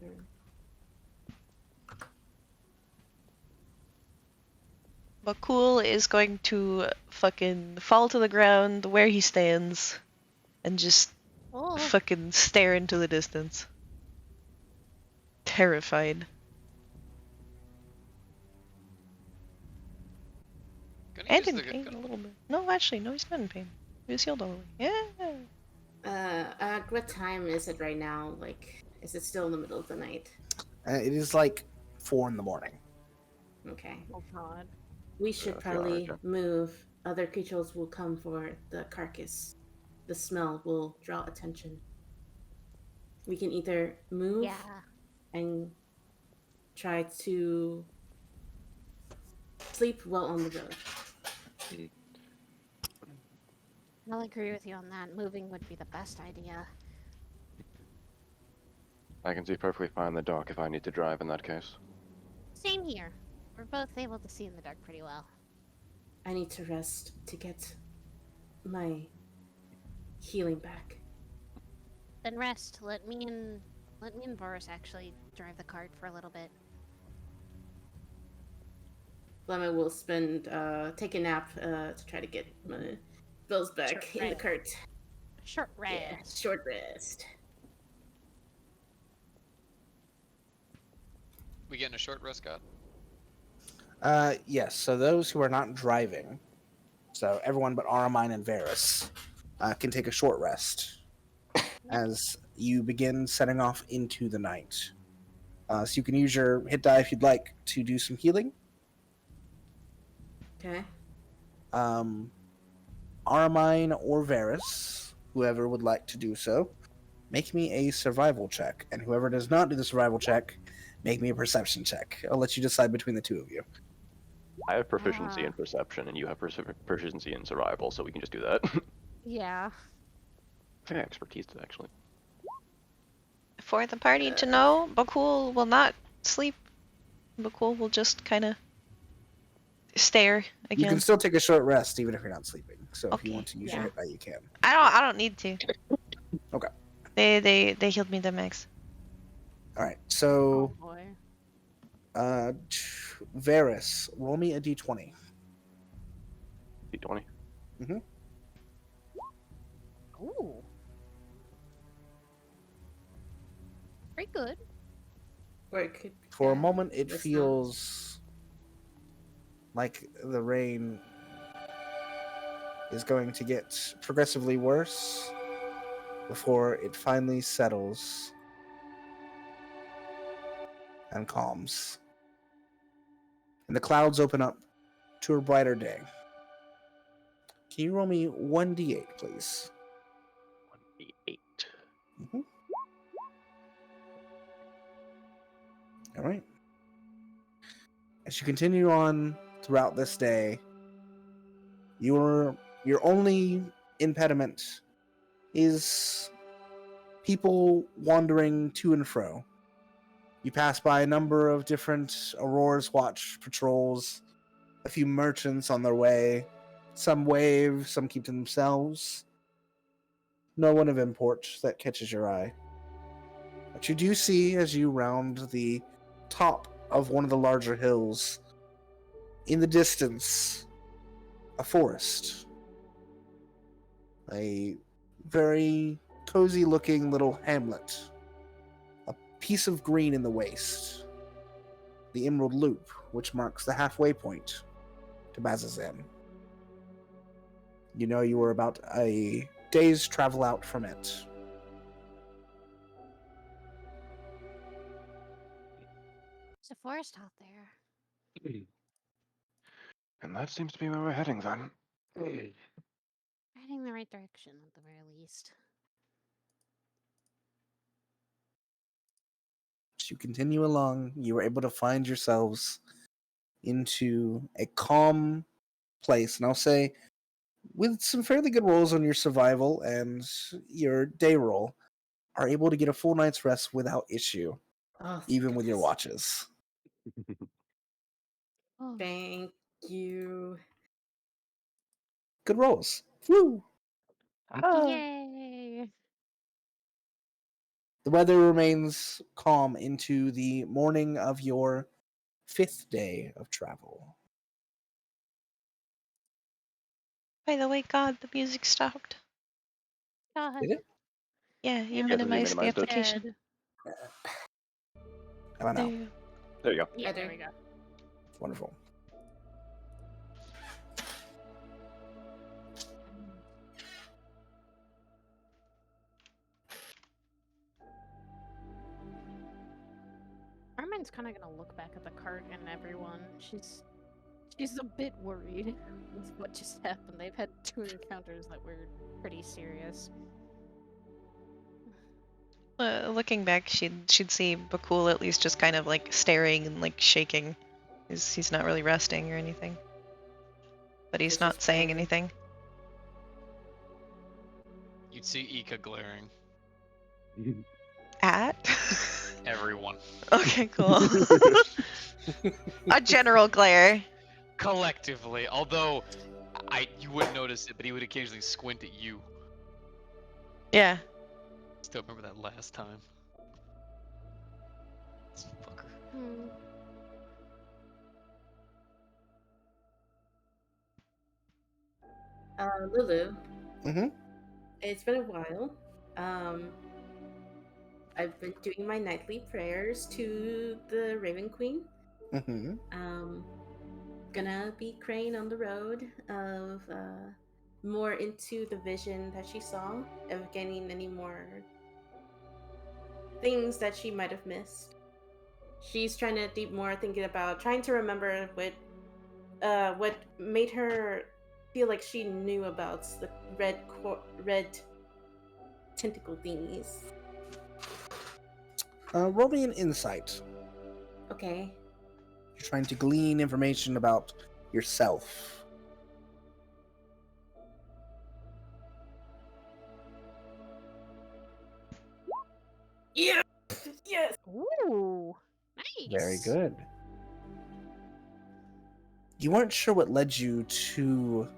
Bhaqull is going to fucking fall to the ground where he stands and just Oh, fucking stare into the distance. Terrified. Gonna And use in the- pain gonna- a little bit. No, actually, no, he's not in pain. He was healed all the way. Yeah. What time is it right now? Like, is it still in the middle of the night? It is like 4 in the morning. Okay. oh god. We should Yeah, probably okay. move. Other creatures will come for the carcass. The smell will draw attention. We can either move Yeah. and try to sleep well on the road. I'll agree with you on that. Moving would be the best idea. I can see perfectly fine in the dark if I need to drive in that case. Same here. We're both able to see in the dark pretty well. I need to rest to get my healing back. Then rest. Let me and Boris actually drive the cart for a little bit. Lemma will take a nap to try to get my bills back Short in the rest. cart. Short Yeah, rest. short rest. We getting a short rest, Scott? Yes. So those who are not driving, so everyone but Aramine and Varus, can take a short rest as you begin setting off into the night. So you can use your hit die if you'd like to do some healing. Okay. Aramine or Varus, whoever would like to do so, make me a survival check. And whoever does not do the survival check, make me a perception check. I'll let you decide between the two of you. I have proficiency in perception, and you have proficiency in survival, so we can just do that. Yeah. I think I expertise it, actually. For the party to know, Bhaqull will not sleep. Bhaqull will just kind of stare You can again. still take a short rest even if you're not sleeping. So if you Okay. want to use Yeah. your hit die, you can. I don't need to. Okay. They healed me the max. All right. Oh So, boy. Varus, roll me a d20. D20. Ooh. Pretty good. Or it could. For a moment, it it's not. feels like the rain is going to get progressively worse before it finally settles and calms. And the clouds open up to a brighter day. Can you roll me 1d8, please? 1d8. All right. As you continue on throughout this day, your only impediment is people wandering to and fro. You pass by a number of different Aurora's Watch patrols, a few merchants on their way. Some wave, some keep to themselves. No one of import that catches your eye. But you do see, as you round the top of one of the larger hills, in the distance, a forest. A very cozy looking little hamlet. A piece of green in the waste. The Emerald Loop, which marks the halfway point to Bazazan. You know you were about a day's travel out from it. There's a forest out there. And that seems to be where we're heading, then. Heading in the right direction at the very least. As you continue along, you were able to find yourselves into a calm place. And I'll say, with some fairly good rolls on your survival and your day roll, are able to get a full night's rest without issue, Oh, even with your goodness. watches. Oh. Thank you. Good rolls. Woo! Yay! The weather remains calm into the morning of your 5th day of travel. By the way, God, the music stopped. God. Did it? Yeah, you Yeah, minimized the minimized it. application. Dead. How about There now? you go. There you go. Yeah, Better. there we go. Wonderful. Armin's kind of gonna look back at the cart and everyone. She's a bit worried with what just happened. They've had 2 encounters that were pretty serious. Looking back, she'd see Bhaqull at least just kind of like staring and like shaking. He's not really resting or anything. But he's He's not just saying praying. anything. You'd see Ika glaring. At? Everyone. Okay, cool. A general glare. Collectively. Although, you wouldn't notice it, but he would occasionally squint at you. Yeah. Still remember that last time. This fucker. Hmm. Lulu, Mm-hmm. it's been a while. I've been doing my nightly prayers to the Raven Queen. Mm-hmm. Gonna be praying on the road of more into the vision that she saw of getting any more things that she might have missed. She's trying to deep more thinking about trying to remember what made her feel like she knew about the red tentacle thingies. Roll me an insight. Okay. You're trying to glean information about yourself. Yes. Yes. Ooh, nice. Very good. You weren't sure what led you to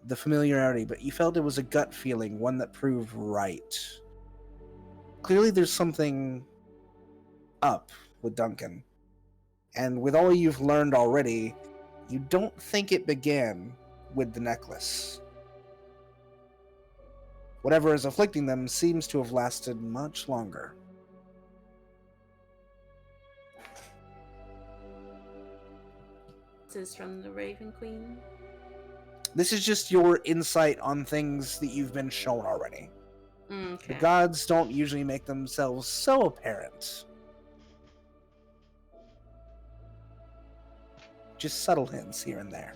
the familiarity, but you felt it was a gut feeling, one that proved right. Clearly, there's something up with Duncan. And with all you've learned already, you don't think it began with the necklace. Whatever is afflicting them seems to have lasted much longer. This is from the Raven Queen. This is just your insight on things that you've been shown already. Okay. The gods don't usually make themselves so apparent. Just subtle hints here and there.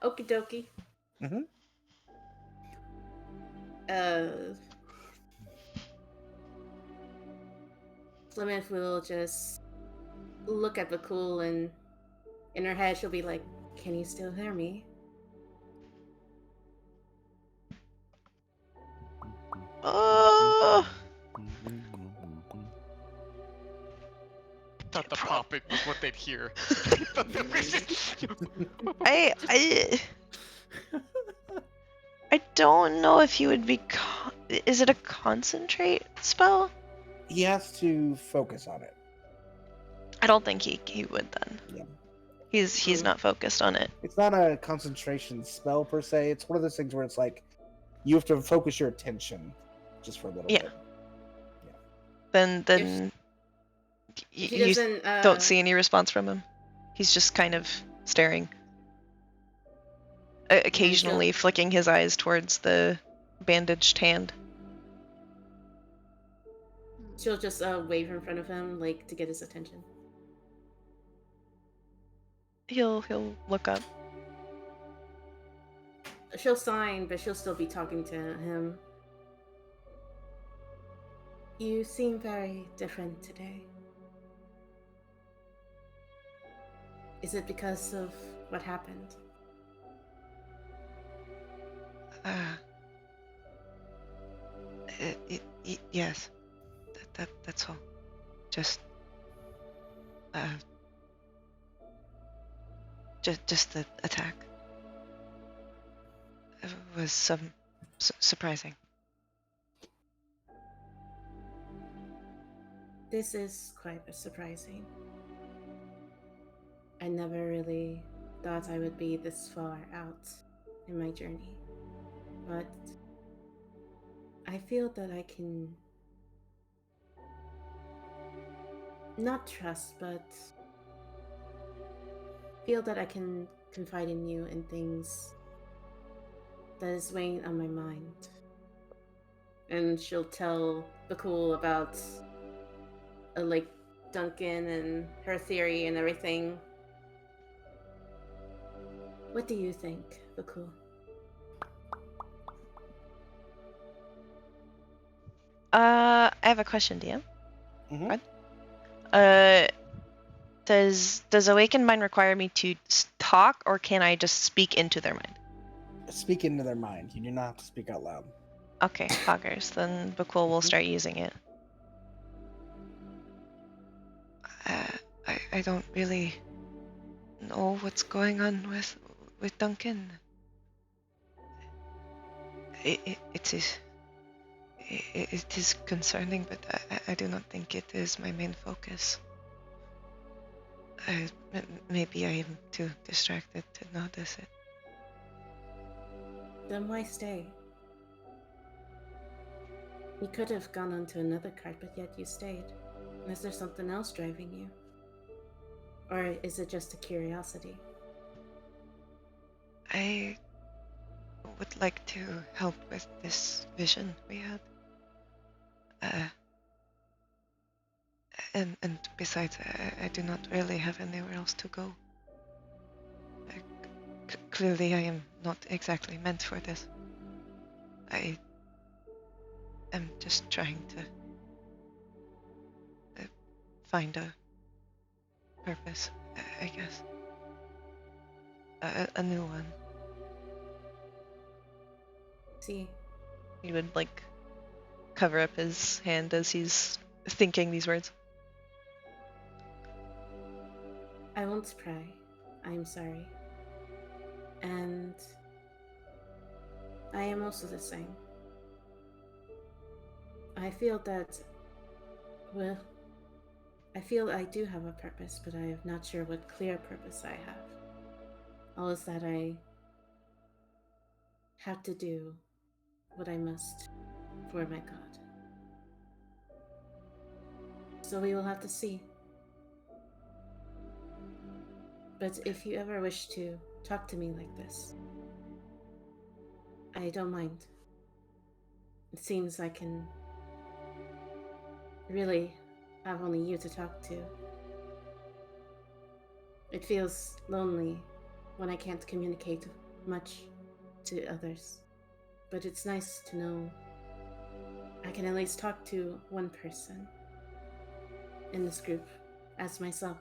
Okie dokie. Mm-hmm. Plymouth will just look at Bhaqull, and in her head she'll be like, "Can you still hear me?" Oh, Thought the popping was what they'd hear. I don't know if he would be. Is it a concentrate spell? He has to focus on it. I don't think he would then. Yeah. He's not focused on it. It's not a concentration spell per se. It's one of those things where it's like you have to focus your attention just for a little Yeah. bit. Then He you doesn't. don't see any response from him. He's just kind of staring, occasionally flicking his eyes towards the bandaged hand. She'll just wave in front of him, like to get his attention. He'll look up. She'll sign, but she'll still be talking to him. You seem very different today. Is it because of what happened? Yes. That's all. Just just the attack. It was surprising. This is quite surprising. I never really thought I would be this far out in my journey. But I feel that I can not trust, but feel that I can confide in you in things that is weighing on my mind. And she'll tell Bhaqull about like Duncan and her theory and everything. What do you think, Bhaqull? I have a question, DM. Mhm. Does Awakened Mind require me to talk, or can I just speak into their mind? Speak into their mind. You do not have to speak out loud. Okay, poggers. Then Bhaqull will start using it. I don't really know what's going on with Duncan. It is concerning, but I do not think it is my main focus. Maybe I am too distracted to notice it. Then why stay? You could have gone onto another cart, but yet you stayed. Is there something else driving you? Or is it just a curiosity? I would like to help with this vision we had. And besides, I do not really have anywhere else to go. Clearly, I am not exactly meant for this. I am just trying to find a purpose, I guess. A new one. See, He would like cover up his hand as he's thinking these words. I won't pray. I am sorry. And I am also the same. I feel that, well, I feel I do have a purpose, but I am not sure what clear purpose I have. All is that I have to do what I must for my God. So we will have to see. But if you ever wish to talk to me like this, I don't mind. It seems I can really have only you to talk to. It feels lonely when I can't communicate much to others. But it's nice to know I can at least talk to one person in this group as myself.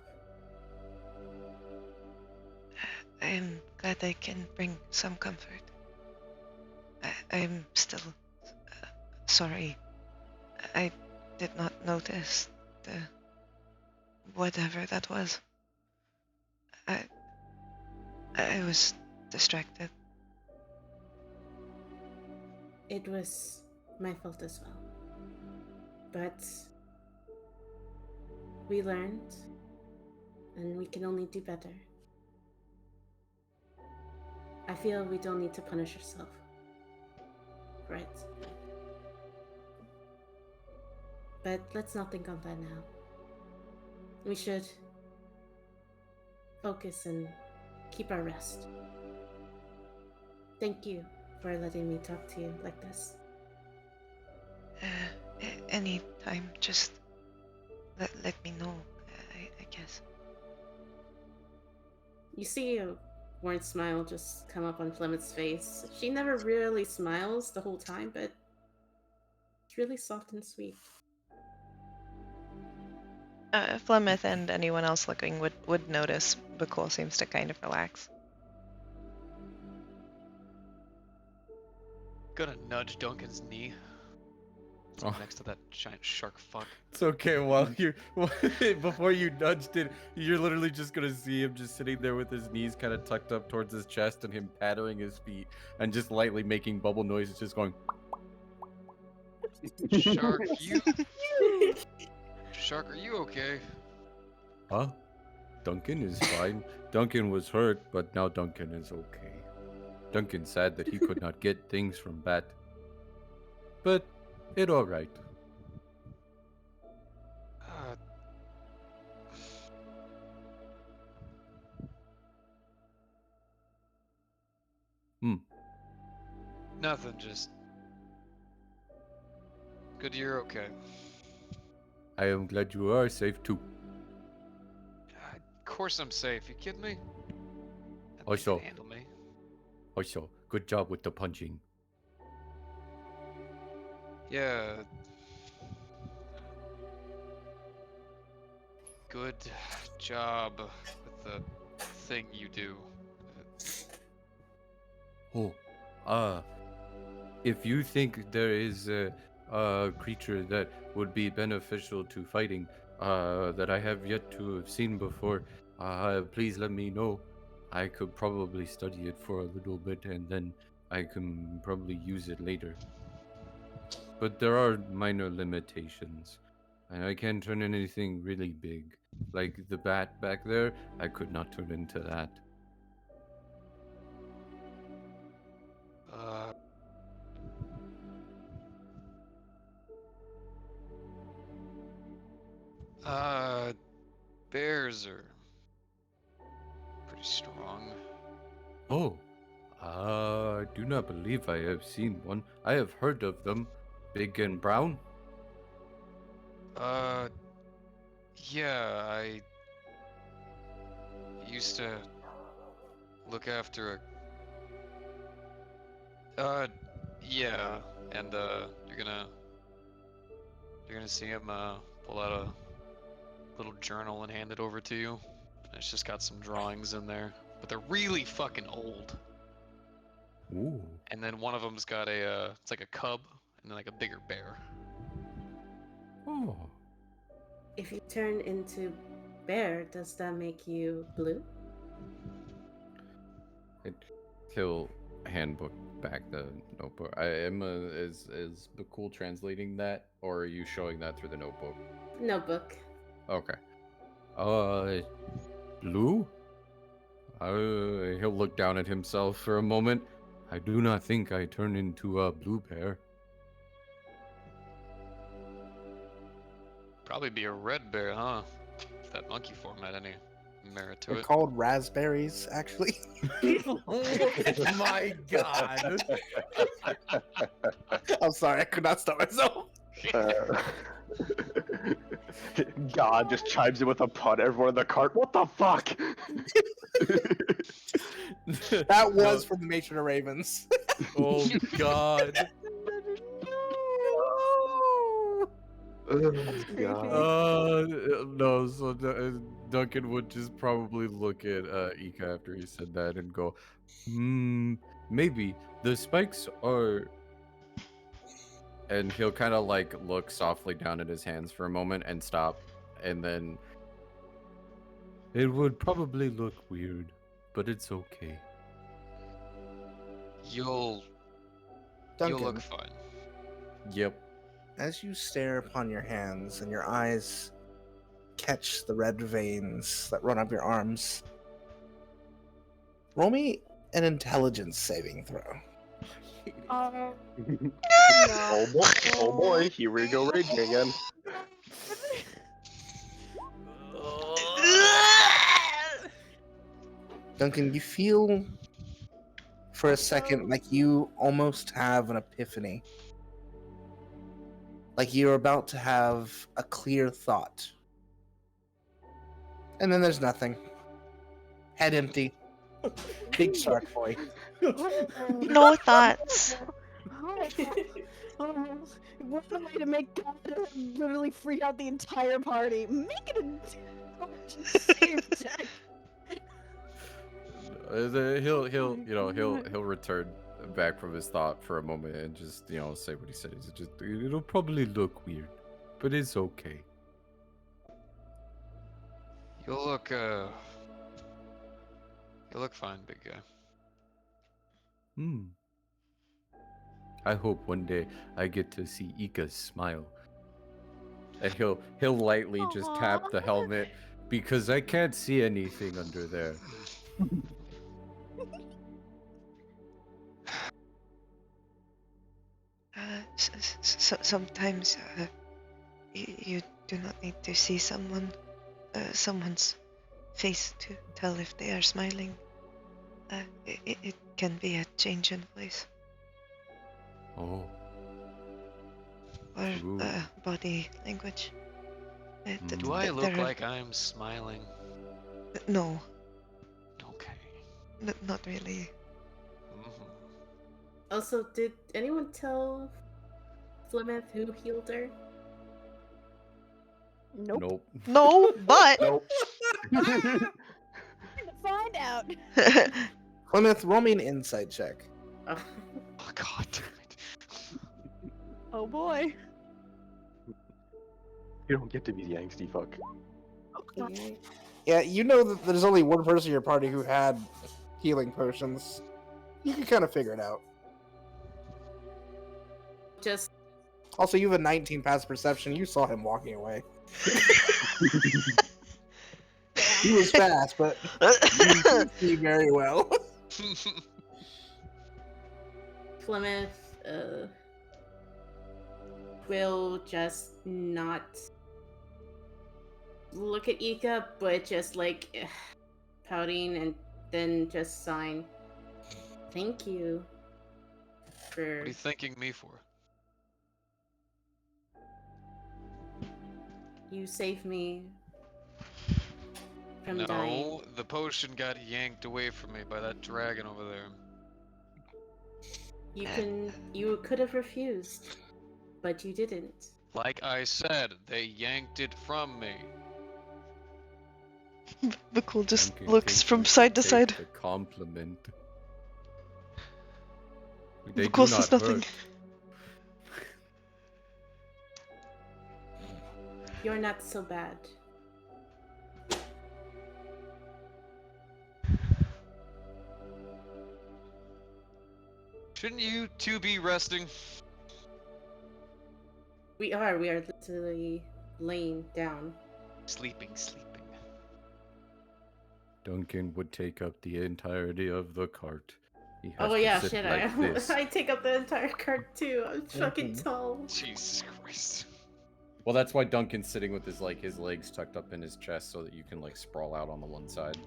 I am glad I can bring some comfort. I'm still sorry. I did not notice the whatever that was. I was distracted. It was my fault as well. But we learned, and we can only do better. I feel we don't need to punish ourselves. Right. But let's not think on that now. We should focus and keep our rest. Thank you for letting me talk to you like this. Anytime, just let me know, I guess. You see a warm smile just come up on Flemeth's face. She never really smiles the whole time, but it's really soft and sweet. Flemeth and anyone else looking would notice Bhaqull seems to kind of relax. Gonna nudge Duncan's knee. Oh. Next to that giant shark fuck. It's okay. While you before you nudged it, you're literally just gonna see him just sitting there with his knees kind of tucked up towards his chest and him pattering his feet and just lightly making bubble noises, just going. Shark, Shark, are you okay? Huh? Duncan is fine. Duncan was hurt, but now Duncan is okay. Duncan said that he could not get things from Bat. But it all right. Nothing, just good you're okay. I am glad you are safe too. Of course I'm safe. You kidding me? That thing Also- can handle me. Also, good job with the punching. Yeah. Good job with the thing you do. Oh, if you think there is a creature that would be beneficial to fighting, that I have yet to have seen before, please let me know. I could probably study it for a little bit and then I can probably use it later. But there are minor limitations. And I can't turn into anything really big. Like the bat back there, I could not turn into that. Uh, bears are pretty strong. Oh, I do not believe I have seen one. I have heard of them. Big and brown? Yeah, I used to look after yeah, and you're gonna see him pull out a little journal and hand it over to you. And it's just got some drawings in there, but they're really fucking old. Ooh. And then one of them's got it's like a cub, and then like a bigger bear. Oh. If you turn into bear, does that make you blue? He'll handbook back the notebook. Is Bhaqull translating that, or are you showing that through the notebook? Notebook. Okay. Blue? He'll look down at himself for a moment. I do not think I turn into a blue bear. Probably be a red bear, huh? If that monkey form had any merit to They're it. called raspberries, actually. My God. I'm sorry, I could not stop myself. God just chimes in with a pun. Everyone in the cart. What the fuck? That was from the Matron of Ravens. Oh God. God. No. So Duncan would just probably look at Ika after he said that and go, maybe the spikes are. And he'll kind of like look softly down at his hands for a moment and stop, and then it would probably look weird, but it's okay. You'll Duncan, look fine. Yep. as you stare upon your hands and your eyes catch the red veins that run up your arms, roll me an intelligence saving throw. Oh boy, here we go raging again. Duncan, you feel for a second like you almost have an epiphany. Like you're about to have a clear thought. And then there's nothing. Head empty. Big shark boy. No thoughts. What a way to make God literally freak out the entire party. Make it a save check. He'll return back from his thought for a moment and just say what he said. He's just it'll probably look weird, but it's okay. You'll look fine, big guy. I hope one day I get to see Ika smile. And he'll lightly just tap the helmet because I can't see anything under there. Sometimes you do not need to see someone's face to tell if they are smiling. It can be a change in voice Oh. or Ooh. body language. Do I look like I'm smiling? No, Okay. not really. Also, did anyone tell Flemeth who healed her? Nope. No, but Nope. Find out. Plymouth, roll me an insight check. Oh. Oh god damn it. Oh boy. You don't get to be the angsty fuck. Yeah, you know that there's only one person in your party who had healing potions. You can kind of figure it out. Just Also, you have a 19 past perception. You saw him walking away. He was fast, but you can see very well. Plymouth will just not look at Ika, but just like pouting and then just sign. Thank you What are for you thanking me for? you saved me from No, dying. the potion got yanked away from me by that dragon over there. You could have refused, but you didn't. Like I said, they yanked it from me. Bhaqull just Duncan looks thinks from you side to should side. take the compliment. They do Bhaqull not says nothing. hurt. You're not so bad. Shouldn't you two be resting? We are literally laying down. Sleeping. Duncan would take up the entirety of the cart. He has Oh to yeah, sit shit, like this. I take up the entire cart too. I'm fucking tall. Jesus Christ. Well, that's why Duncan's sitting with his legs tucked up in his chest so that you can sprawl out on the one side.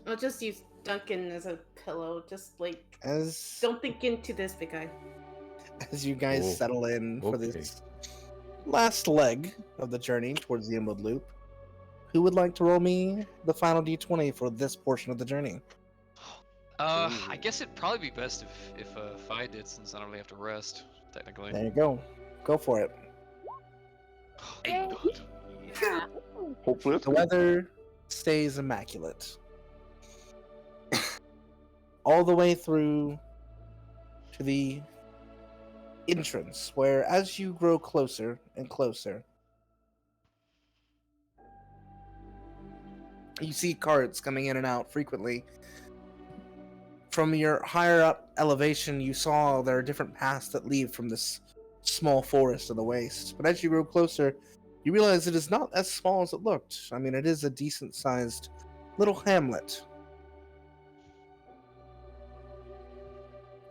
I'll just use Duncan as a pillow. Just As don't think into this, big guy. as you guys Oh, settle in for okay. this last leg of the journey towards the Emerald Loop, who would like to roll me the final d20 for this portion of the journey? I guess it'd probably be best if I did, since I don't really have to rest, technically. There you go. Go for it. Hey, God. Yeah. Hopefully it's The good. weather stays immaculate. All the way through to the entrance, where as you grow closer and closer, you see carts coming in and out frequently. From your higher up elevation, you saw there are different paths that lead from this small forest in the waste. But as you grow closer, you realize it is not as small as it looked. I mean, it is a decent-sized little hamlet.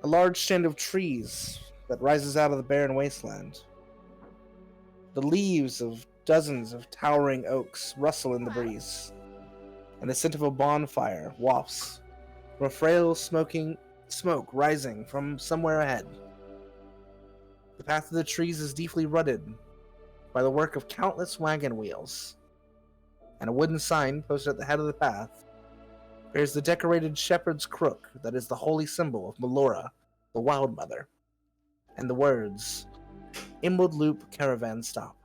A large stand of trees that rises out of the barren wasteland. The leaves of dozens of towering oaks rustle in the breeze, and the scent of a bonfire wafts from a frail smoke rising from somewhere ahead. The path of the trees is deeply rutted by the work of countless wagon wheels, and a wooden sign posted at the head of the path bears the decorated shepherd's crook that is the holy symbol of Melora, the Wild Mother, and the words, Emerald Loop Caravan Stop.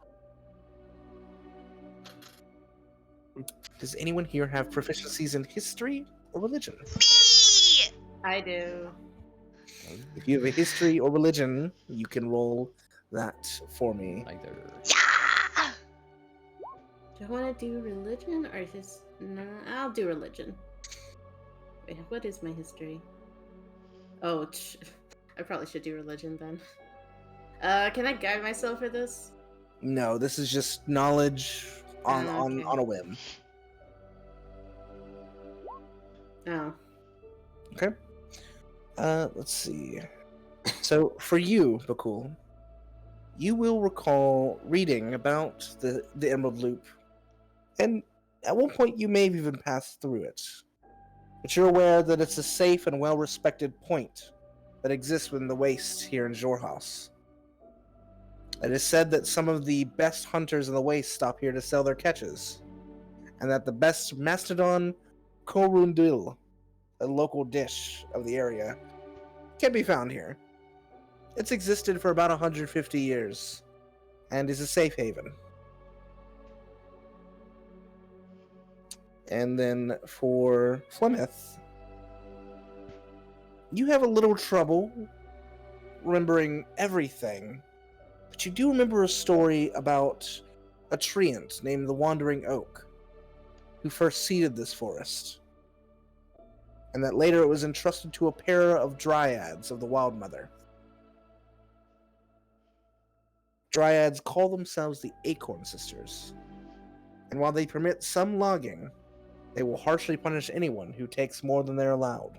Does anyone here have proficiencies in history or religion? I do. If you have a history or religion, you can roll that for me. Either. Do I want to do religion or just no? I'll do religion. Wait, what is my history? Oh, I probably should do religion then. Can I guide myself for this? No, this is just knowledge on Okay. on a whim. Oh. Okay. Let's see. So for you, Bhaqull, you will recall reading about the Emerald Loop, and at one point you may have even passed through it. But you're aware that it's a safe and well-respected point that exists within the wastes here in Xhorhas. It is said that some of the best hunters in the waste stop here to sell their catches, and that the best mastodon korundil, a local dish of the area, can be found here. It's existed for about 150 years, and is a safe haven. And then for Plymouth, you have a little trouble remembering everything, but you do remember a story about a treant named the Wandering Oak, who first seeded this forest, and that later it was entrusted to a pair of dryads of the Wild Mother. Dryads call themselves the Acorn Sisters, and while they permit some logging, they will harshly punish anyone who takes more than they're allowed.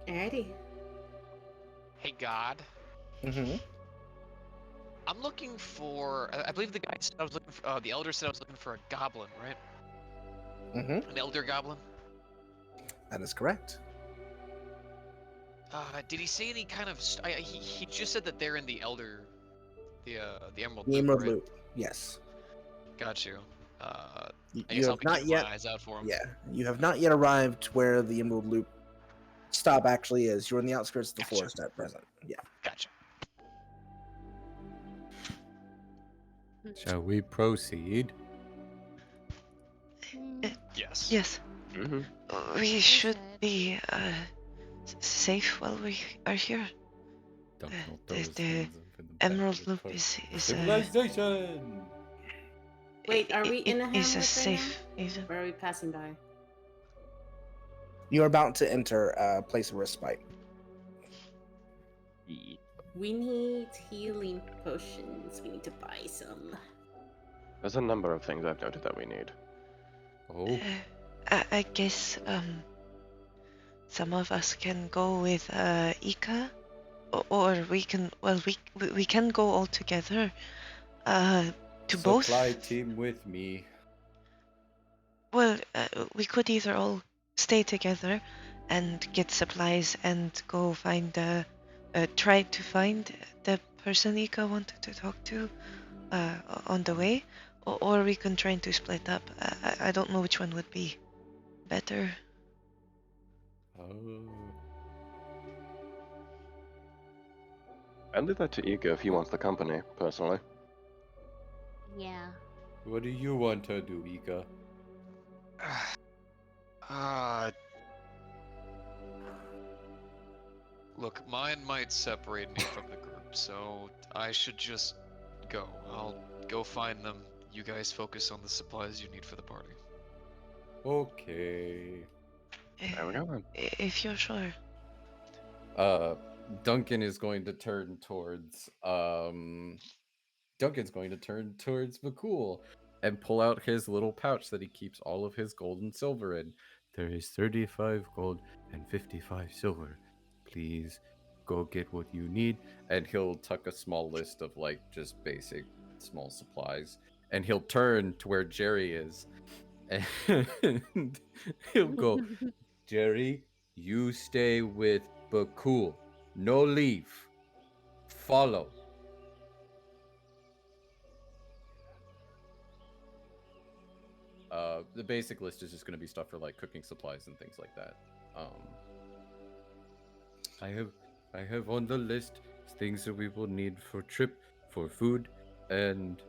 Alrighty. Hey, God. Mm-hmm. I'm looking for. I believe the guy said I was looking for. The elder said I was looking for a goblin, right? Mm-hmm. An elder goblin. That is correct. Did he say any kind of? He just said that they're in the elder, the Emerald The Loop, Emerald right? Loop. Yes. Got you. I You guess I'll have be not keeping yet. my eyes out for him. Yeah, you have not yet arrived where the Emerald Loop stop actually is. You're in the outskirts of the Gotcha. forest at present. Yeah. Gotcha. Shall we proceed? Yes. Yes, Mm-hmm. we should said. be safe while we are here. Don't Uh, know the- those the things up in the back Emerald of the Loop park. is Civilization. Wait, are we in a is a hamlet right safe haven. now? Or are we passing by? You're about to enter a place of respite. We need healing potions. We need to buy some. There's a number of things I've noted that we need. Oh, I guess some of us can go with Ika, or we can we can go all together. To both. supply team with me. Well, we could either all stay together and get supplies and go find try to find the person Ika wanted to talk to on the way, or we can try to split up. I don't know which one would be better. Oh, I'd leave that to Ika if he wants the company, personally. Yeah. what do you want to do, Ika? Look, mine might separate me from the group, so I should just go. I'll go find them. You guys focus on the supplies you need for the party. Okay. There we go then. If you're sure. Duncan is going to turn towards Bhaqull and pull out his little pouch that he keeps all of his gold and silver in. There is 35 gold and 55 silver. Please go get what you need. And he'll tuck a small list of like just basic small supplies. And he'll turn to where Jerry is. And he'll go, Jerry, you stay with Bhaqull. No leave. Follow. The basic list is just going to be stuff for like cooking supplies and things like that. I have on the list things that we will need for trip, for food, and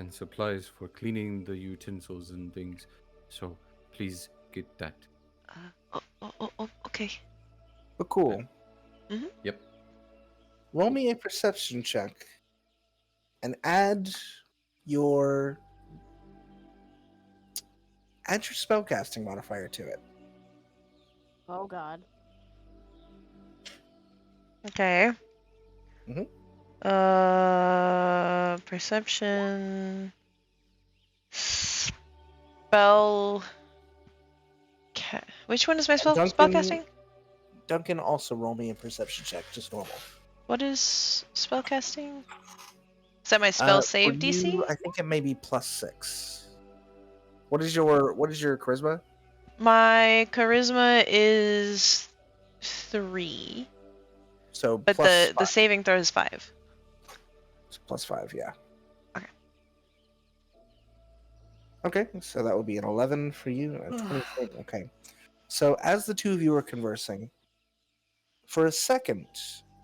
supplies for cleaning the utensils and things. So please get that. Okay. But cool. Yep. Roll me a perception check and add your spellcasting modifier to it. Oh God. Okay. Mhm. Perception. Spell. Which one is my spellcasting? Duncan, also roll me a perception check, just normal. What is spellcasting? Is that my spell save For DC? you, I think it may be +6. What is your charisma? My charisma is 3, So but the saving throw is 5. +5, yeah. Okay. Okay, so that would be an 11 for you. And a 24. Okay. So as the two of you are conversing, for a second,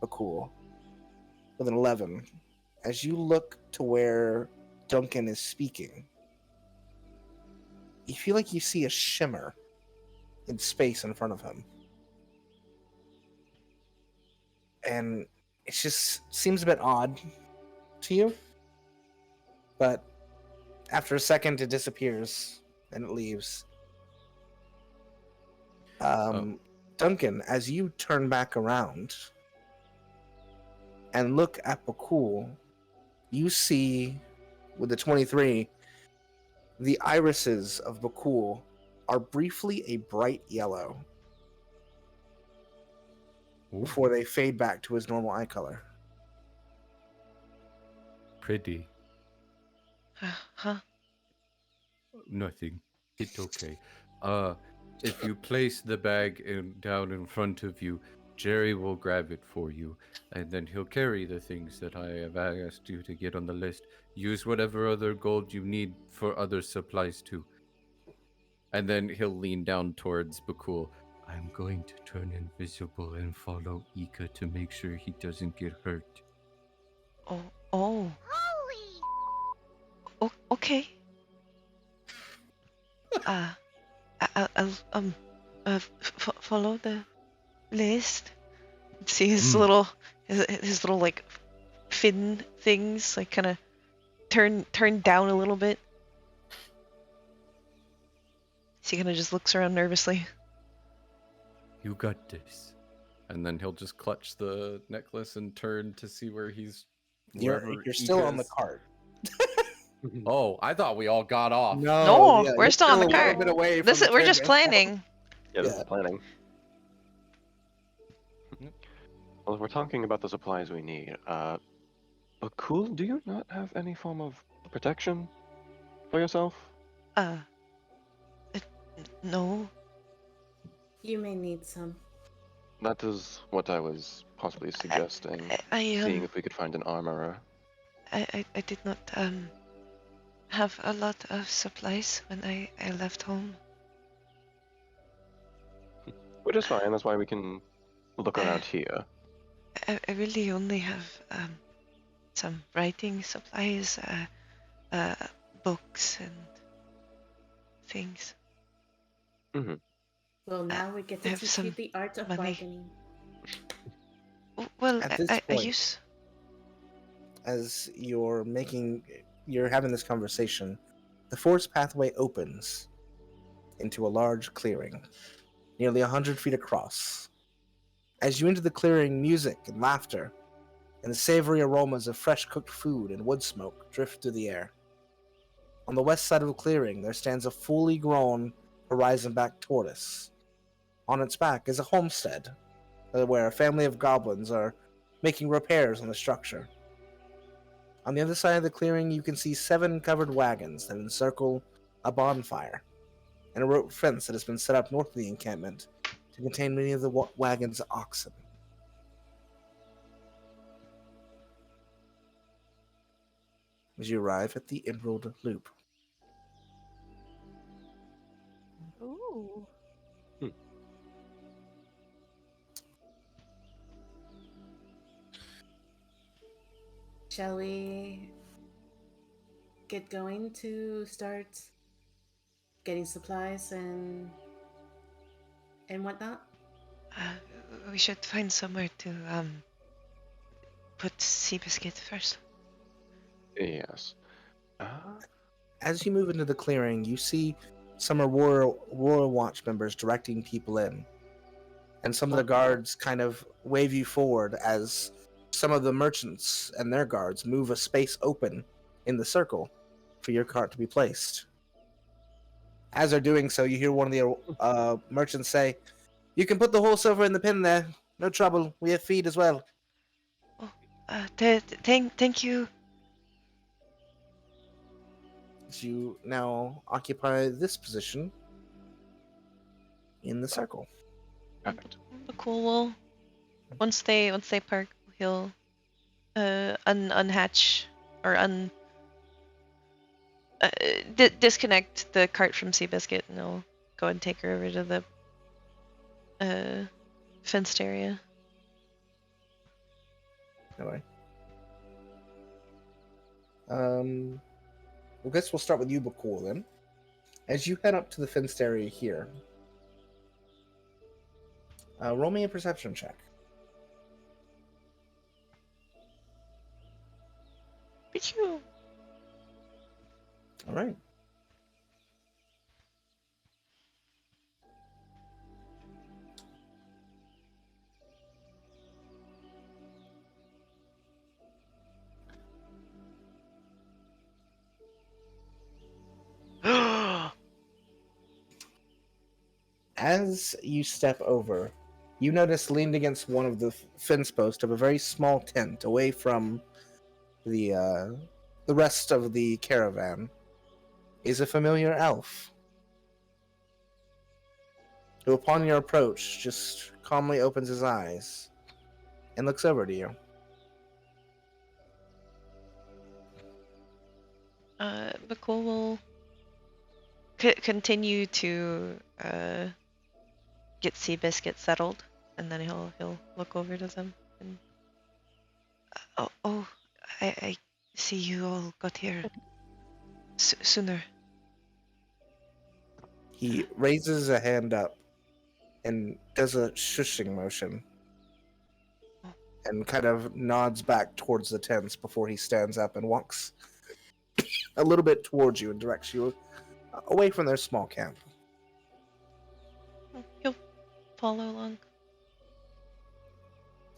Bhaqull, with an 11, as you look to where Duncan is speaking, you feel like you see a shimmer in space in front of him. And it just seems a bit odd to you. But After a second, it disappears and it leaves. Duncan, as you turn back around and look at Bhaqull, you see, with the 23, the irises of Bhaqull are briefly a bright yellow before they fade back to his normal eye color. Pretty. Huh? Nothing. It's okay. If you place the bag down in front of you, Jerry will grab it for you, and then he'll carry the things that I have asked you to get on the list. Use whatever other gold you need for other supplies too. And then he'll lean down towards Bhaqull. I'm going to turn invisible and follow Ika to make sure he doesn't get hurt. Oh. Okay. I'll follow the list. See his little like fin things like kind of turn down a little bit. So he kind of just looks around nervously. You got this. And then he'll just clutch the necklace and turn to see where he's. You're still on the cart. Oh, I thought we all got off. No, yeah, we're you're still on the a cart. little bit away This from is the we're just caravan. planning. Yeah, this Yeah. is planning. Well, if we're talking about the supplies we need, Bhaqull, do you not have any form of protection for yourself? No. You may need some. That is what I was possibly suggesting. Seeing if we could find an armorer. I did not have a lot of supplies when I left home. Which is fine, that's why we can look around here. I really only have some writing supplies, books and things. Mm-hmm. Well, now we get I to have teach some you the art of money. bargaining. Well, At this I point- use. As you're having this conversation, the forest pathway opens into a large clearing, nearly 100 feet across. As you enter the clearing, music and laughter and the savory aromas of fresh cooked food and wood smoke drift through the air. On the west side of the clearing, there stands a fully grown horizon-back tortoise. On its back is a homestead, where a family of goblins are making repairs on the structure. On the other side of the clearing, you can see 7 covered wagons that encircle a bonfire, and a rope fence that has been set up north of the encampment to contain many of the wagon's oxen. As you arrive at the Emerald Loop. Ooh. Shall we get going to start getting supplies and whatnot? We should find somewhere to put Seabiscuit first. Yes. As you move into the clearing, you see some of Royal Watch members directing people in. And some of the guards kind of wave you forward as some of the merchants and their guards move a space open in the circle for your cart to be placed. As they're doing so, you hear one of the merchants say, "You can put the whole silver in the pin there. No trouble. We have feed as well." Thank you. As you now occupy this position in the circle. Perfect. Cool. Well, once they park, he'll unhatch or disconnect the cart from Seabiscuit, and he'll go and take her over to the fenced area. Anyway. I guess we'll start with you, Bhaqull, then. As you head up to the fenced area here, roll me a perception check. All right. As you step over, you notice leaned against one of the fence posts of a very small tent away from the rest of the caravan is a familiar elf, who upon your approach just calmly opens his eyes and looks over to you. Bhaqull will continue to get Seabiscuit settled, and then he'll look over to them. And I see you all got here sooner. He raises a hand up and does a shushing motion and kind of nods back towards the tents before he stands up and walks a little bit towards you and directs you away from their small camp. he'll follow along.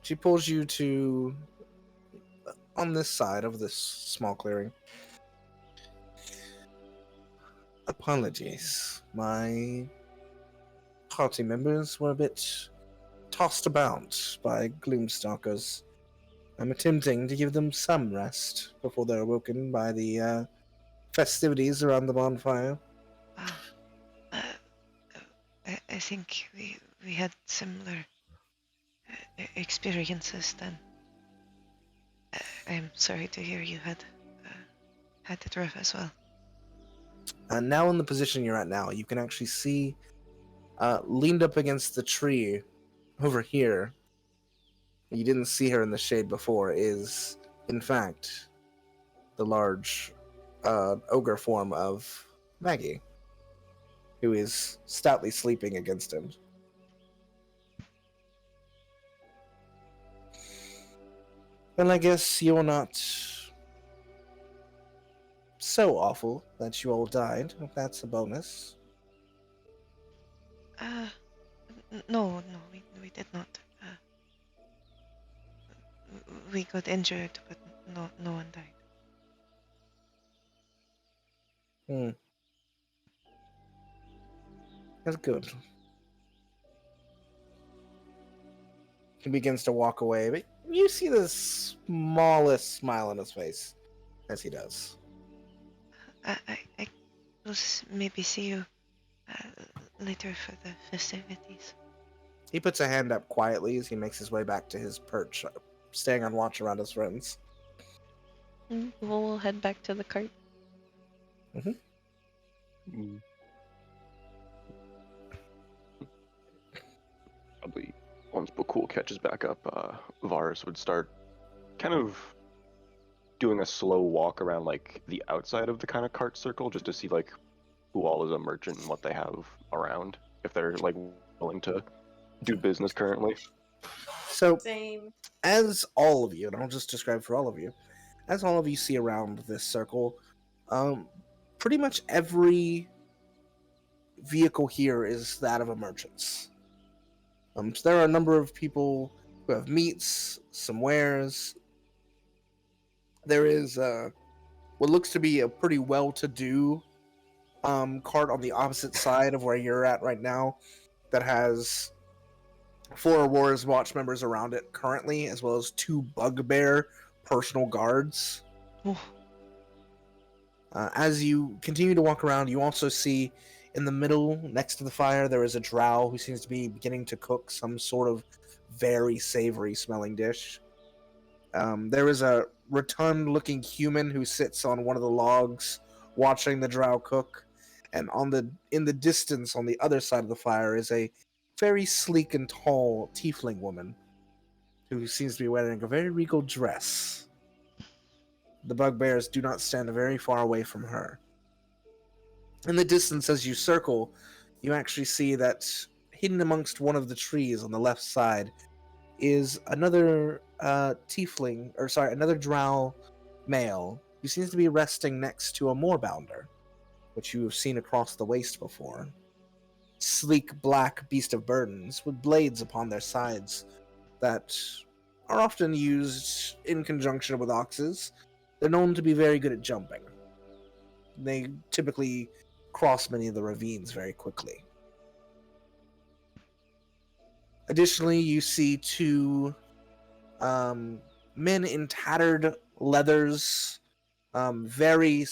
She pulls you to on this side of this small clearing. Apologies. My party members were a bit tossed about by gloomstalkers. I'm attempting to give them some rest before they're awoken by the festivities around the bonfire. I think we had similar experiences then. I'm sorry to hear you had it rough as well. And now in the position you're at now, you can actually see leaned up against the tree over here. You didn't see her in the shade before, is in fact the large ogre form of Maggie, who is stoutly sleeping against him. Well, I guess you're not so awful that you all died, if that's a bonus. No, we did not. We got injured, but no one died. That's good. He begins to walk away, but you see the smallest smile on his face as he does. I will maybe see you later for the festivities. He puts a hand up quietly as he makes his way back to his perch, staying on watch around his friends. We'll head back to the cart. Probably once Bhaqull catches back up, Varus would start kind of doing a slow walk around like the outside of the kind of cart circle just to see like who all is a merchant and what they have around, if they're like willing to do business currently. So, Same. as all of you, and I'll just describe for all of you, as all of you see around this circle, pretty much every vehicle here is that of a merchant's. So there are a number of people who have meats, some wares. There is what looks to be a pretty well-to-do cart on the opposite side of where you're at right now that has 4 Aurora's Watch members around it currently, as well as 2 Bugbear personal guards. As you continue to walk around, you also see in the middle, next to the fire, there is a drow who seems to be beginning to cook some sort of very savory smelling dish. There is a rotund-looking human who sits on one of the logs watching the drow cook, and in the distance on the other side of the fire is a very sleek and tall tiefling woman who seems to be wearing a very regal dress. The bugbears do not stand very far away from her. In the distance, as you circle, you actually see that hidden amongst one of the trees on the left side is another another drow male who seems to be resting next to a moorbounder, which you have seen across the waste before. Sleek black beast of burdens with blades upon their sides that are often used in conjunction with oxes. They're known to be very good at jumping. They typically cross many of the ravines very quickly. Additionally, you see two men in tattered leathers, very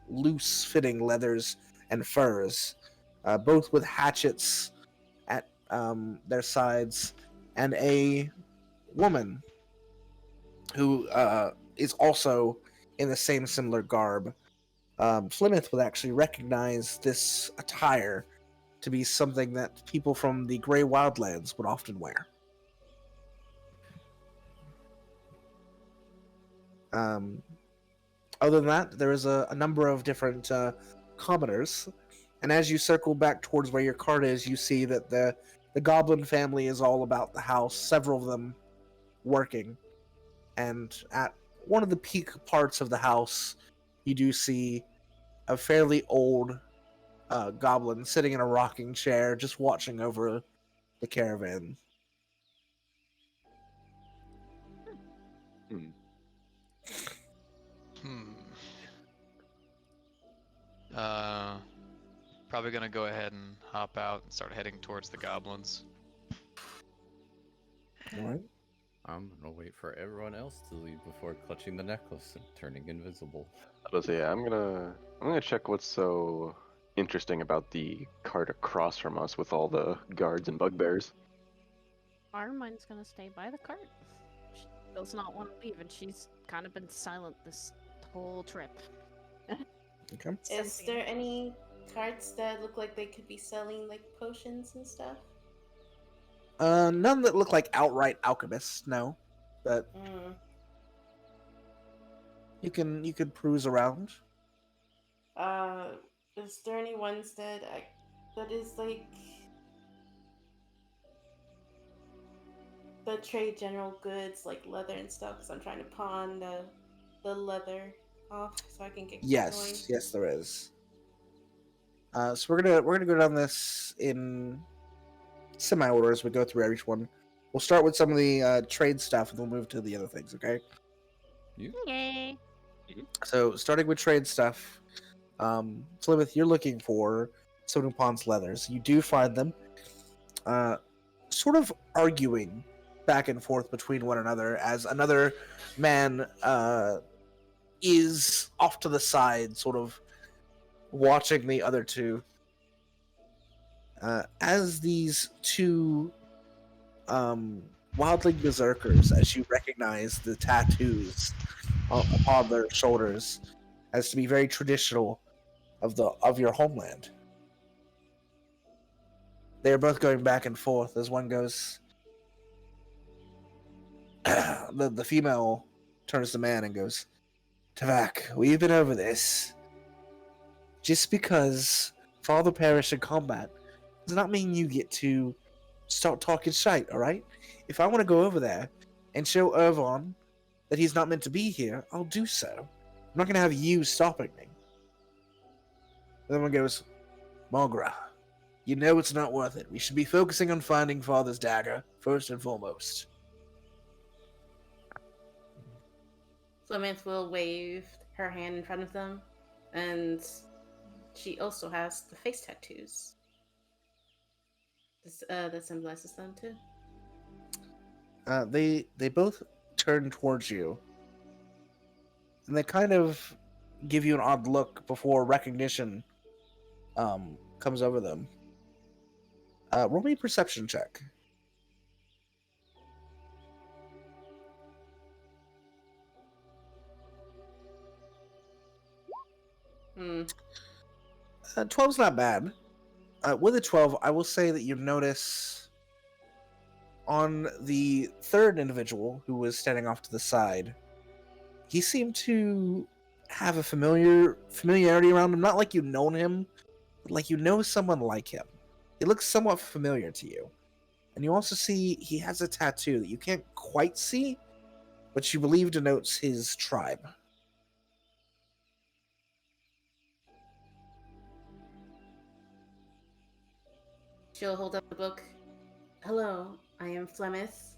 loose-fitting leathers and furs, both with hatchets at their sides, and a woman who is also in the same similar garb. Plymouth would actually recognize this attire to be something that people from the Grey Wildlands would often wear. Other than that, there is a number of different commoners, and as you circle back towards where your cart is, you see that the goblin family is all about the house, several of them working, and at one of the peak parts of the house, you do see a fairly old goblin sitting in a rocking chair, just watching over the caravan. Hmm. Probably gonna go ahead and hop out and start heading towards the goblins. All right. I'm gonna wait for everyone else to leave before clutching the necklace and turning invisible. I was say, I'm gonna check what's so interesting about the cart across from us with all the guards and bugbears. Armine's gonna stay by the cart. She does not want to leave, and she's kind of been silent this whole trip. Okay. Is Sensing- there any carts that look like they could be selling like potions and stuff? None that look like outright alchemists, no. But you could peruse around. Is there any ones that is like the trade general goods, like leather and stuff? Because I'm trying to pawn the leather off so I can get Yes, yes, there is. So we're gonna go down this in semi-order as we go through each one. We'll start with some of the trade stuff, and then we'll move to the other things. Okay. Yay! So starting with trade stuff, Plymouth, you're looking for someone who pawns leathers. You do find them, sort of arguing back and forth between one another as another man is off to the side, sort of watching the other two. As these two wildling berserkers, as you recognize the tattoos upon their shoulders, as to be very traditional of your homeland. They are both going back and forth as one goes. The female turns to the man and goes, "Tavak, we've been over this. Just because father perished in combat does not mean you get to start talking shite, alright? If I want to go over there and show Irvon that he's not meant to be here, I'll do so. I'm not going to have you stopping me." The one goes, "Margra, you know it's not worth it. We should be focusing on finding father's dagger, first and foremost." Plymouth will wave her hand in front of them, and she also has the face tattoos. That symbolizes them too. They both turn towards you, and they kind of give you an odd look before recognition comes over them. Roll me a perception check. Hmm. 12's not bad. With a 12, I will say that you notice on the third individual who was standing off to the side, he seemed to have a familiarity around him. Not like you've known him, but like you know someone like him. He looks somewhat familiar to you. And you also see he has a tattoo that you can't quite see, but you believe denotes his tribe. She'll hold up the book. Hello, I am Flemeth.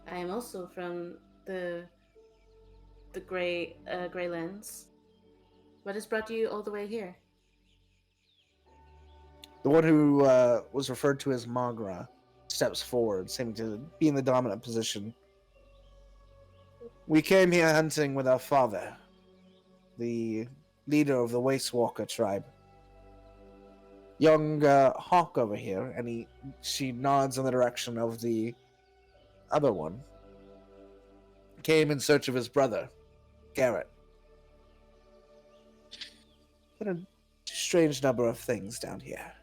I am also from the Greylands. What has brought you all the way here? The one who was referred to as Magra steps forward, seeming to be in the dominant position. We came here hunting with our father, the leader of the Waste Walker tribe. Young Hawk over here, and she nods in the direction of the other one, came in search of his brother, Garrett. What a strange number of things down here.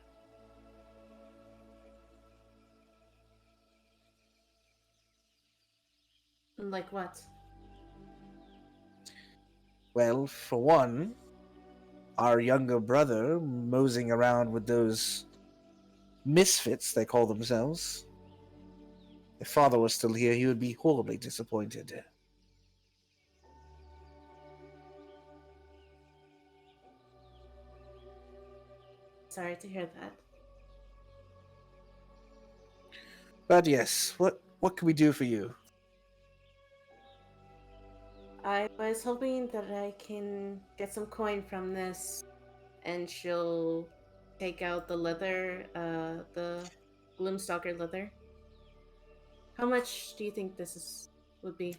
Like what? Well, for one, our younger brother moseying around with those misfits they call themselves. If father was still here, he would be horribly disappointed. Sorry to hear that. But yes, what can we do for you? I was hoping that I can get some coin from this, and she'll take out the leather, the Gloomstalker leather. How much do you think would be?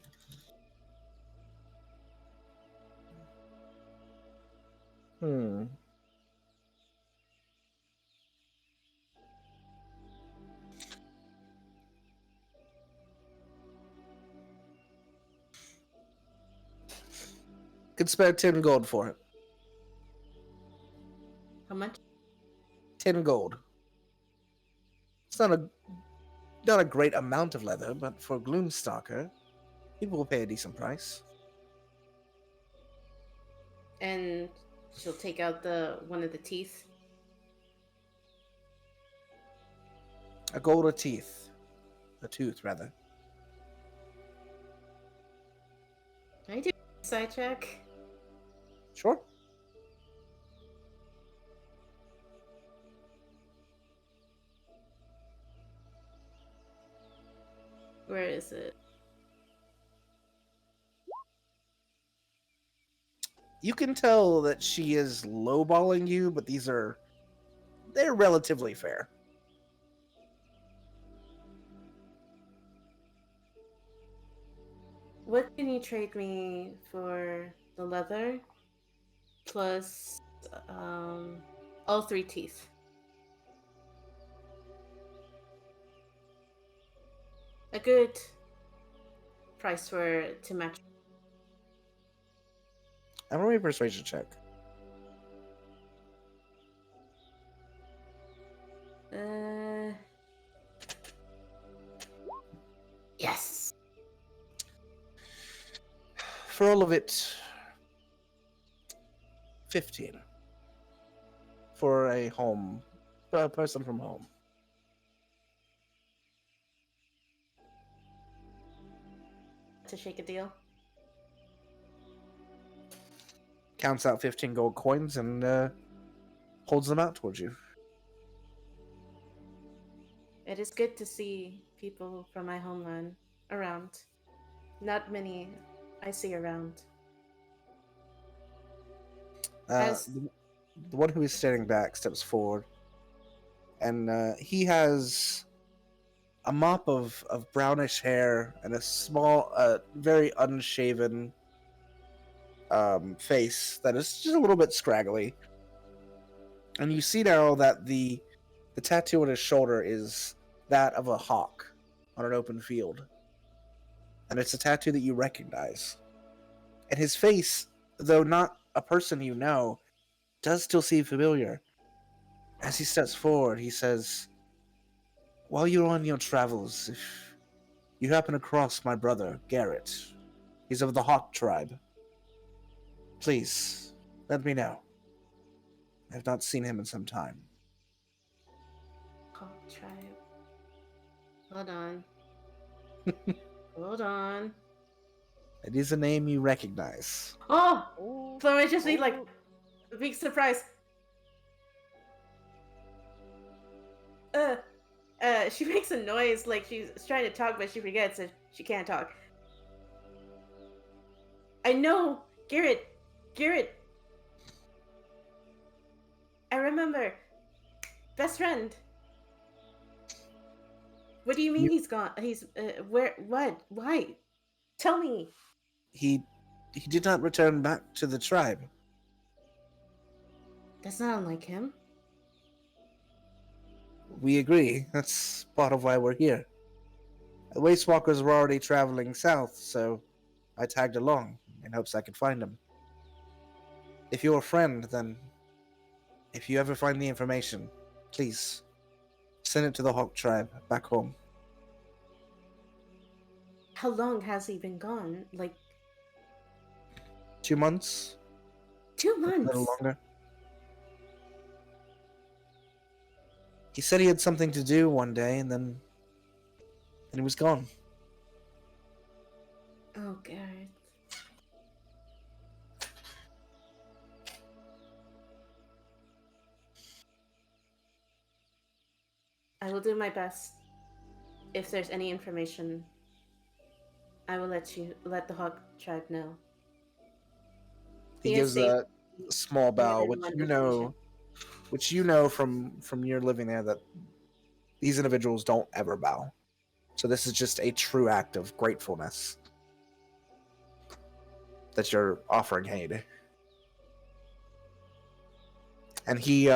Could spare 10 gold for it. How much? 10 gold. It's not a great amount of leather, but for Gloomstalker, people will pay a decent price. And she'll take out one of the teeth. A gold a tooth rather. Can I do a side check? Sure. Where is it? You can tell that she is lowballing you, but they're relatively fair. What can you trade me for the leather plus all 3 teeth? A good price to match. I'm gonna make a persuasion check. Yes. For all of it, 15. For a person from home. To shake a deal. Counts out 15 gold coins and holds them out towards you. It is good to see people from my homeland around. Not many I see around. The one who is standing back steps forward, and he has a mop of brownish hair and a small, very unshaven face that is just a little bit scraggly. And you see now that the tattoo on his shoulder is that of a hawk on an open field. And it's a tattoo that you recognize. And his face, though not a person you know, does still seem familiar. As he steps forward, he says, "While you're on your travels, if you happen across my brother, Garrett, he's of the Hawk tribe, please, let me know. I've not seen him in some time." Hawk tribe. Hold on. Hold on. It is a name you recognize. Oh! So I just need like a big surprise. she makes a noise like she's trying to talk, but she forgets that she can't talk. I know, Garrett. I remember. Best friend. What do you mean he's gone? He's where? What? Why? Tell me. He did not return back to the tribe. That's not unlike him. We agree. That's part of why we're here. The Waste Walkers were already traveling south, so I tagged along in hopes I could find him. If you're a friend, then if you ever find the information, please send it to the Hawk tribe back home. How long has he been gone? Like 2 months? 2 A months. little longer. He said he had something to do one day, and then he was gone. Oh, Garrett. I will do my best. If there's any information, I will let the Hawk tribe know. He is gives a safe small bow, within which you know from your living there that these individuals don't ever bow. So this is just a true act of gratefulness that you're offering aid. And he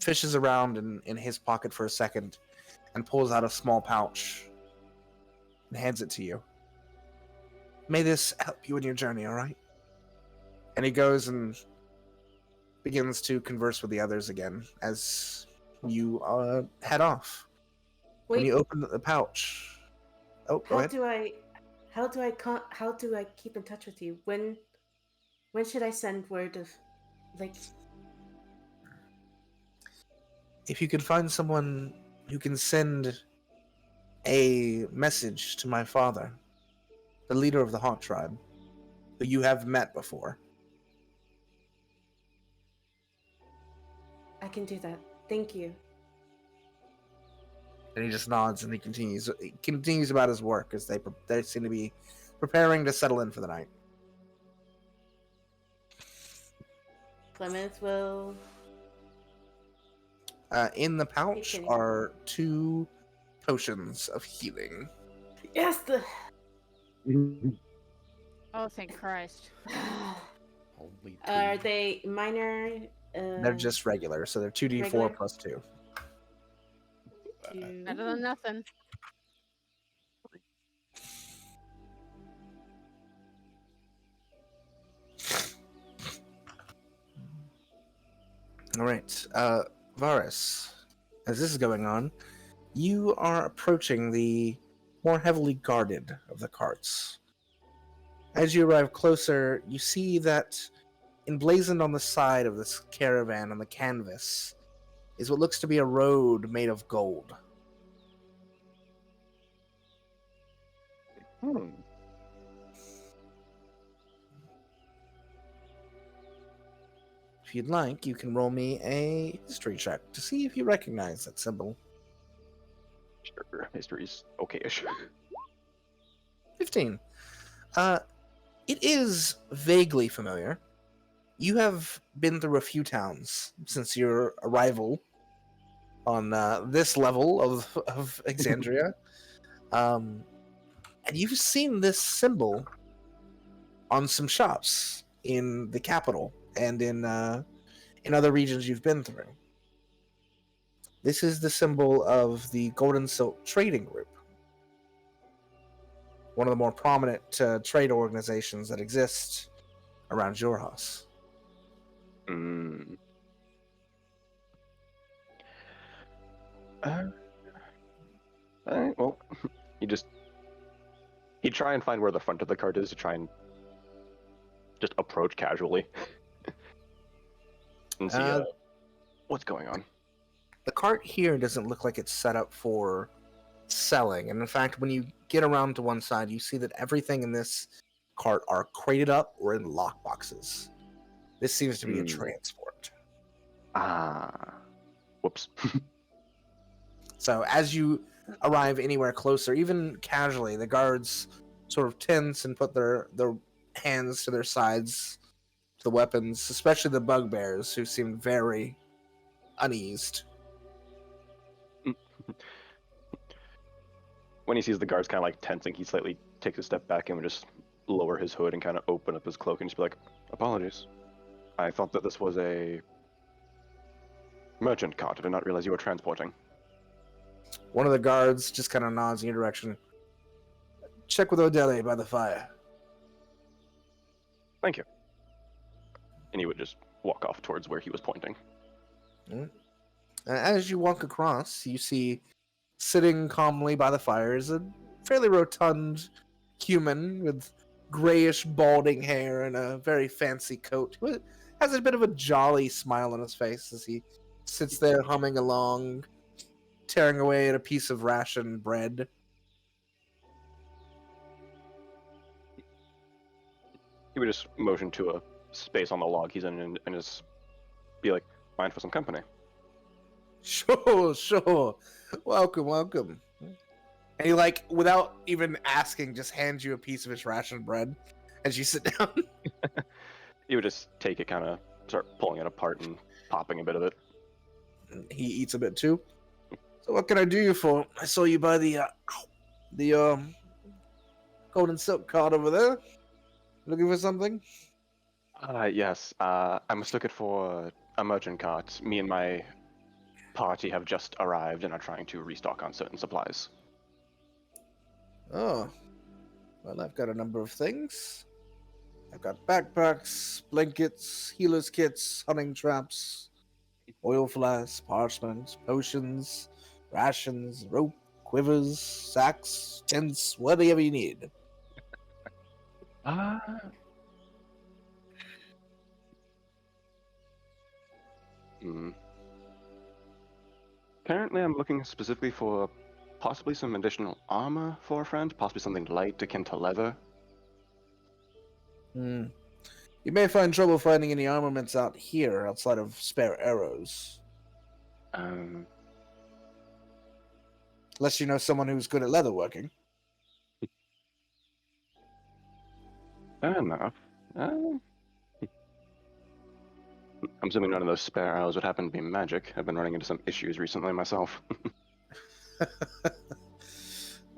fishes around in his pocket for a second and pulls out a small pouch and hands it to you. May this help you in your journey, all right? And he goes and begins to converse with the others again as you head off. Wait, When you open the pouch, go ahead. how do I keep in touch with you? When should I send word of, like? If you could find someone who can send a message to my father, the leader of the Hawk tribe, who you have met before. I can do that. Thank you. And he just nods and he continues about his work as they seem to be preparing to settle in for the night. Clemens will. In the pouch Continue. are 2 potions of healing. Yes, the. Oh, thank Christ. Only Are two. they minor? They're just regular, so they're 2d4 regular? plus 2. Better than nothing. All right, Varus, as this is going on, you are approaching the more heavily guarded of the carts. As you arrive closer, you see that emblazoned on the side of this caravan on the canvas is what looks to be a road made of gold. If you'd like, you can roll me a history check to see if you recognize that symbol. Sure, history's okay-ish. 15. It is vaguely familiar. You have been through a few towns since your arrival on this level of Exandria. And you've seen this symbol on some shops in the capital and in other regions you've been through. This is the symbol of the Golden Silk Trading Group, one of the more prominent trade organizations that exist around Jorhas. Alright, well, he'd try and find where the front of the cart is to try and just approach casually and see what's going on. The cart here doesn't look like it's set up for selling, and in fact, when you get around to one side, you see that everything in this cart are crated up or in lock boxes. This seems to be a transport. Whoops. So as you arrive anywhere closer, even casually, the guards sort of tense and put their hands to their sides, to the weapons, especially the bugbears, who seemed very uneased. When he sees the guards kind of like tensing, he slightly takes a step back and would just lower his hood and kind of open up his cloak and just be like, "Apologies. I thought that this was a merchant cart. I did not realize you were transporting." One of the guards just kind of nods in your direction. Check with Odele by the fire. Thank you. And he would just walk off towards where he was pointing. As you walk across, you see sitting calmly by the fire is a fairly rotund human with grayish balding hair and a very fancy coat. Who has a bit of a jolly smile on his face as he sits there humming along, tearing away at a piece of ration bread. He would just motion to a space on the log he's in and just be like, "Mind for some company." Sure. Welcome. And he, like, without even asking, just hands you a piece of his ration bread as you sit down. He would just take it, kind of start pulling it apart and popping a bit of it. He eats a bit too. So what can I do you for? I saw you by the golden silk card over there. Looking for something? Yes. I mistook it for a merchant cart. Me and my party have just arrived and are trying to restock on certain supplies. Oh. Well, I've got a number of things. I've got backpacks, blankets, healer's kits, hunting traps, oil flasks, parchment, potions, rations, rope, quivers, sacks, tents, whatever you need. Currently, I'm looking specifically for possibly some additional armor for a friend, possibly something light akin to leather. You may find trouble finding any armaments out here outside of spare arrows. Unless you know someone who's good at leatherworking. Fair enough. I'm assuming none of those spare arrows would happen to be magic. I've been running into some issues recently myself.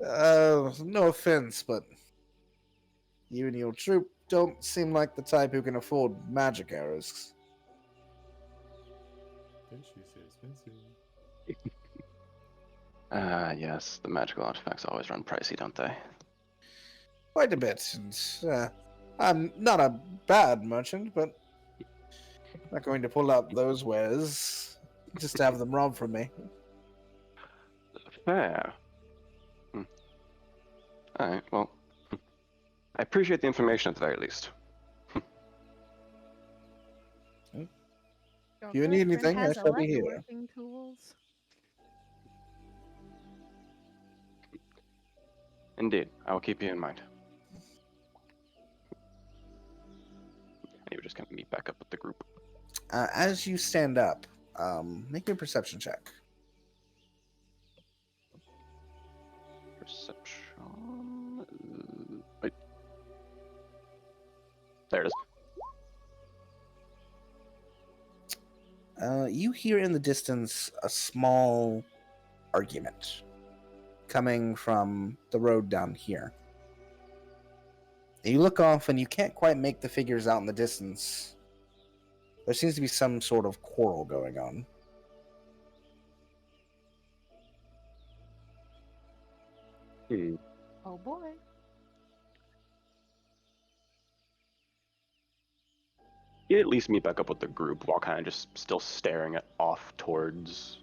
No offense, but you and your troop don't seem like the type who can afford magic arrows. Yes, the magical artifacts always run pricey, don't they? Quite a bit. And, I'm not a bad merchant, but I'm not going to pull out those wares just to have them robbed from me. Fair. Alright, well, I appreciate the information at the very least. Your If you need girlfriend anything, I has shall be here. leatherworking tools. Indeed, I will keep you in mind. And he would just kind of meet back up with the group. As you stand up, make me a perception check. Perception. Wait. There it is. You hear in the distance a small argument coming from the road down here. You look off and you can't quite make the figures out in the distance. There seems to be some sort of quarrel going on. Oh boy. He'd at least meet back up with the group while kind of just still staring off towards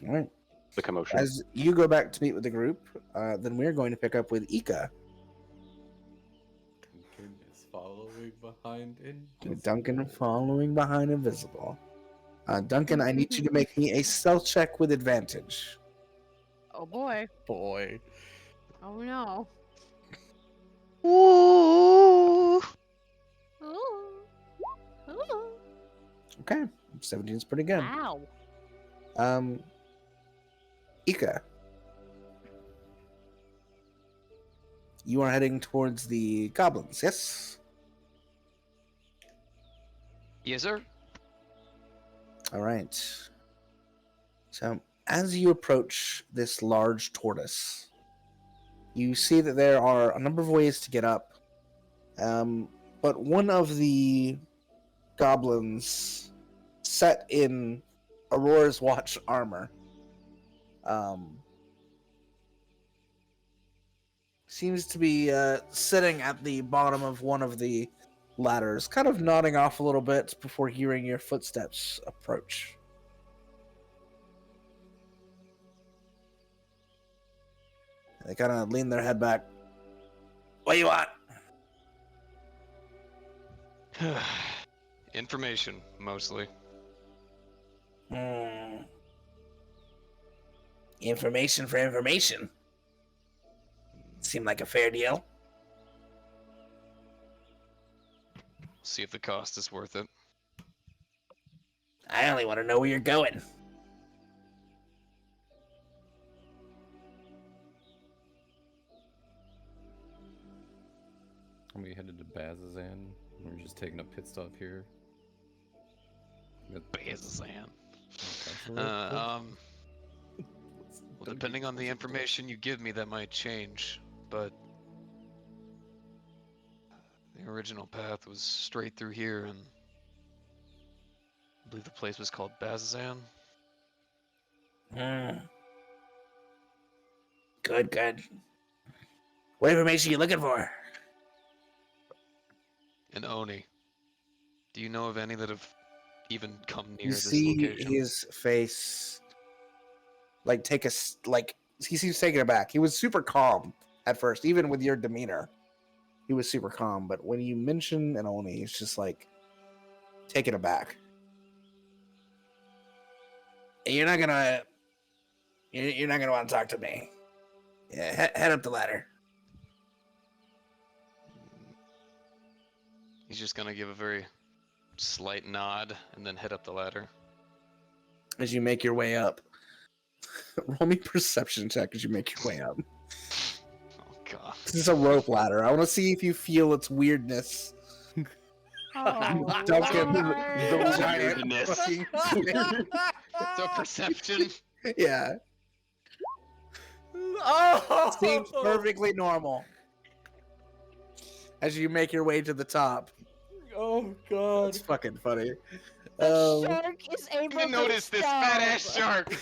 All right. the commotion. As you go back to meet with the group, then we're going to pick up with Ika. Duncan is following behind invisible. Duncan following behind invisible. Duncan, I need you to make me a stealth check with advantage. Oh boy. Boy. Oh no. Ooh. Ooh. Ooh. Okay, 17 is pretty good. Wow. Ika, you are heading towards the goblins, yes? Yes, sir. All right. So, as you approach this large tortoise, you see that there are a number of ways to get up. But one of the goblins set in Aurora's Watch armor seems to be sitting at the bottom of one of the ladders, kind of nodding off a little bit before hearing your footsteps approach. They kind of lean their head back. What do you want? Information, mostly. Information for information. Seem like a fair deal. See if the cost is worth it. I only want to know where you're going. We headed to Bazazan. We're just taking a pit stop here. Bazazan. That's Well, depending on the information you give me, that might change, but the original path was straight through here, and I believe the place was called Bazazan. Good, good. What information are you looking for? And Oni. Do you know of any that have even come near You this see location? his face, like, he seems taken aback. He was super calm at first, even with your demeanor. He was super calm, but when you mention an Oni, he's just like taken aback. You're not gonna want to talk to me. Yeah, head up the ladder. He's just gonna give a very slight nod and then head up the ladder. As you make your way up. Roll me perception check as you make your way up. Oh god. This is a rope ladder. I want to see if you feel its weirdness. Oh, Duncan, Lord. giant weirdness. fucking So perception. yeah. Oh! Seems perfectly normal. As you make your way to the top. Oh god. It's fucking funny. The shark is able You to notice this stab. fat ass shark.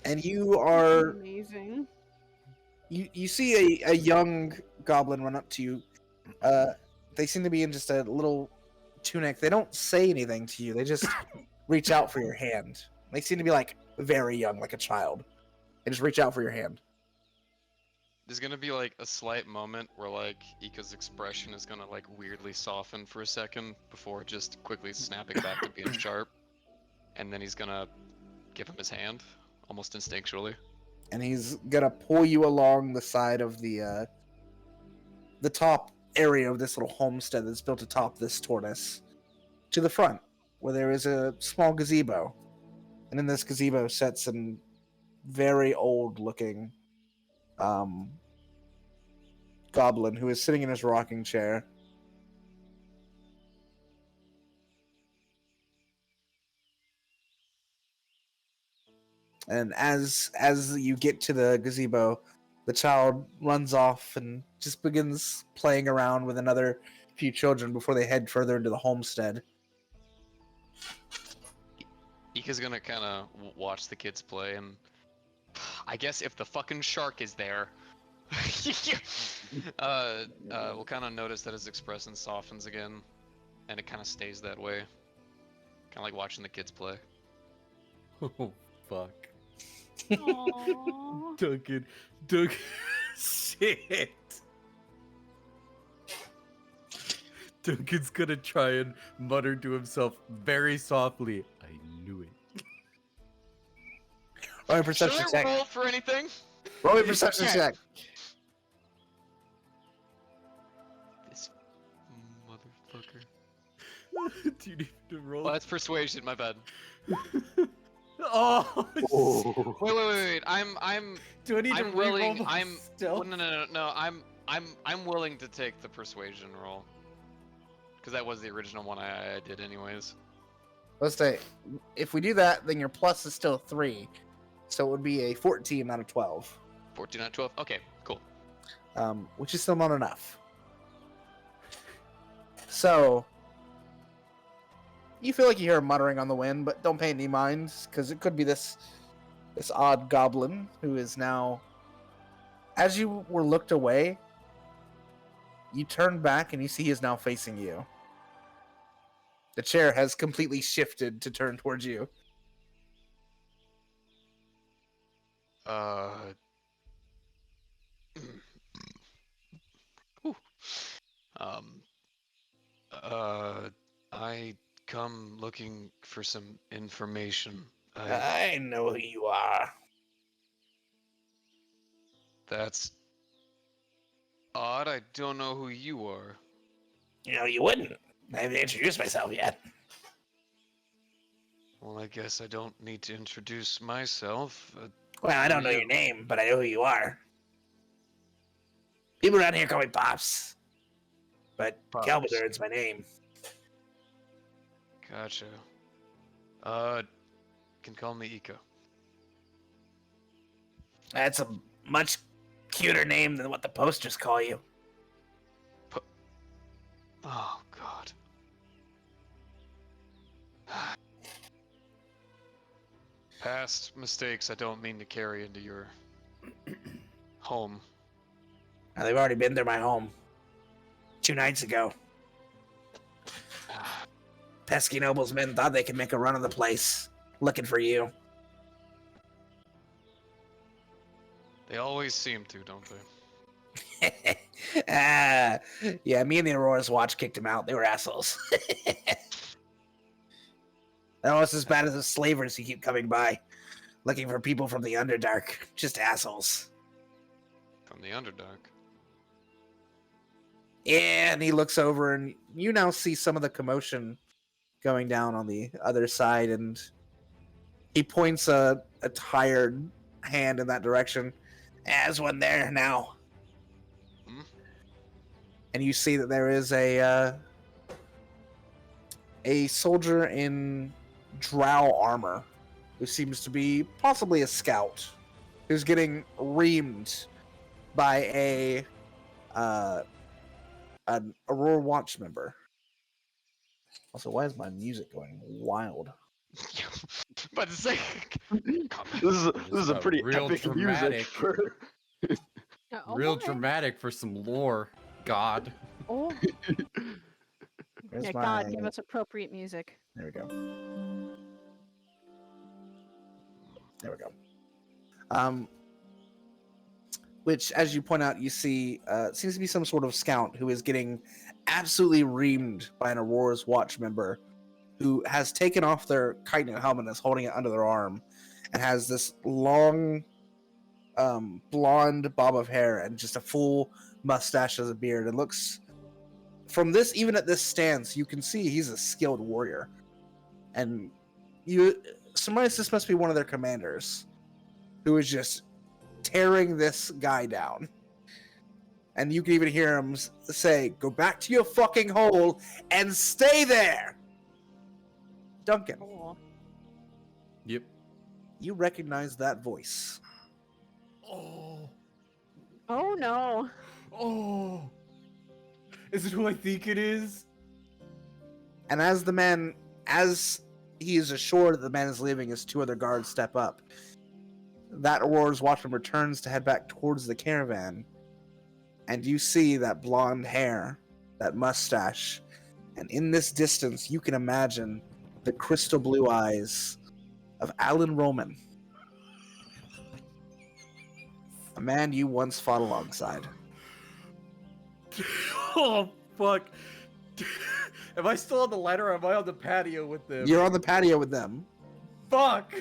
And you are Amazing. you see a young goblin run up to you. They seem to be in just a little tunic. They don't say anything to you. They just reach out for your hand. They seem to be like very young, like a child. They just reach out for your hand. There's gonna be like a slight moment where like Ika's expression is gonna like weirdly soften for a second before just quickly snapping back to being sharp. And then he's gonna give him his hand, almost instinctually. And he's gonna pull you along the side of the top area of this little homestead that's built atop this tortoise to the front, where there is a small gazebo. And in this gazebo sits an very old-looking goblin who is sitting in his rocking chair. And as you get to the gazebo, the child runs off and just begins playing around with another few children before they head further into the homestead. Ika's gonna kind of watch the kids play, and I guess if the fucking shark is there, we'll kind of notice that his expression softens again, and it kind of stays that way. Kind of like watching the kids play. Oh, fuck. Aww. Duncan. Shit. Duncan's gonna try and mutter to himself very softly, I knew it. Roll a perception Should I check. roll for anything? Roll a perception check. This motherfucker. Do you need to roll? Well, that's persuasion. My bad. Oh. Oh. Wait. I'm Do I need to I'm re-roll willing. my I'm stealth? no. I'm willing to take the persuasion roll. Because that was the original one I did anyways. Let's say, if we do that, then your plus is still 3. So it would be a 14 out of 12. 14 out of 12. Okay, cool. Which is still not enough. So, you feel like you hear a muttering on the wind, but don't pay any mind, because it could be this odd goblin who is now... As you were looked away, you turn back and you see he is now facing you. The chair has completely shifted to turn towards you. Whew. I come looking for some information. I know who you are. That's odd. I don't know who you are. You know, you wouldn't. I haven't introduced myself yet. Well, I guess I don't need to introduce myself. Well, I don't know Yeah. your name, but I know who you are. People around here call me Pops. But Pops. Galbadurn's my name. Gotcha. Can call me Ika. That's a much cuter name than what the posters call you. Oh, God. Past mistakes I don't mean to carry into your home. Now, they've already been through my home 2 nights ago. Pesky noblesmen thought they could make a run of the place, looking for you. They always seem to, don't they? Yeah, me and the Aurora's Watch kicked him out. They were assholes. They're almost as bad as the slavers who keep coming by, looking for people from the Underdark. Just assholes. From the Underdark. Yeah, and he looks over, and you now see some of the commotion going down on the other side, and he points a tired hand in that direction. As one there now. Hmm? And you see that there is a soldier in drow armor who seems to be possibly a scout who's getting reamed by an Aurora Watch member. Also, why is my music going wild? But it's like... This is a got pretty real epic dramatic. music for. Oh, Real my. dramatic for some lore. God. Oh, Where's yeah, my... God, give us appropriate music. There we go. There we go. Which, as you point out, you see seems to be some sort of scout who is getting absolutely reamed by an Aurora's Watch member who has taken off their chitin helmet and is holding it under their arm and has this long blonde bob of hair and just a full mustache as a beard. It looks, from this, even at this stance, you can see he's a skilled warrior. And you surmise this must be one of their commanders who is just tearing this guy down. And you can even hear him say, "Go back to your fucking hole and stay there!" Duncan, Oh. Yep. you recognize that voice. Oh, Oh no. oh. Is it who I think it is? And as he is assured that the man is leaving, as 2 other guards step up, that Aurora's Watchman returns to head back towards the caravan, and you see that blonde hair, that mustache, and in this distance you can imagine the crystal blue eyes of Alan Roman, a man you once fought alongside. Oh, fuck. Am I still on the ladder or am I on the patio with them? You're on the patio with them. Fuck!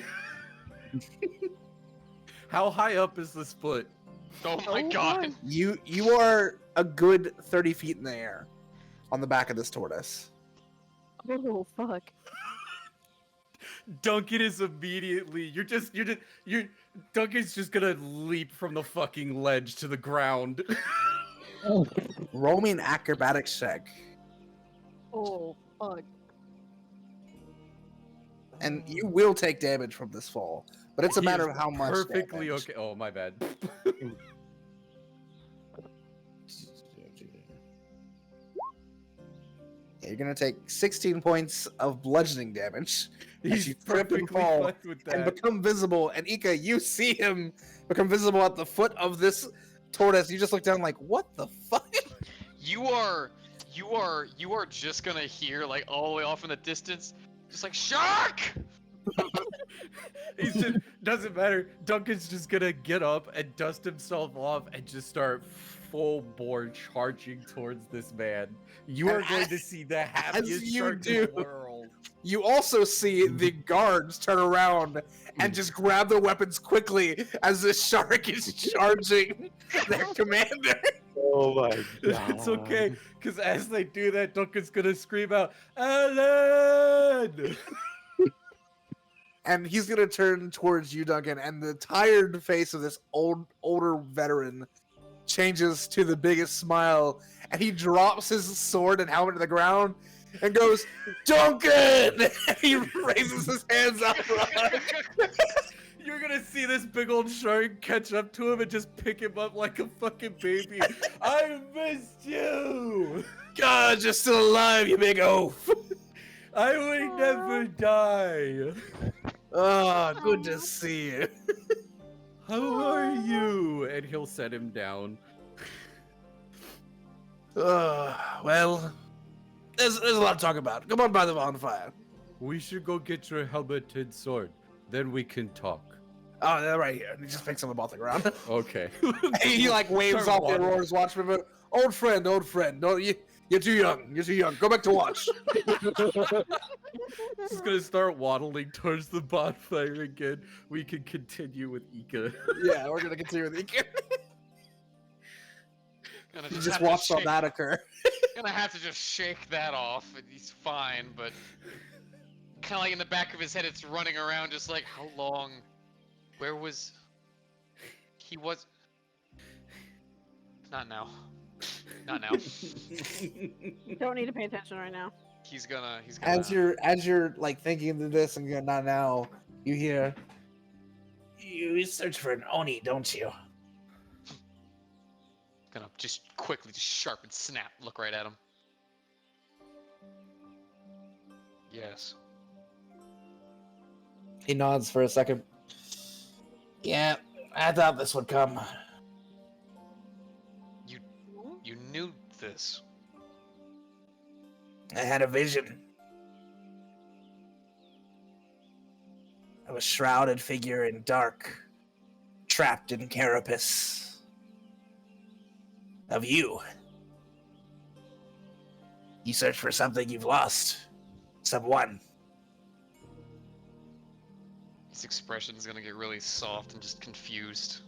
How high up is this foot? Oh my Oh, God. my. You are a good 30 feet in the air on the back of this tortoise. Oh fuck. Duncan is immediately. Duncan's just gonna leap from the fucking ledge to the ground. Roll me an acrobatics check. Oh fuck. And you will take damage from this fall, but it's a He matter is of how much. Perfectly damage. okay. Oh, my bad. Yeah, you're gonna take 16 points of bludgeoning damage as He's you trip and perfectly fall fine with and that. become visible. And Ika, you see him become visible at the foot of this tortoise. You just look down like, what the fuck? You are just gonna hear like all the way off in the distance, just like shark. He's just doesn't matter. Duncan's just gonna get up and dust himself off and just start full bore charging towards this man. You are And going as- to see the happiest you shark in the do- world. You also see the guards turn around and just grab their weapons quickly as the shark is charging their commander. Oh my god. It's okay, because as they do that, Duncan's gonna scream out, "Alan!" And he's gonna turn towards you, Duncan, and the tired face of this older veteran changes to the biggest smile, and he drops his sword and helmet to the ground and goes, "Duncan!" And he raises his hands up. You're gonna see this big old shark catch up to him and just pick him up like a fucking baby. I missed you! God, you're still alive, you big oaf. I will never die. Oh, good to see you. How are you? And he'll set him down. Well, there's a lot to talk about. Come on by the bonfire. We should go get your helmeted sword. Then we can talk. Oh, they're right here. He just picks him up off the ground. Okay. He like waves Start off the wandering. Aurora's watchman, but old friend. No, you're too young. You're too young. Go back to watch. He's gonna start waddling towards the bonfire again. We can continue with Ika. Yeah, we're gonna continue with Ika. Gonna You have just to watched all shake- that occur. Gonna have to just shake that off. And he's fine, but kind of like in the back of his head, it's running around, just like how long? Where was he? Was not now. Not now. Don't need to pay attention right now. He's gonna. As you're like thinking of this and you're not now, you hear. You search for an Oni, don't you? Gonna just quickly, just sharpen, snap, look right at him. Yes. He nods for a second. Yeah, I thought this would come. You knew this. I had a vision of a shrouded figure in dark, trapped in carapace. Of you. You search for something you've lost. Someone. His expression is gonna get really soft and just confused.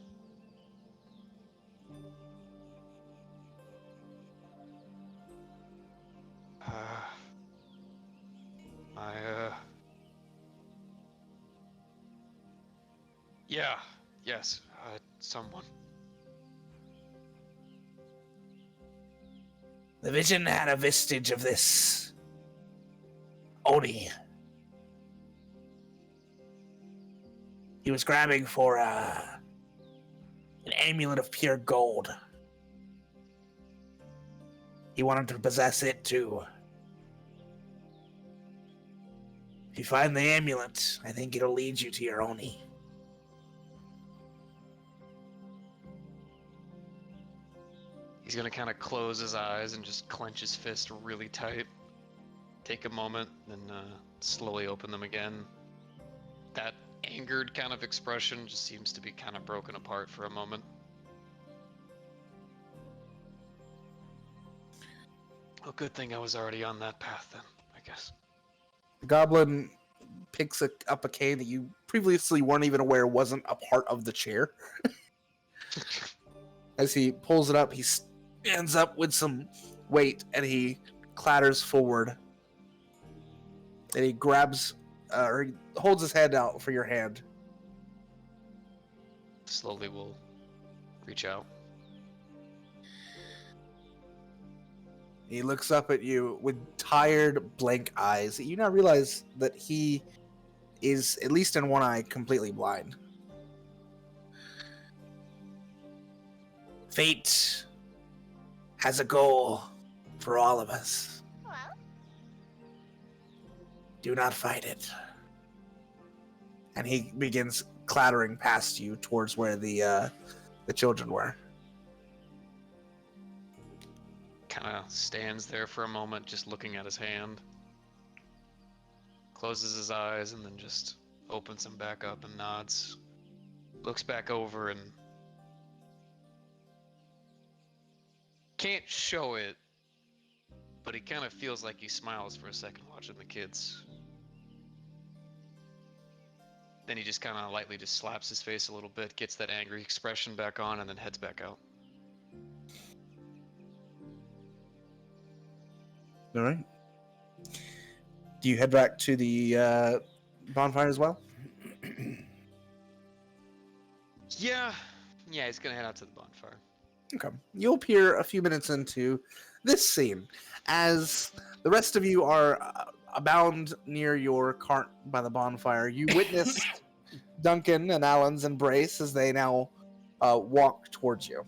Yeah, yes, someone. The vision had a vestige of this. Oni. He was grabbing for an amulet of pure gold. He wanted to possess it too. If you find the amulet, I think it'll lead you to your Oni. He's gonna kind of close his eyes and just clench his fist really tight. Take a moment, then slowly open them again. That angered kind of expression just seems to be kind of broken apart for a moment. Well, good thing I was already on that path then, I guess. The goblin picks up a cane that you previously weren't even aware wasn't a part of the chair. As he pulls it up, he stands up with some weight and he clatters forward And he grabs, or he holds his hand out for your hand. Slowly we'll reach out. He looks up at you with tired, blank eyes. You now realize that he is, at least in one eye, completely blind. Fate has a goal for all of us. Do not fight it. And he begins clattering past you towards where the children were. Kind of stands there for a moment, just looking at his hand. Closes his eyes and then just opens them back up and nods. Looks back over and can't show it, but he kind of feels like he smiles for a second watching the kids. Then he just kind of lightly just slaps his face a little bit, gets that angry expression back on, and then heads back out. All right. Do you head back to the bonfire as well? Yeah, he's gonna head out to the bonfire. Okay. You'll appear a few minutes into this scene as the rest of you are abound near your cart by the bonfire. You witnessed Duncan and Alan's embrace as they now walk towards you.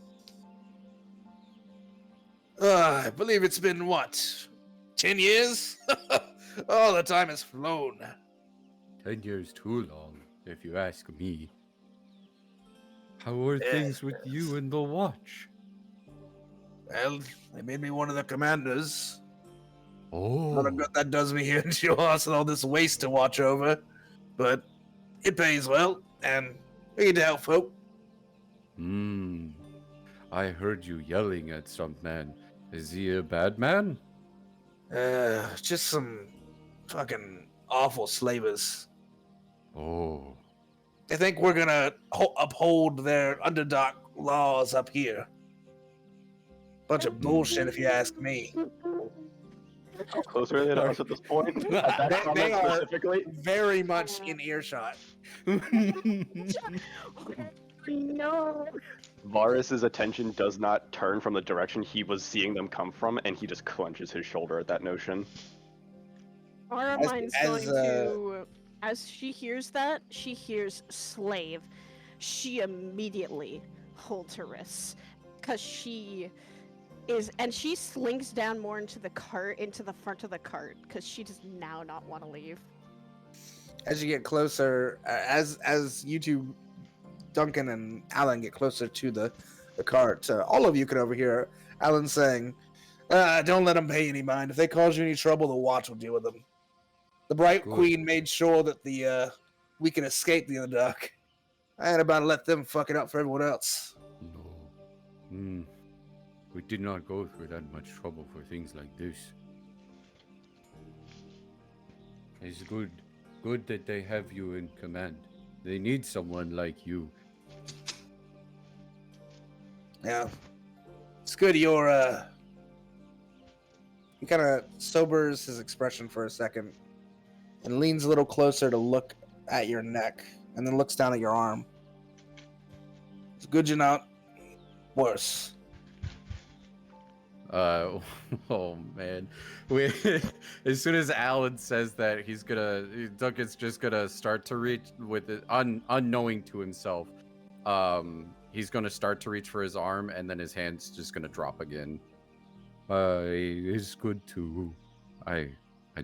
I believe it's been, 10 years? Oh, the time has flown. 10 years too long, if you ask me. How are things with you and the watch? Well, they made me one of the commanders. Oh, Not a good that does me here to yours and all this waste to watch over. But it pays well, and we need to help folk. I heard you yelling at some man. Is he a bad man? Just some fucking awful slavers. Oh, They think we're gonna uphold their underdark laws up here. Bunch of bullshit, if you ask me. How close are they to us at this point? At that They comment are specifically? very much in earshot. No. Varus's attention does not turn from the direction he was seeing them come from, and he just clenches his shoulder at that notion. Aramine's going to, as she hears that, she hears slave. She immediately holds her wrists, because she is, and she slinks down more into the cart, into the front of the cart, because she does now not want to leave. As you get closer, as you two, Duncan and Alan, get closer to the cart, all of you can overhear Alan saying, don't let them pay any mind. If they cause you any trouble, the watch will deal with them. The Bright Good. Queen made sure that we can escape the Underdark. I ain't about to let them fuck it up for everyone else. No. We did not go through that much trouble for things like this. It's good that they have you in command. They need someone like you. Yeah. It's good you're, He kind of sobers his expression for a second and leans a little closer to look at your neck and then looks down at your arm. It's good you're not worse. Oh man. As soon as Alan says that, Duncan's just gonna start to reach with it, unknowing to himself. He's gonna start to reach for his arm, and then his hand's just gonna drop again. It's good too. I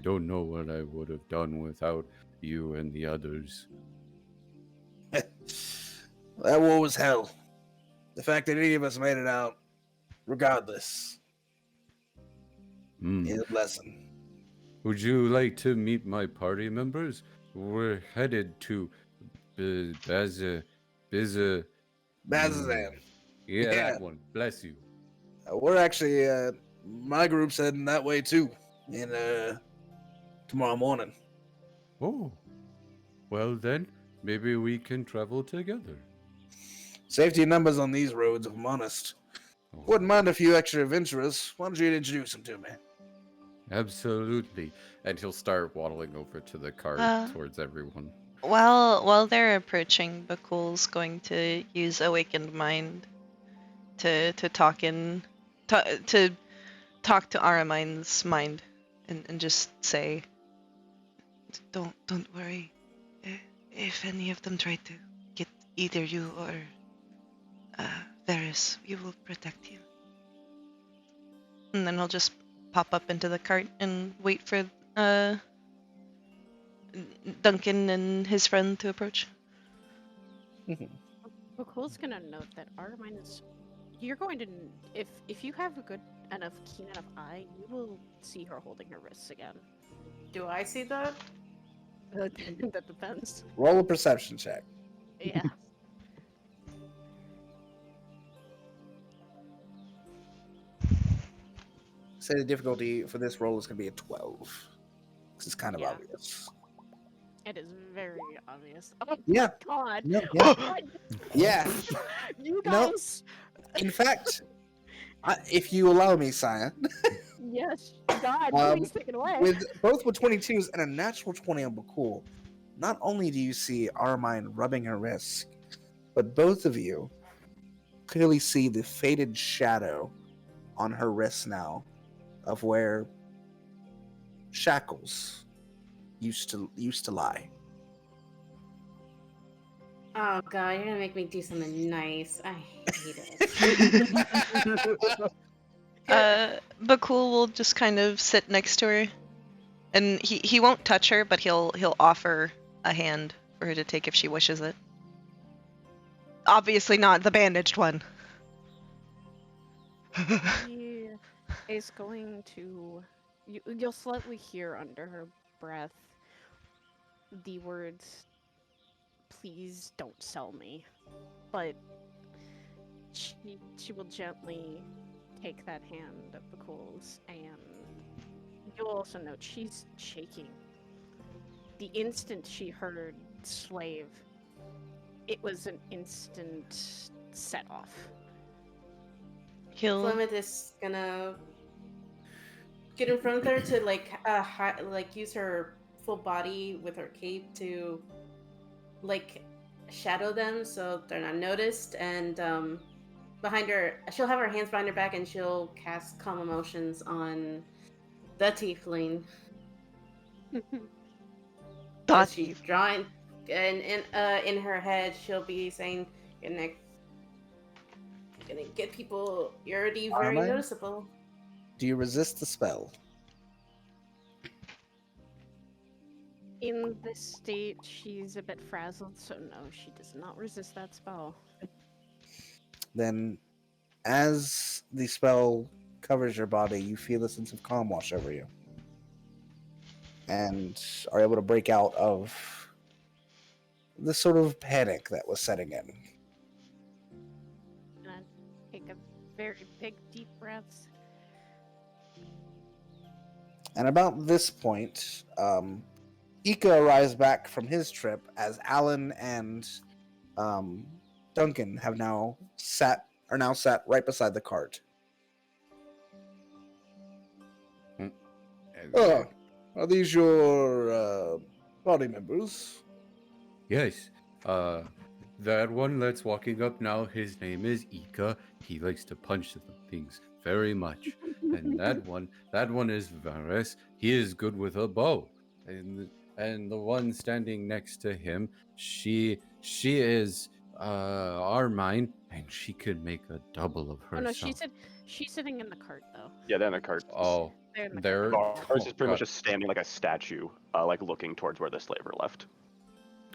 don't know what I would have done without you and the others. That war was hell. The fact that any of us made it out, regardless, is a blessing. Would you like to meet my party members? We're headed to Bazazan. Yeah, that one. Bless you. We're actually, my group's heading that way too, tomorrow morning. Oh, well then, maybe we can travel together. Safety in numbers on these roads, if I'm honest. Oh. Wouldn't mind a few extra adventurers. Why don't you introduce them to me? Absolutely. And he'll start waddling over to the cart Uh, towards everyone. while they're approaching, Bhaqull's going to use Awakened Mind to talk to Aramine's mind and just say, Don't worry. If any of them try to get either you or Varys, we will protect you. and then he'll just pop up into the cart and wait for Duncan and his friend to approach. Bhaqull's gonna note that Armine is. You're going to if you have a good enough keen enough eye, you will see her holding her wrists again. Do I see that? That depends. Roll a perception check. Yeah. Say the difficulty for this roll is going to be a 12. Because it's kind of Yeah. obvious. It is very obvious. Oh Yeah. my god. No, yeah. God, Yeah. you No. guys. In fact, if you allow me, Sire, Yes. God, Um, please take it away. with 22s and a natural 20 on Bhaqull, not only do you see Armine rubbing her wrist, but both of you clearly see the faded shadow on her wrist now of where shackles used to lie. Oh god, you're gonna make me do something nice. I hate it. Bhaqull will just kind of sit next to her, and he won't touch her, but he'll offer a hand for her to take if she wishes it. Obviously not the bandaged one. He is going to. You'll slightly hear under her breath the words, "Please don't sell me," but she will gently take that hand of Bhaqull's, and you'll also note she's shaking. The instant she heard "slave," it was an instant set off. Flemeth is gonna get in front of her to like use her full body with her cape to like shadow them so they're not noticed, and behind her she'll have her hands behind her back and she'll cast calm emotions on the tiefling. As she's drawing, and in her head she'll be saying, gonna get people, you're already very Armine? noticeable. Do you resist the spell? In this state, she's a bit frazzled, so no, she does not resist that spell. Then, as the spell covers your body, you feel a sense of calm wash over you, and are able to break out of the sort of panic that was setting in. And I take a very big, deep breath. And about this point, Ika arrives back from his trip as Alan and Duncan are now sat right beside the cart. Oh, are these your body members? Yes. That one that's walking up now, his name is Ika. He likes to punch things very much. And that one is Varys. He is good with a bow. And the one standing next to him, she is Armine, and she could make a double of herself. Oh no, she's sitting in the cart though. Yeah, they're in the cart. Oh, They're in the they're Ours is pretty much God. just standing like a statue, like looking towards where the slaver left.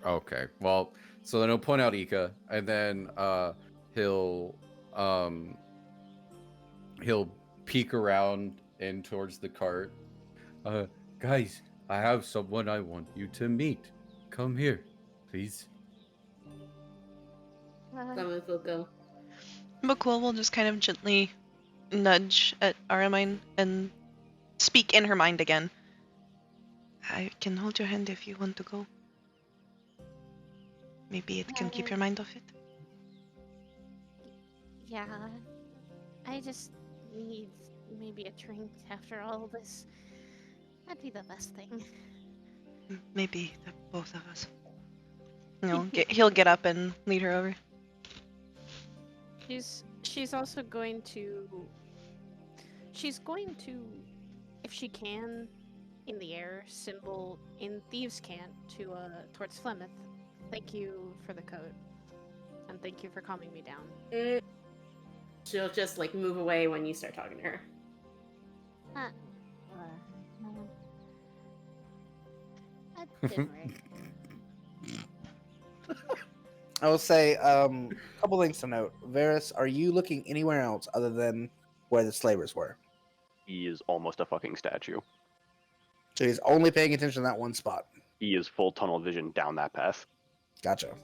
Okay. Well, so then he'll point out Ika, and then he'll peek around in towards the cart. Guys, I have someone I want you to meet. Come here, please. Flemeth will go. Bhaqull will just kind of gently nudge at Aramine and speak in her mind again. I can hold your hand if you want to go. Maybe it can keep your mind off it. Yeah, I just need maybe a drink after all this. That'd be the best thing. Maybe the both of us. He'll get up and lead her over. She's also going to. She's going to, if she can, in the air, symbol in thieves' cant to towards Flemeth. Thank you for the coat, and thank you for calming me down. She'll just like move away when you start talking to her. That didn't work. I will say a couple things to note. Varys, are you looking anywhere else other than where the slavers were? He is almost a fucking statue. So he's only paying attention to that one spot. He is full tunnel vision down that path. Gotcha.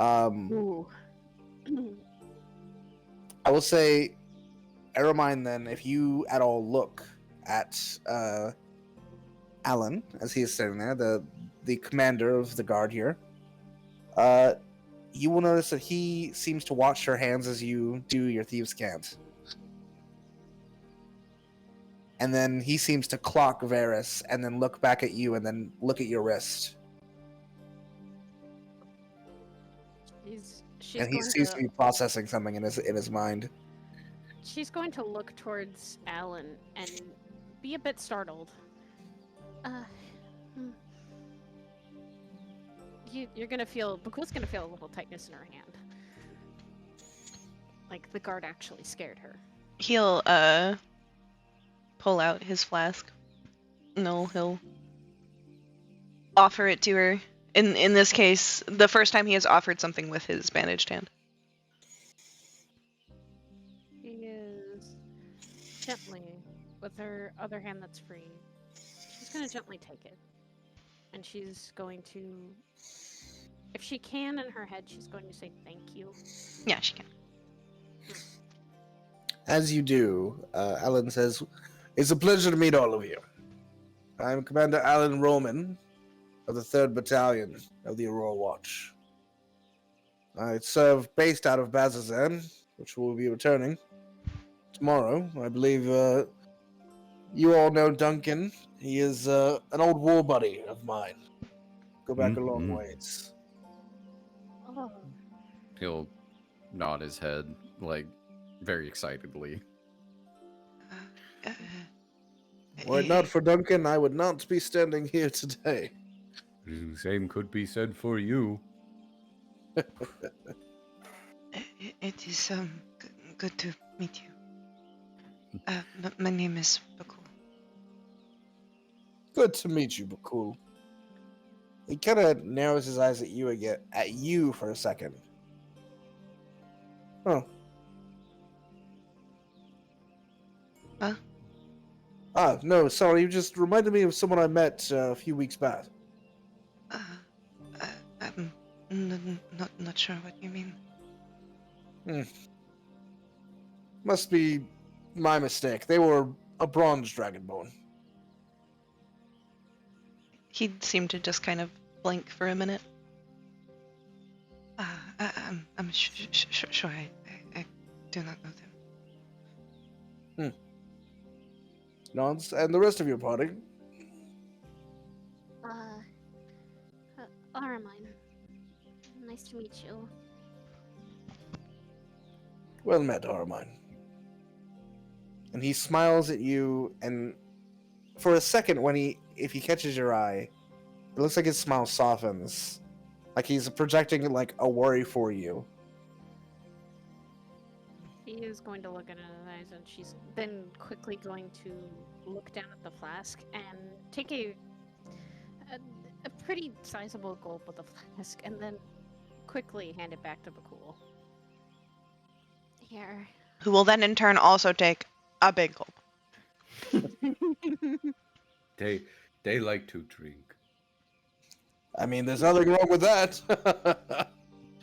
Ooh. I will say, Eromine, then, if you at all look at Alan, as he is sitting there, the commander of the guard here, you will notice that he seems to watch your hands as you do your thieves' cant. And then he seems to clock Varys, and then look back at you, and then look at your wrist. She's And he going seems to to be processing something in his mind. She's going to look towards Alan and be a bit startled. You're gonna feel. Bhaqull's gonna feel a little tightness in her hand. Like the guard actually scared her. He'll pull out his flask. No, he'll offer it to her. In this case, the first time he has offered something with his bandaged hand. She is gently, with her other hand that's free, she's gonna gently take it. And she's going to, if she can in her head, she's going to say thank you. Yeah, she can. As you do, Alan says, "It's a pleasure to meet all of you. I'm Commander Alan Roman of the 3rd Battalion of the Aurora Watch. I serve based out of Bazazan, which will be returning tomorrow. I believe you all know Duncan. He is an old war buddy of mine. Go back a long ways." Oh, He'll nod his head, like, very excitedly. Were it not for Duncan, I would not be standing here today. The same could be said for you. It is good to meet you. My name is Bhaqull. Good to meet you, Bhaqull. He kind of narrows his eyes at you again, at you for a second. Huh. Huh? Ah, no, sorry, you just reminded me of someone I met a few weeks back. I'm not sure what you mean. Must be my mistake. They were a bronze dragonborn. He seemed to just kind of blank for a minute. I'm sure I do not know them. Nods, and the rest of your party? Aramine. Nice to meet you. Well met, Armine. And he smiles at you, and for a second, if he catches your eye, it looks like his smile softens, like he's projecting like a worry for you. She is going to look in her eyes, and she's then quickly going to look down at the flask and take a pretty sizable gulp of the flask, and then quickly hand it back to Bhaqull. Here. Who will then in turn also take a big gulp. They like to drink. I mean, there's nothing wrong with that.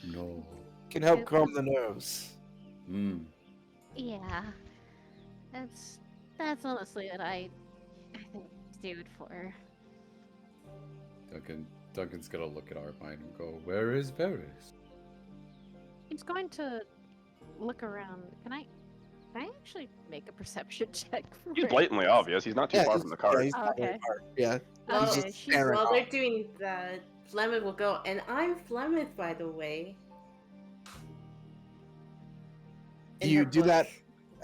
No. Can help calm the nerves. Yeah. That's honestly what I think do it for. Duncan's gonna look at Armine and go, "Where is Varys?" He's going to look around. Can I Can I actually make a perception check for He's it? blatantly obvious. He's not too far from the cart. he's Oh, not very okay. far. Yeah. Well, He's Okay, just she's staring while off. they're doing that, Flemeth will go, and I'm Flemeth, by the way. Do In you her do book. that?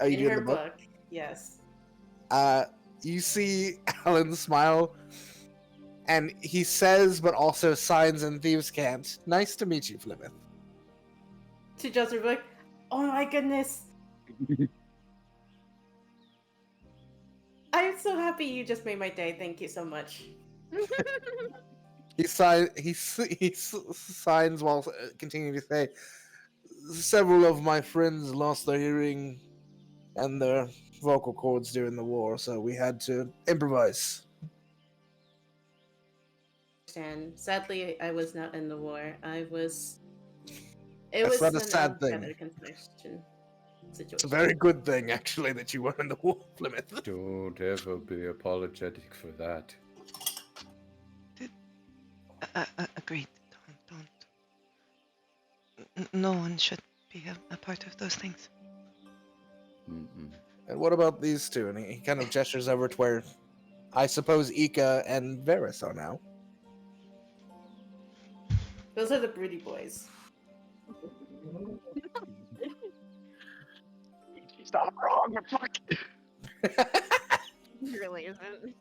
Are you In doing her the book? book, yes. You see Alan smile, and he says, but also signs in Thieves' Cant, "Nice to meet you, Flemeth." To Joseph, like, oh my goodness. I'm so happy you just made my day. Thank you so much. He signs while continuing to say, "Several of my friends lost their hearing and their vocal cords during the war, so we had to improvise." And sadly, I was not in the war. I was. It That's was not a sad thing. better construction situation. It's a very good thing, actually, that you were in the war, Plymouth. Don't ever be apologetic for that. Agreed. No one should be a part of those things. Mm-mm. And what about these two? And he kind of gestures over to where I suppose Ika and Varys are now. Those are the broody boys. Stop wrong. Fuck. He really isn't.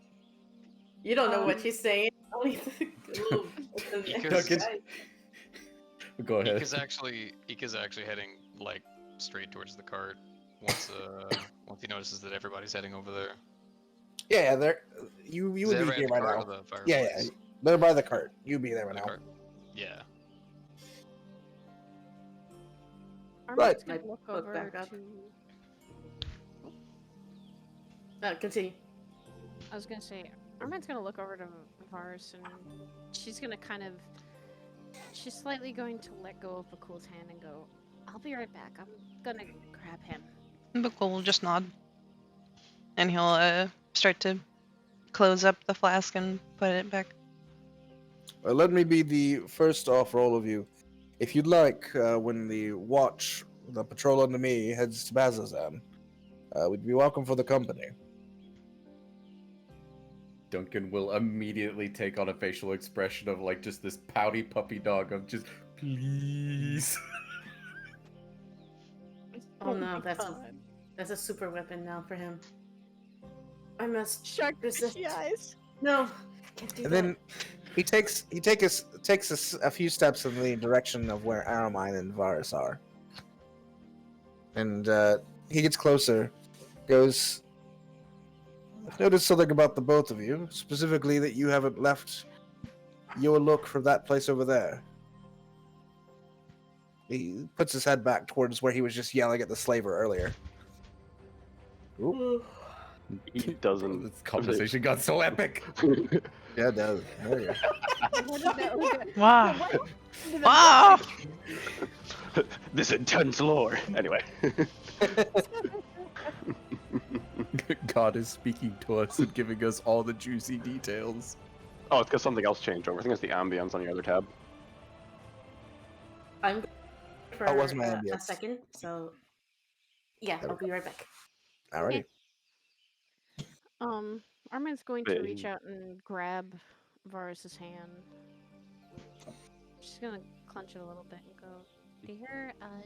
You don't know what she's saying. Only the little- Because- Go ahead. Ika's actually heading like straight towards the cart once he notices that everybody's heading over there. Yeah, they're you Is would be everybody here at the by cart now. or the fireplace? Yeah, they're by the cart. You'd be there by The now. cart? Yeah. Armin's My gonna look book over back up. to. Continue. I was gonna say, Armin's gonna look over to Varus and she's gonna she's slightly going to let go of Bhaqull's hand and go, "I'll be right back. I'm gonna grab him." Bhaqull will just nod. And he'll start to close up the flask and put it back. Let me be the first to offer all of you. If you'd like, when the watch, the patrol under me, heads to Bazazan, we'd be welcome for the company. Duncan will immediately take on a facial expression of like just this pouty puppy dog of just please. Oh no, my that's God. a super weapon now for him. I must Shark resist. fishy eyes. No, can't do And that. then he takes a few steps in the direction of where Aramine and Varus are. And he gets closer, goes, "I've noticed something about the both of you, specifically that you haven't left your look for that place over there." He puts his head back towards where he was just yelling at the slaver earlier. Ooh. He doesn't. This conversation got so epic. Yeah, it does. There you go. What did that look at? Wow. What did that Wow. This intense lore. Anyway. God is speaking to us and giving us all the juicy details. Oh, it's because something else changed over. I think it's the ambience on your other tab. I'm for That was my a ambience. second, so yeah, There we I'll be right back. Alrighty. Armin's going to reach Hey. out and grab Varus's hand. She's gonna clench it a little bit and go, "Dear, are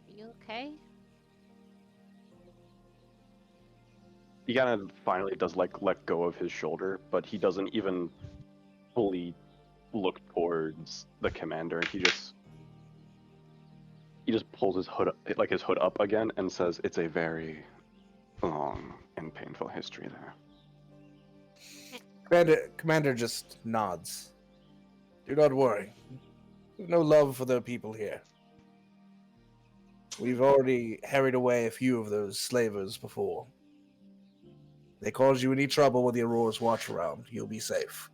you okay?" He kind of finally does like let go of his shoulder, but he doesn't even fully look towards the commander. He just pulls his hood up again and says, "It's a very long and painful history there." Commander just nods. "Do not worry. We've no love for the people here. We've already harried away a few of those slavers before. They cause you any trouble with the Aurora's watch around, you'll be safe.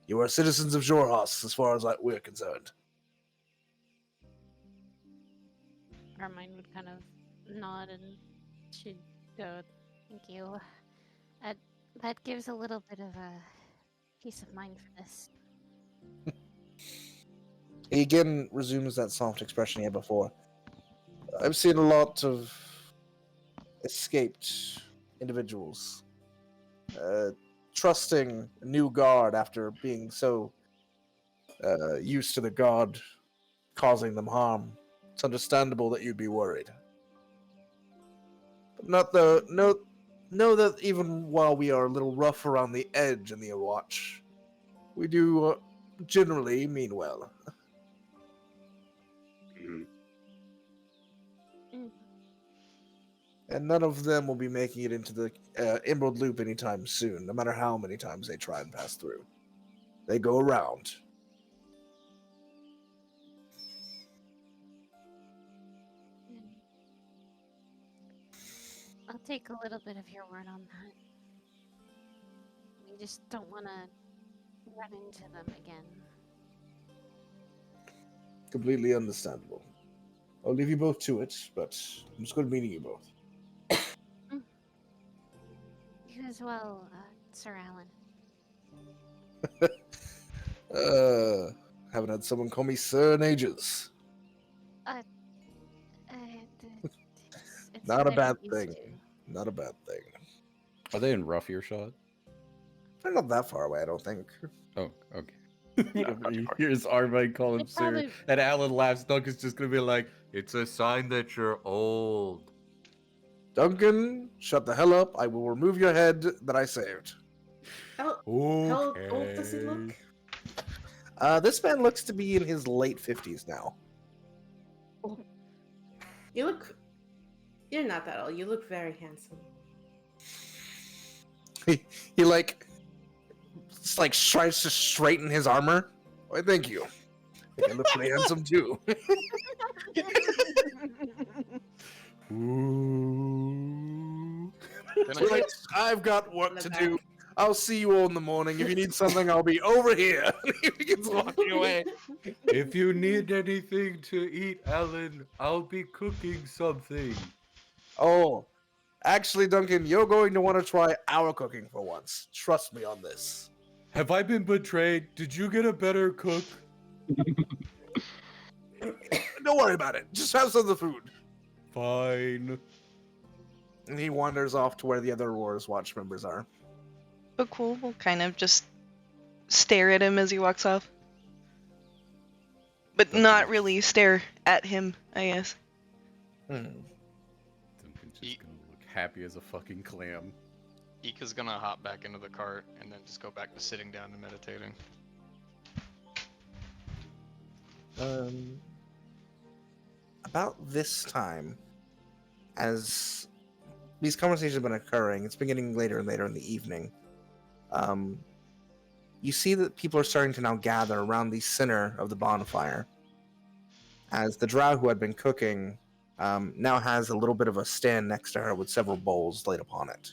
You are citizens of Jorhas as far as we're concerned." Armin would kind of nod and she'd go, "Thank you. That gives a little bit of a peace of mind for this." He again resumes that soft expression he had before. "I've seen a lot of escaped individuals, trusting a new guard after being so used to the guard causing them harm. It's understandable that you'd be worried. But know that even while we are a little rough around the edge in the Watch, we do generally mean well. Mhm. And none of them will be making it into the Emerald Loop anytime soon, no matter how many times they try and pass through. They go around. I'll take a little bit of your word on that. We just don't want to run into them again. Completely understandable. I'll leave you both to it, but it was good meeting you both. You as well, Sir Alan. Haven't had someone call me sir in ages. It's Not a what I'm bad used thing. to. Not a bad thing. Are they in rough earshot? They're not that far away, I don't think. Oh, okay. not too far. Here's Arvine call him It sir, probably- and Alan laughs. Duncan's just gonna be like, "It's a sign that you're old." Duncan, shut the hell up. I will remove your head that I saved. How Okay. old does he look? This man looks to be in his late 50s now. You look. You're not that old. You look very handsome. He like, just like tries to straighten his armor. Why, thank you. I think I look pretty handsome too. Ooh. Right, I've got work to do. I'll see you all in the morning. If you need something, I'll be over here. He begins walking away. If you need anything to eat, Alan, I'll be cooking something. Oh, actually, Duncan, you're going to want to try our cooking for once. Trust me on this. Have I been betrayed? Did you get a better cook? Don't worry about it. Just have some of the food. Fine. And he wanders off to where the other Auror's Watch members are. Bhaqull will kind of just stare at him as he walks off. But not really stare at him, I guess. Duncan's just gonna look happy as a fucking clam. Ika's gonna hop back into the cart and then just go back to sitting down and meditating. About this time, as these conversations have been occurring, it's been getting later and later in the evening. You see that people are starting to now gather around the center of the bonfire, as the drow who had been cooking now has a little bit of a stand next to her with several bowls laid upon it.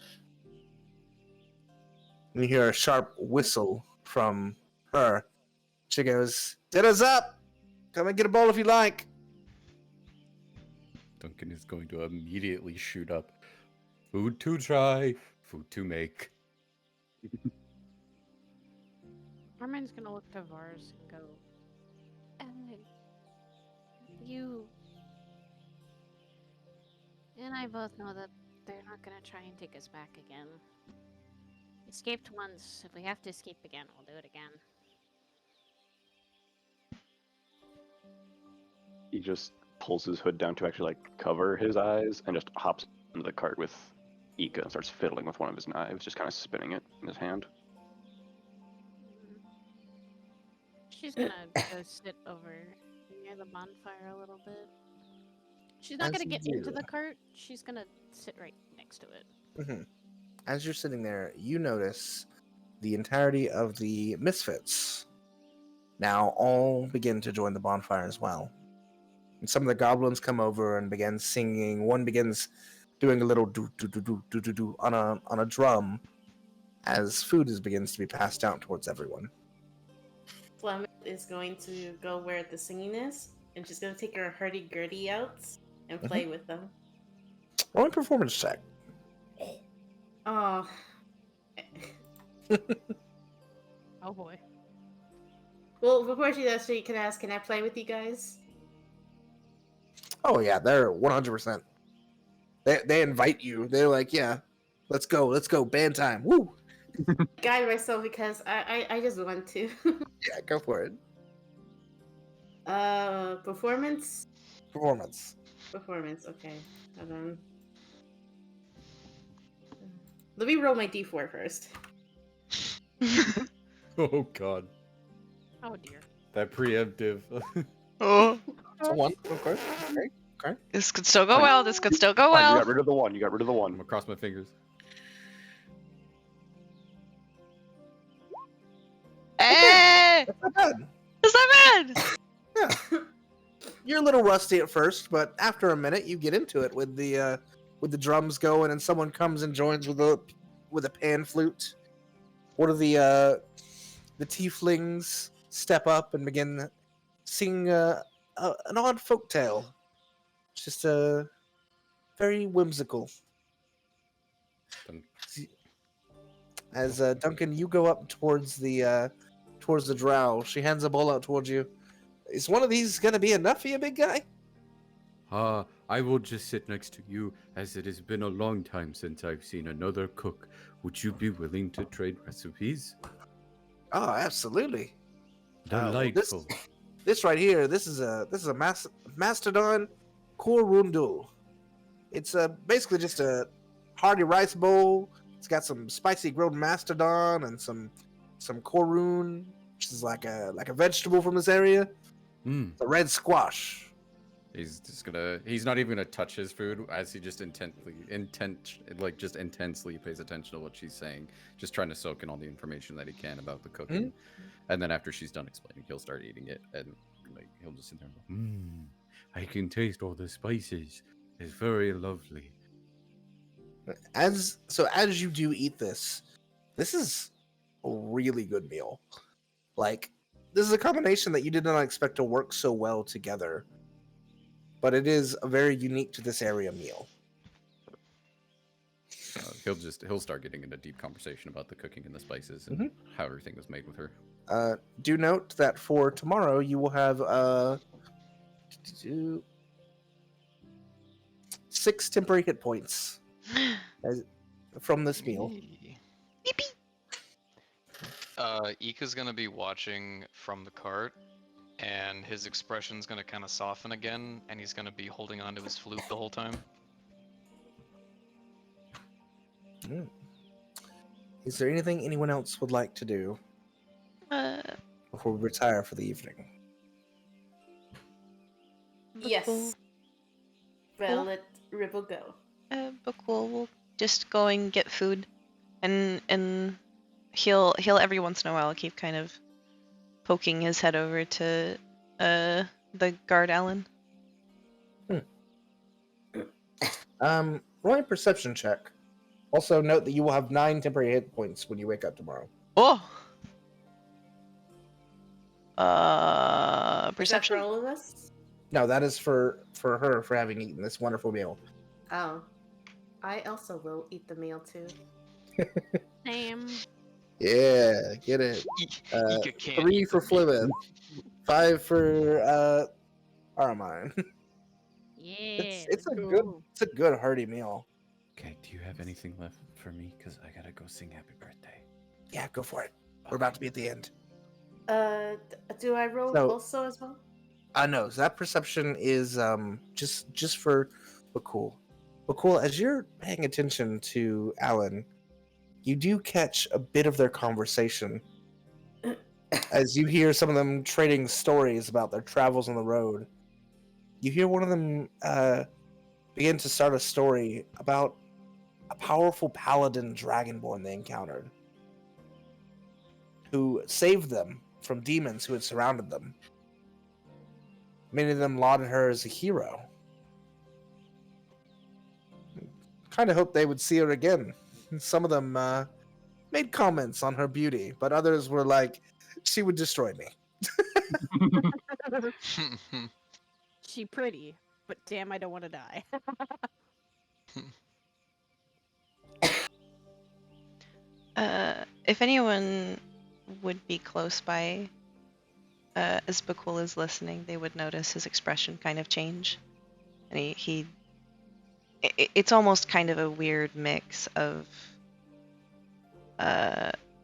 And you hear a sharp whistle from her. She goes, "Dinner's up! Come and get a bowl if you like." Duncan is going to immediately shoot up. Food to try, food to make. Armin's gonna look to Vars and go, you and I both know that they're not gonna try and take us back again. Escaped once. If we have to escape again, we'll do it again. He just pulls his hood down to actually like cover his eyes and just hops into the cart with Ika and starts fiddling with one of his knives, just kind of spinning it in his hand. She's gonna go sit over near the bonfire a little bit. She's not As gonna you get into do. the cart. She's gonna sit right next to it. As you're sitting there, you notice the entirety of the misfits now all begin to join the bonfire as well. And some of the goblins come over and begin singing. One begins doing a little do do do do do do do on a drum as food begins to be passed out towards everyone. Fleming is going to go where the singing is, and she's going to take her hurdy-gurdy out and play with them. Roll a performance check. Oh. Oh boy. Well, before she does, she can ask, can I play with you guys? Oh yeah, they're 100%. They invite you. They're like, yeah, let's go, band time. Woo! Guide myself because I just want to. Yeah, go for it. Performance. Performance. Performance. Okay, hold on. Let me roll my d4 first. Oh god. Oh dear. That preemptive. Oh, It's a 1, of course. Okay. this could still go well. This could still go Fine, you well. got rid of the one. You got rid of the I'm one. gonna cross my fingers. Eh, That's not bad. is that bad? Yeah. You're a little rusty at first, but after a minute, you get into it with the drums going, and someone comes and joins with a pan flute. One of the tieflings step up and begin singing an odd folk tale. It's just very whimsical. Dun- As Duncan, you go up towards the drow. She hands a bowl out towards you. Is one of these gonna be enough for you, big guy? I will just sit next to you, as it has been a long time since I've seen another cook. Would you be willing to trade recipes? Oh, absolutely. Delightful. This right here, this is a mastodon korundul. It's basically just a hearty rice bowl. It's got some spicy grilled mastodon and some korun, which is like a vegetable from this area. Mm. The red squash. He's not even gonna touch his food as he just intensely pays attention to what she's saying, just trying to soak in all the information that he can about the cooking. And then after she's done explaining, he'll start eating it, and like he'll just sit there and go, I can taste all the spices. It's very lovely. As you do eat this is a really good meal. Like, this is a combination that you did not expect to work so well together. But it is a very unique to this area meal. he'll start getting into deep conversation about the cooking and the spices and how everything was made with her. Do note that for tomorrow you will have 6 temporary hit points from this meal. Ika's gonna be watching from the cart, and his expression's gonna kind of soften again, and he's gonna be holding onto his flute the whole time. Is there anything anyone else would like to do before we retire for the evening? Yes. Well, let Ribble go. Bhaqull will just go and get food, and he'll every once in a while keep kind of poking his head over to the guard Alan. Roll a perception check. Also note that you will have 9 temporary hit points when you wake up tomorrow. Oh. Is that Perception. for all of us? No, that is for her for having eaten this wonderful meal. Oh. I also will eat the meal too. Same. Yeah, get it. Ika can't 3 eat for the meat. Flibbin. 5 for Armine. Yeah. It's a good hearty meal. Okay, do you have anything left for me? Because I gotta go sing happy birthday. Yeah, go for it. We're about to be at the end. Do I roll So- also as well? No, so that perception is just for Bhaqull. Bhaqull, as you're paying attention to Alan, you do catch a bit of their conversation as you hear some of them trading stories about their travels on the road. You hear one of them begin to start a story about a powerful paladin dragonborn they encountered, who saved them from demons who had surrounded them. Many of them lauded her as a hero. Kind of hoped they would see her again. Some of them made comments on her beauty, but others were like, she would destroy me. She pretty, but damn, I don't want to die. If anyone would be close by, as Bhaqull is listening, they would notice his expression kind of change, and he it's almost kind of a weird mix of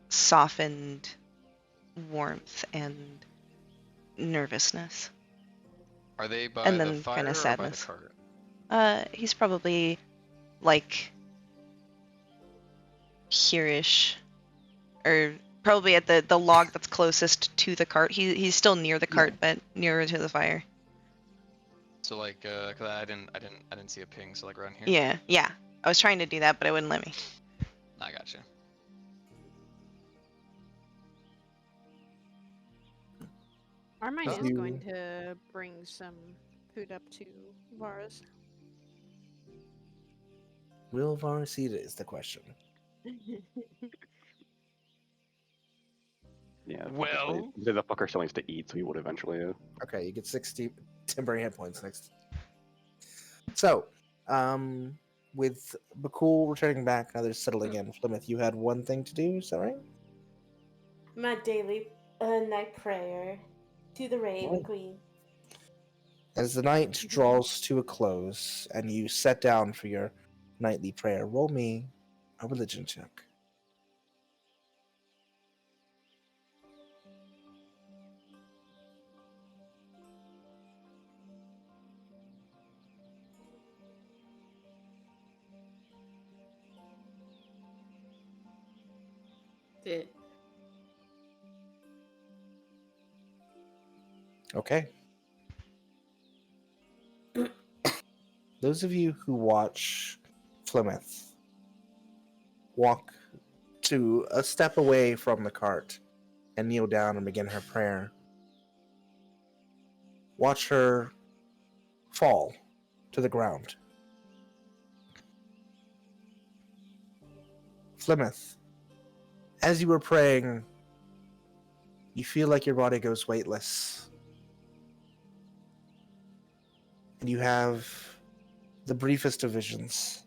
softened warmth and nervousness. Are they by And the then fire kinda or by the sadness. cart? He's probably like here-ish, or probably at the log that's closest to the cart. He's still near the cart, but nearer to the fire. So like, cause I didn't see a ping. So like around here. Yeah. I was trying to do that, but it wouldn't let me. I gotcha. Armine Oh. is going to bring some food up to Vara's. Will Varus eat it is the question. Yeah. Well- the fucker still needs to eat, so he would eventually. Okay, you get 60 temporary hit points next. So, with Bhaqull returning back, others settling in. Plymouth, you had one thing to do, is that right? My daily night prayer to the Raven Right. Queen. As the night draws to a close and you set down for your nightly prayer, roll me a religion check. Did Okay. Those of you who watch Plymouth walk to a step away from the cart and kneel down and begin her prayer. Watch her fall to the ground. Plymouth, as you were praying, you feel like your body goes weightless. And you have the briefest of visions.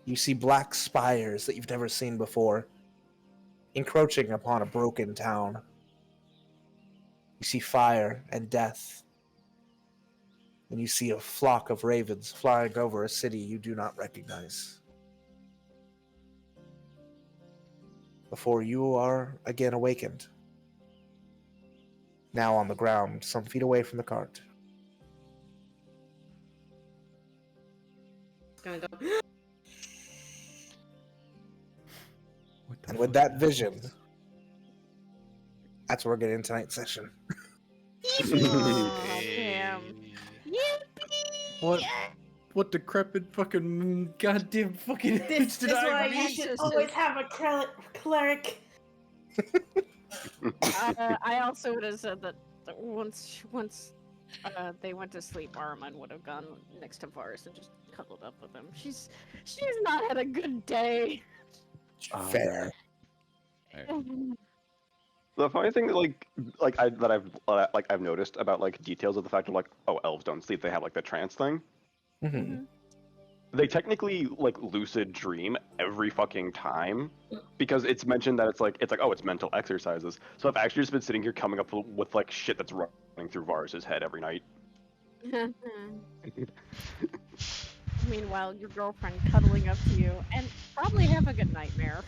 You see black spires that you've never seen before, encroaching upon a broken town. You see fire and death. And you see a flock of ravens flying over a city you do not recognize. Before you are again awakened. Now on the ground, some feet away from the cart. gonna go. What the And with fuck? that vision, that's where we're getting tonight's session. Oh, damn. What decrepit fucking goddamn fucking This image is did I why read? you should Jesus. always have a cleric. I also would have said that once they went to sleep, Armine would have gone next to Varus and just cuddled up with him. She's not had a good day. Fair. The funny thing, I've noticed about like details of the fact of like, oh, elves don't sleep; they have like the trance thing. Mm-hmm. They technically like lucid dream every fucking time because it's mentioned that it's like oh, it's mental exercises. So I've actually just been sitting here coming up with like shit that's running through Varus's head every night. Meanwhile, your girlfriend cuddling up to you and probably having a nightmare.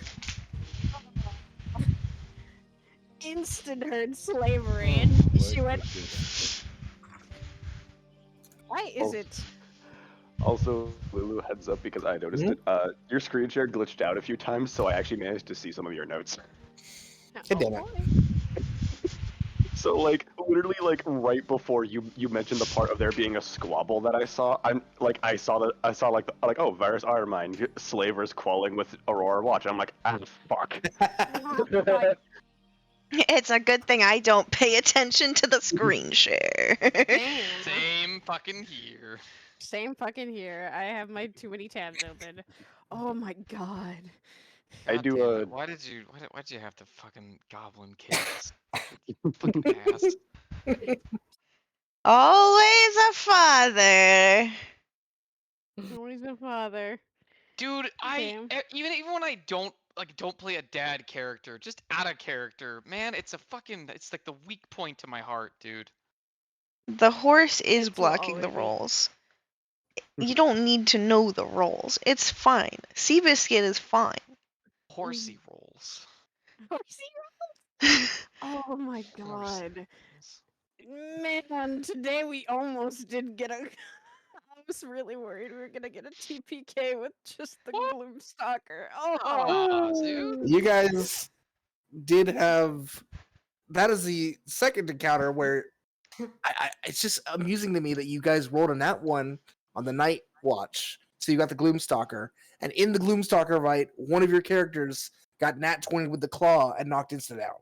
Instant heard slavery, and she went, "Why is it?" Also, Lulu, heads up because I noticed it. Your screen share glitched out a few times, so I actually managed to see some of your notes. Hey, damn it. boy. So like literally like right before you mentioned the part of there being a squabble that I saw, I saw like oh, Varus Armine, slavers quarreling with Aurora Watch. I'm like, ah, fuck. Like, It's a good thing I don't pay attention to the screen share. Same fucking here. Same fucking here. I have my too many tabs open. Oh my god. I God do damn a- it. Why'd you have to fucking goblin kids? Fucking ass. Always a father. Always a father. Dude, Damn. even when I don't play a dad character, just add a character, man, it's like the weak point to my heart, dude. The horse is It will blocking the always be. rolls. You don't need to know the rolls. It's fine. Seabiscuit is fine. Horsey rolls. Oh my Horsey god. rolls. Man, today we almost did get a. I was really worried we were gonna get a TPK with just the What? Gloomstalker. Aw, dude. You guys did have. That is the second encounter where it's just amusing to me that you guys rolled a nat one on the night watch. So you got the Gloomstalker, and in the Gloomstalker fight, one of your characters got nat 20 with the claw and knocked Insta down.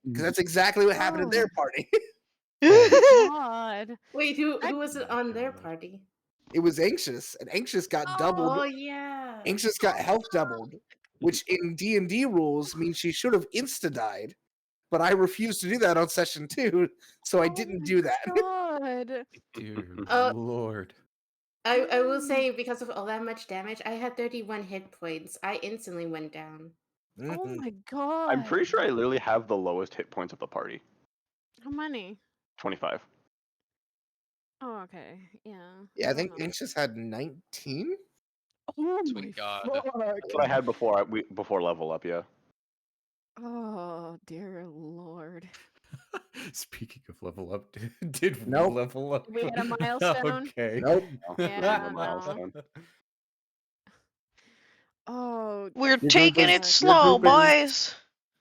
Because that's exactly what happened in their party. God. Wait, who was it on their God. party? It was Anxious, and Anxious got doubled. Oh yeah. Anxious got health doubled, which in D&D rules means she should have insta-died. But I refused to do that on session 2, so I didn't do that. God. Dear Lord. I will say, because of all that much damage, I had 31 hit points. I instantly went down. Oh Mhm. my god. I'm pretty sure I literally have the lowest hit points of the party. How many? 25. Oh, okay. Yeah. Yeah, I don't think know. Anxious had 19. Oh my Sweet God. fuck. That's what I had before level up, yeah. Oh dear lord. Speaking of level up, did we Nope. level up? We had a milestone? Okay. Nope. Yeah, This is a no. milestone. Oh. We're You're taking gonna it be- slow, your group is boys.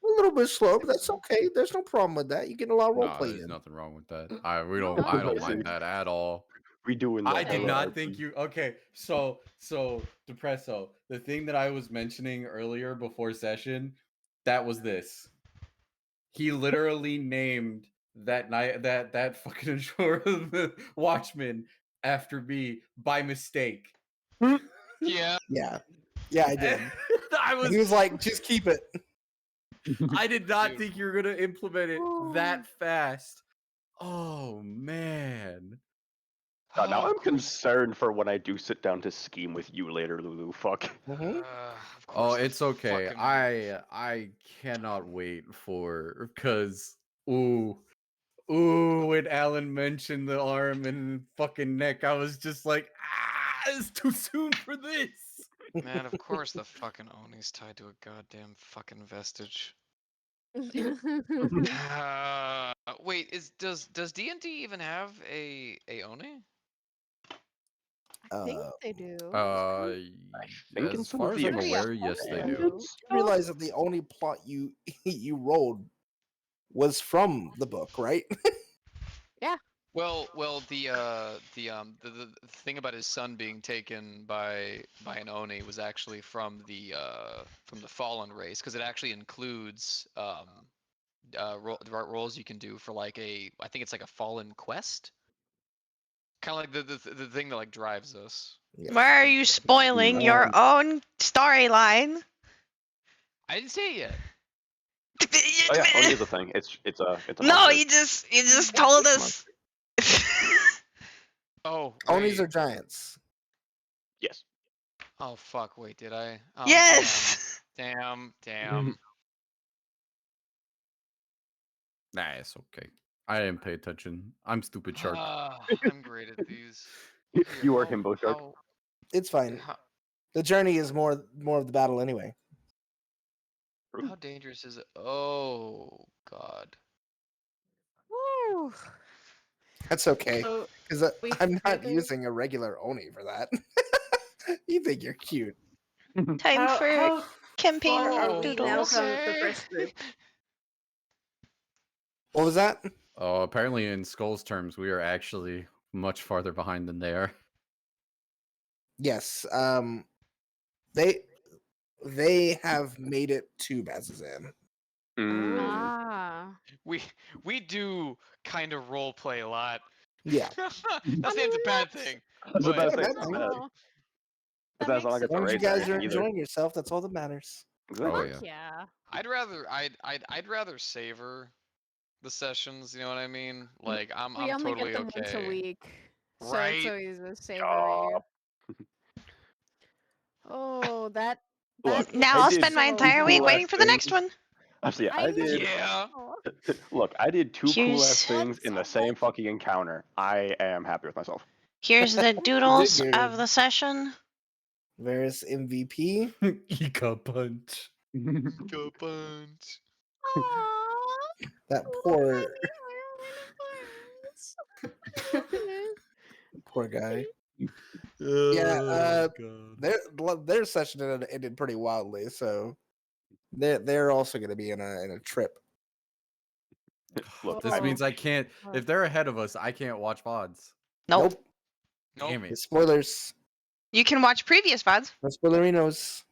a little bit slow, but that's okay. There's no problem with that. You get a lot of Nah, roleplay there's in. nothing wrong with that. No, I don't that's mind good. that at all. We doing I the did Hey. not think you. Okay, so Depresso. The thing that I was mentioning earlier before session, that was this. He literally named that night that fucking Watchman after me by mistake. Yeah. Yeah. Yeah, I did. I He was like, just keep it. I did not Dude. think you were gonna implement it that fast. Oh man. God, now Of I'm course. concerned for when I do sit down to scheme with you later, Lulu. Fuck. Mhm. Of Oh, course the it's okay. fucking- I cannot wait for because when Alan mentioned the arm and fucking neck, I was just like, it's too soon for this. Man, of course the fucking Oni's tied to a goddamn fucking vestige. Wait, does D&D even have a Oni? I think Uh, they do. think in As some far of as the I'm Pretty aware, yes, they do. standards. you realize that the only plot you you rolled was from the book, right? Well, the thing about his son being taken by an Oni was actually from the fallen race, because it actually includes roles you can do for like I think it's like a fallen quest, kind of like the thing that like drives us. Yeah. Why are you spoiling your own storyline? I didn't say it yet. Oh yeah, Oni is a thing. It's a No, monster. you just told us. Oh, Onis wait. are giants. Yes. Oh fuck! Wait, did I? Oh, Yes. Damn. Nah, it's okay. I didn't pay attention. I'm stupid shark. I'm great at these. You are Here, himbo shark. It's fine. How, The journey is more of the battle anyway. how dangerous is it? Oh god. Woo. That's okay, So because we I'm not further- using a regular Oni for that. You think you're cute. Time for how campaign far are we doodles. now from the first group? What was that? Oh, apparently in Skull's terms, we are actually much farther behind than they are. Yes. They have made it to Bazazan. Mm. Ah. We do kind of role play a lot. Yeah. Not saying it's a bad thing. That's a but- bad Yeah, thing. bad That's thing. bad. Oh, But that that's not makes like As it's a long as you race guys or are anything either. enjoying yourself, that's all that matters. Exactly. Oh, yeah. yeah. I'd rather savor the sessions. You know what I mean? Like I'm We only totally get them okay. once a week. So Right. it's always a savory. Oh, that. Look, Now I I'll did spend my two entire week cool waiting ass for the next things. one. Actually, I did. Yeah. Look, I did two cool ass Here's- things in the same fucking encounter. I am happy with myself. Here's the doodles Good. of the session. Varys MVP. Ika punch. Go punch. Aww, That little poor, tiny poor guy. Oh, Yeah, God. their session ended pretty wildly, so they're also going to be in a trip. Look, This Oh. means I can't. If they're ahead of us, I can't watch VODs. Nope. Nope. Damn it. Spoilers. You can watch previous VODs. No spoilerinos.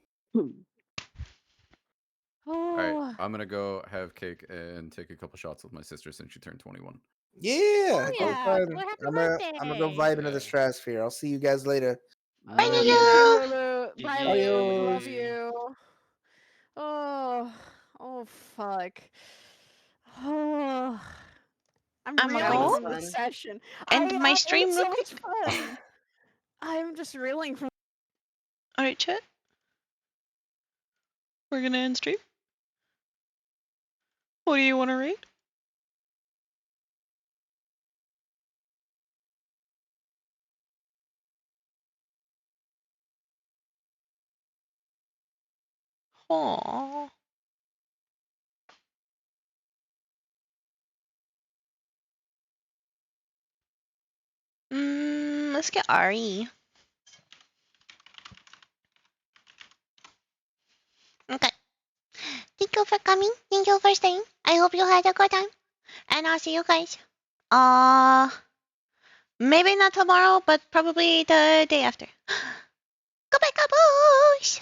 All right, Oh, I'm gonna go have cake and take a couple shots with my sister since she turned 21. Yeah, go yeah, fun. well, happy I'm gonna go birthday. vibe into the Yeah. stratosphere. I'll see you guys later. Bye, Oh, Nico. you too, Lulu. Yeah. Bye, Lulu. We love Adios. you. Oh, fuck. Oh, I'm I'm reeling Nicole. from this session. And my It stream was so look. much fun. I'm just reeling from. Alright, chat. We're gonna end stream. What do you want to read? Aww. Let's get Ari. Okay. Thank you for coming. Thank you for staying. I hope you had a good time. And I'll see you guys. Maybe not tomorrow, but probably the day after. Goodbye, cowboys!